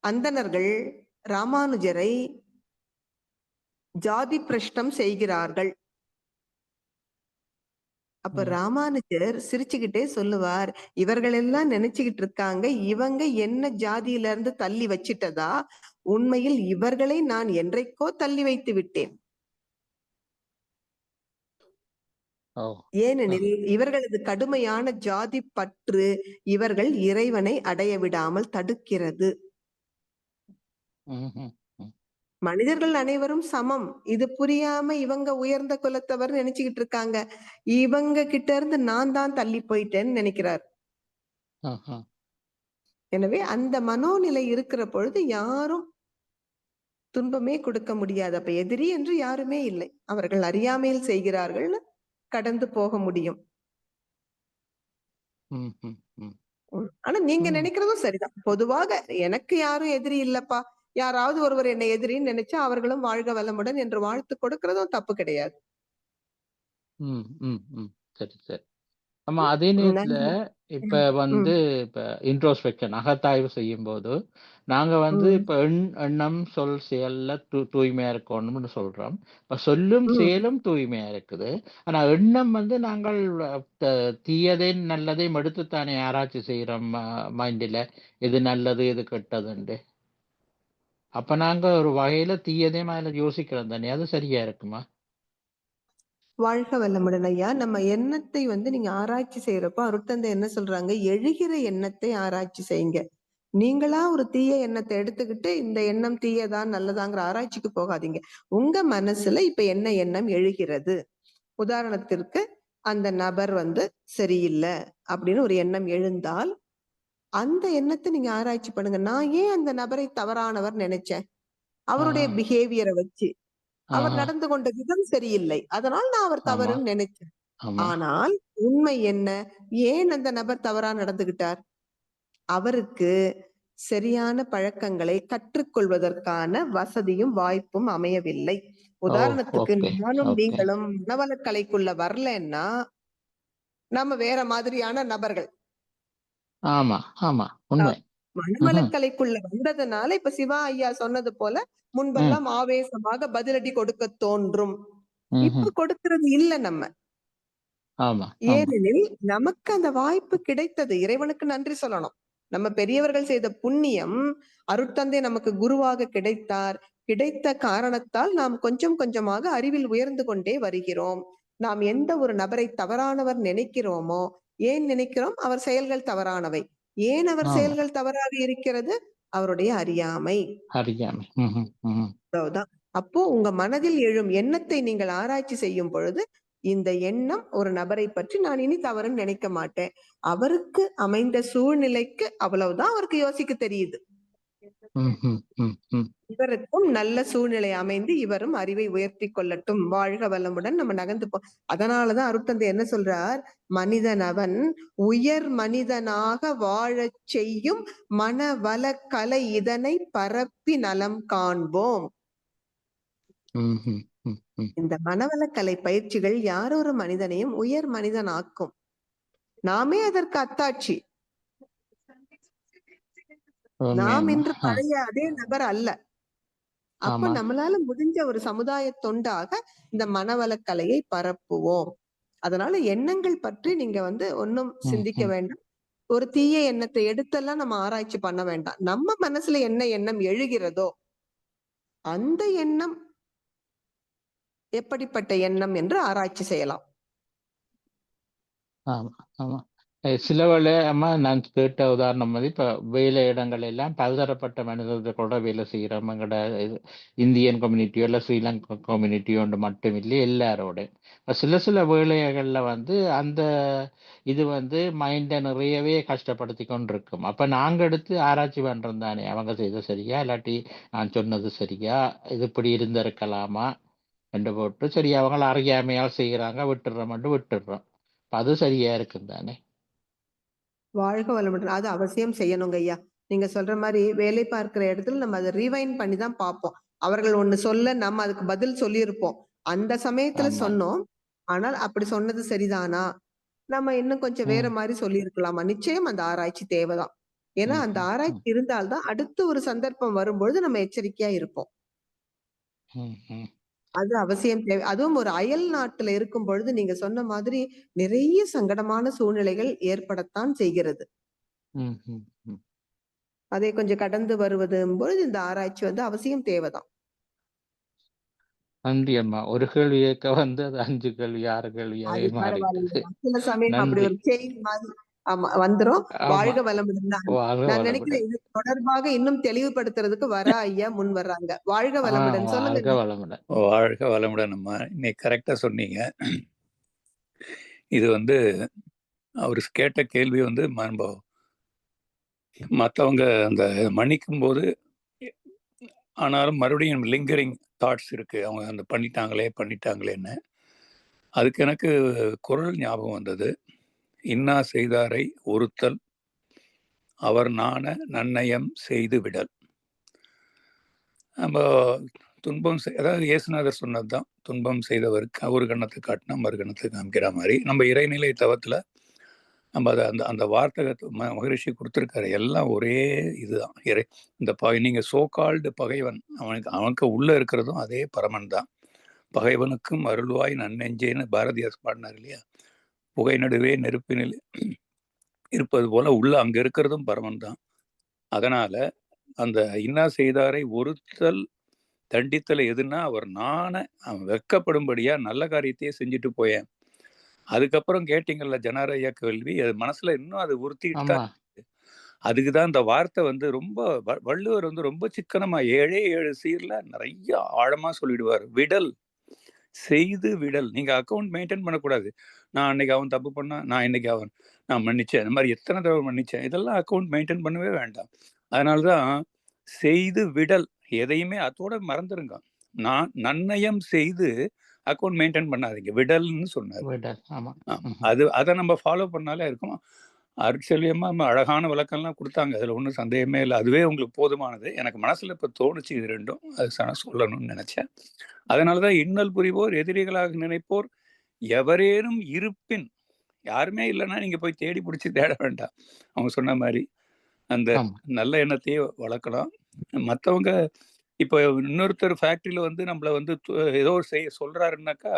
அந்தணர்கள் ராமானுஜரை ஜாதி பிரஷ்டம் செய்கிறார்கள். அப்ப ராமானுஜர் சிரிச்சுக்கிட்டே சொல்லுவார், இவர்கள் எல்லாம் நினைச்சுக்கிட்டு இருக்காங்க இவங்க என்ன ஜாதியில இருந்து தள்ளி வச்சிட்டதா, உண்மையில் இவர்களை நான் என்றைக்கோ தள்ளி வைத்து விட்டேன். ஏனெனில் இவர்களது கடுமையான ஜாதி பற்று இவர்கள் இறைவனை அடைய விடாமல் தடுக்கிறது. மனிதர்கள் அனைவரும் சமம். இது புரியாம இவங்க உயர்ந்த குலத்தவர் நினைச்சுக்கிட்டு இருக்காங்க. இவங்க கிட்ட இருந்து நான் தான் தள்ளி போயிட்டேன்னு நினைக்கிறார். எனவே அந்த மனோநிலை இருக்கிற பொழுது யாரும் துன்பமே கொடுக்க முடியாது. அப்ப எதிரி என்று யாருமே இல்லை. அவர்கள் அறியாமையில் செய்கிறார்கள்னு கடந்து போக முடியும். ஆனா நீங்க நினைக்கிறதும் சரிதான். பொதுவாக எனக்கு யாரும் எதிரி இல்லப்பா, யாராவது ஒருவர் என்னை எதிரின்னு நினைச்சா அவர்களும் வாழ்க வளமுடன் என்று வாழ்த்து கொடுக்கறதும் தப்பு கிடையாது. சரி சரி. ஆமா, அதே நேரத்துல இப்ப வந்து இப்ப இன்ட்ரோஸ்பெக்ஷன் அகத்தாய்வு செய்யும் போது நாங்க வந்து இப்ப எண்ணம் சொல் செயல்ல தூய்மையா இருக்கணும்னு சொல்றோம். இப்ப சொல்லும் செயலும் தூய்மையா இருக்குது. ஆனா எண்ணம் வந்து நாங்கள் தீயதையும் நல்லதையும் எடுத்துத்தானே ஆராய்ச்சி செய்யறோம் மைண்டில, எது நல்லது எது கெட்டதுண்டு. அப்ப நாங்க ஒரு வகையில தீயதையும் அதுல யோசிக்கிறோம் தானே, அது சரியா இருக்குமா? வாழ்க வல்லமுடன் ஐயா. நம்ம எண்ணத்தை வந்து நீங்க ஆராய்ச்சி செய்யறப்ப அருட்தந்தை என்ன சொல்றாங்க, எழுகிற எண்ணத்தை ஆராய்ச்சி செய்யுங்க. நீங்களா ஒரு தீய எண்ணத்தை எடுத்துக்கிட்டு இந்த எண்ணம் தீயதான் நல்லதாங்கிற ஆராய்ச்சிக்கு போகாதீங்க. உங்க மனசுல இப்ப என்ன எண்ணம் எழுகிறது? உதாரணத்திற்கு அந்த நபர் வந்து சரியில்லை அப்படின்னு ஒரு எண்ணம் எழுந்தால் அந்த எண்ணத்தை நீங்க ஆராய்ச்சி பண்ணுங்க. நான் ஏன் அந்த நபரை தவறானவர் நினைச்சேன்? அவருடைய பிஹேவியரை வச்சு அவர் நடந்து கொண்ட விதம் சரியில்லை, அதனால் நான் அவர் தவறுன்னு நினைச்சேன். ஆனால் உண்மை என்ன? ஏன் அந்த நபர் தவறா நடந்துகிட்டார்? அவருக்கு சரியான பழக்கங்களை கற்றுக்கொள்வதற்கான வசதியும் வாய்ப்பும் அமையவில்லை. உதாரணத்துக்கு நானும் நீங்களும் மனவளக்கலைக்குள்ள வரலன்னா நம்ம வேற மாதிரியான நபர்கள். ஆமா ஆமா, உண்மை. மனவளக்கலைக்குள்ள வந்ததுனால இப்ப சிவா ஐயா சொன்னது போல முன்பெல்லாம் ஆவேசமாக பதிலடி கொடுக்க தோன்றும். இப்ப கொடுக்கிறது இல்ல நம்ம. ஏனெனில் நமக்கு அந்த வாய்ப்பு கிடைத்தது. இறைவனுக்கு நன்றி சொல்லணும். நம்ம பெரியவர்கள் செய்த புண்ணியம், அருட்தந்தை நமக்கு குருவாக கிடைத்தார். கிடைத்த காரணத்தால் நாம் கொஞ்சம் கொஞ்சமாக அறிவில் உயர்ந்து கொண்டே வருகிறோம். நாம் எந்த ஒரு நபரை தவறானவர் நினைக்கிறோமோ, ஏன் நினைக்கிறோம்? அவர் செயல்கள் தவறானவை. ஏன் அவர் செயல்கள் தவறாக இருக்கிறது? அவருடைய அறியாமை. அப்போ உங்க மனதில் எழும் எண்ணத்தை நீங்கள் ஆராய்ச்சி செய்யும் பொழுது இந்த எண்ணம் ஒரு நபரை பற்றி நான் இனி தவறுன்னு நினைக்க மாட்டேன். அவருக்கு அமைந்த சூழ்நிலைக்கு அவ்வளவுதான் அவருக்கு யோசிக்க தெரியுது. இவருக்கும் நல்ல சூழ்நிலை அமைந்து இவரும் அறிவை உயர்த்தி கொள்ளட்டும், வாழ்க வளமுடன் நம்ம நகர்ந்து அதனாலதான் அருட்தந்தை என்ன சொல்றார், மனிதன் அவன் உயர் மனிதனாக வாழச் செய்யும் மனவள கலை இதனை பரப்பி நலம் காண்போம். இந்த மனவளக்கலை பயிற்சிகள் யாரொரு மனிதனையும் உயர் மனிதன் ஆக்கும். நாமே அதற்கு அத்தாட்சி. நாம் இன்று பழைய அதே நபர் அல்ல. அப்ப நம்மளால முடிஞ்ச ஒரு சமுதாய தொண்டாக இந்த மனவளக்கலையை பரப்புவோம். அதனால எண்ணங்கள் பற்றி நீங்க வந்து ஒன்னும் சிந்திக்க வேண்டாம். ஒரு தீய எண்ணத்தை எடுத்தெல்லாம் நம்ம ஆராய்ச்சி பண்ண வேண்டாம். நம்ம மனசுல என்ன எண்ணம் எழுகிறதோ அந்த எண்ணம் எப்படிப்பட்ட எண்ணம் என்று ஆராய்ச்சி செய்யலாம். ஆமா ஆமா. சில வேளை அம்மா நான் கேட்ட உதாரணம் வந்து இப்ப வேலை இடங்கள் எல்லாம் பலதரப்பட்ட மனிதர்களோட வேலை செய்கிறோம். எங்களோட இந்தியன் கம்யூனிட்டியோ இல்லை ஸ்ரீலங்கா கம்யூனிட்டியோ மட்டும் இல்லை, எல்லாரோட சில வேலைகள்ல வந்து அந்த இது வந்து மைண்டை நிறையவே கஷ்டப்படுத்தி கொண்டிருக்கும். அப்ப நாங்க எடுத்து ஆராய்ச்சி பண்றோம் தானே, அவங்க செய்தது சரியா இல்லாட்டி நான் சொன்னது சரியா, இது இப்படி இருந்திருக்கலாமா என்று போட்டு சரி அவங்கள அறியாமையால் செய்கிறாங்க, விட்டுடுறோம். அது சரியா இருக்கும் தானே. வாழ்க வளமுடன். அது அவசியம் செய்யணுங்க ஐயா. நீங்க சொல்ற மாதிரி வேலை பார்க்கிற இடத்துல நம்ம அதை ரீவைண்ட் பண்ணி தான் பார்ப்போம். அவர்கள் ஒண்ணு சொல்ல நம்ம அதுக்கு பதில் சொல்லியிருப்போம். அந்த சமயத்துல ஆமா. சொன்னோம். ஆனால் அப்படி சொன்னது சரிதானா, நம்ம இன்னும் கொஞ்சம் வேற மாதிரி சொல்லி இருக்கலாமா? நிச்சயம் அந்த ஆராய்ச்சி தேவைதான். ஏன்னா அந்த ஆராய்ச்சி இருந்தால்தான் அடுத்த ஒரு சந்தர்ப்பம் வரும்பொழுது நம்ம எச்சரிக்கையா இருப்போம். அது அவசியம் தேவை. அதுவும் ஒரு அயல் நாட்டுல இருக்கும் பொழுது நீங்க சொன்ன மாதிரி நிறைய சங்கடமான சூழ்நிலைகள் ஏற்படத்தான் செய்கிறது. அதை கொஞ்சம் கடந்து வருவது பொழுது இந்த ஆராய்ச்சி வந்து அவசியம் தேவைதான். நன்றி அம்மா. ஒரு கேள்வி கேட்க வந்து அது 5 கேள்வி 6 கேள்வியாவே மாறிட்டது. சில சமயம் அப்படி நன்றி. ஒரு செயின் மாதிரி ஆமா வந்துரும். வாழ்க வளமுடன். நான் நினைக்கிறேன் இது தொடர்பாக இன்னும் தெளிவுபடுத்துறதுக்கு ஐயா முன் வர்றாங்க. வாழ்க வளமுடன். சொல்லுங்க. வாழ்க வளமுடன். வாழ்க வளமுடன் அம்மா. இன்னைக்கு கரெக்டா சொன்னீங்க. இது வந்து அவரு கேட்ட கேள்வி வந்து மற்றவங்க அந்த மன்னிக்கும் போது ஆனாலும் மறுபடியும் லிங்கரிங் தாட்ஸ் இருக்கு. அவங்க அந்த பண்ணிட்டாங்களேன்னு. அதுக்கு எனக்கு குறள் ஞாபகம் வந்தது. இன்னா செய்தாரை ஒருத்தல் அவர் நாண நன்னயம் செய்து விடல். நம்ம துன்பம் அதாவது இயேசுநாதர் சொன்னதுதான், துன்பம் செய்தவருக்கு ஒரு கண்ணத்தை காட்டினா மறுகணத்தை காமிக்கிற மாதிரி நம்ம இறைநிலை தவத்துல நம்ம அதை அந்த வார்த்தகத்தை மகரிஷி கொடுத்துருக்காரு. எல்லாம் ஒரே இதுதான். இந்த நீங்க சோகால்டு பகைவன் அவனுக்கு உள்ள இருக்கிறதும் அதே பரமன் தான். பகைவனுக்கும் அருள்வாய் நன்னெஞ்சேன்னு பாரதியார் பாடினார் இல்லையா? புகை நடுவே நெருப்பினில் இருப்பது போல உள்ள அங்க இருக்கிறதும் பரமன் தான். அதனால அந்த இன்னா செய்தாரை ஒருத்தல் தண்டித்தல் எதுன்னா அவர் அவன் வெக்கப்படும்படியா நல்ல காரியத்தையே செஞ்சுட்டு போயேன். அதுக்கப்புறம் கேட்டீங்கல்ல ஜனாரையா கேள்வி, அது மனசுல இன்னும் அது உறுத்திட்டு தான். அதுக்குதான் இந்த வார்த்தை வந்து ரொம்ப வள்ளுவர் வந்து ரொம்ப சிக்கனமா 7 சீர்ல நிறைய ஆழமா சொல்லிடுவார். விடல், செய்து விடல். நீங்க அக்கௌண்ட் மெயின்டைன் பண்ணக்கூடாது. நான் அன்னைக்கு அவன் தப்பு பண்ணா, நான் மன்னிச்சேன். இந்த மாதிரி எத்தனை தடவை மன்னிச்சேன், இதெல்லாம் அக்கௌண்ட் மெயின்டைன் பண்ணவே வேண்டாம். அதனாலதான் செய்து விடல். எதையுமே அதோட மறந்துருங்க. நான் நன்னயம் செய்து அக்கௌண்ட் மெயின்டைன் பண்ணாதீங்க, விடல்னு சொன்னார். அதை நம்ம ஃபாலோ பண்ணாலே இருக்கும். அருட்செல்வியமா அழகான விளக்கம்லாம் கொடுத்தாங்க. அதுல ஒன்றும் சந்தேகமே இல்லை. அதுவே உங்களுக்கு போதுமானது. எனக்கு மனசுல இப்ப தோணுச்சு இது ரெண்டும், அது சொல்லணும்னு நினைச்சேன். அதனாலதான் இன்னல் புரிவோர் எதிரிகளாக நினைப்போர் எவரேனும் இருப்பின், யாருமே இல்லைன்னா நீங்க போய் தேடி பிடிச்சி தேட வேண்டாம். அவங்க சொன்ன மாதிரி அந்த நல்ல எண்ணத்தையே வளர்க்கலாம். மற்றவங்க இப்போ இன்னொருத்தர் ஃபேக்டரியில வந்து நம்மள வந்து ஏதோ செய்ய சொல்றாருன்னாக்கா,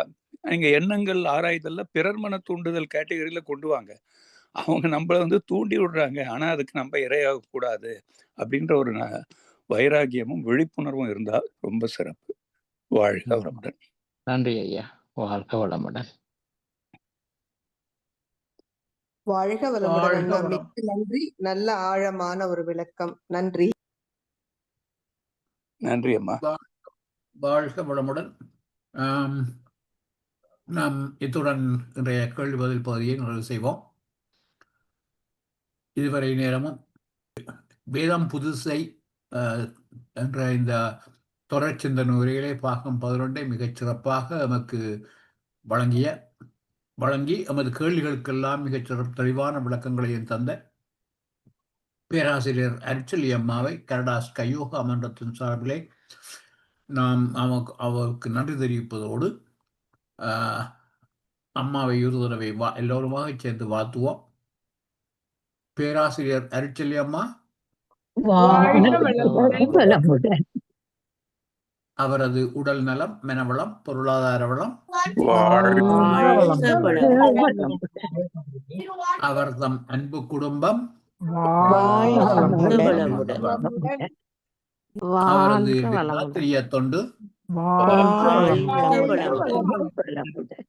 நீங்க எண்ணங்கள் ஆராய்தல்ல பிறர் மன தூண்டுதல் கேட்டகரியில கொண்டு வாங்க. அவங்க நம்மள வந்து தூண்டி விடுறாங்க, ஆனா அதுக்கு நம்ம இரையாக கூடாது அப்படின்ற ஒரு வைராகியமும் விழிப்புணர்வும் இருந்தால் ரொம்ப சிறப்பு. வாழ்க வளமுடன். நன்றி ஐயா. வாழ்க வளமுடன். வாழ்க வளமுடன். மிக்க நன்றி. நல்ல ஆழமான ஒரு விளக்கம். நன்றி. நன்றி அம்மா. வாழ்க வளமுடன். நாம் இத்துடன் இன்றைய கேள்வி பதில் பகுதியை நிறைவு செய்வோம். இதுவரை நேரமும் வேதம் புதுசை என்ற இந்த தொடர் சிந்தனை உரையிலே பாகம் 11 மிகச் சிறப்பாக நமக்கு வழங்கி எமது கேள்விகளுக்கெல்லாம் மிகச் தெளிவான விளக்கங்களையும் தந்த பேராசிரியர் அருட்செல்வி அம்மாவை கனடாஸ் கையோகா மன்றத்தின் சார்பிலே நாம் அவருக்கு நன்றி தெரிவிப்பதோடு அம்மாவை ஒரு தடவை எல்லோருமாக சேர்ந்து வாழ்த்துவோம். பேராசிரியர் அருட்செல்வி அம்மா. அவரது உடல் நலம், மனவளம், பொருளாதார வளம், வாழ்க வளமுடன். அவர் தம் அன்பு குடும்பம், வாழ்க வளமுடன். அவரது விலாத்திரிய தொண்டு, வாழ்க வளமுடன்.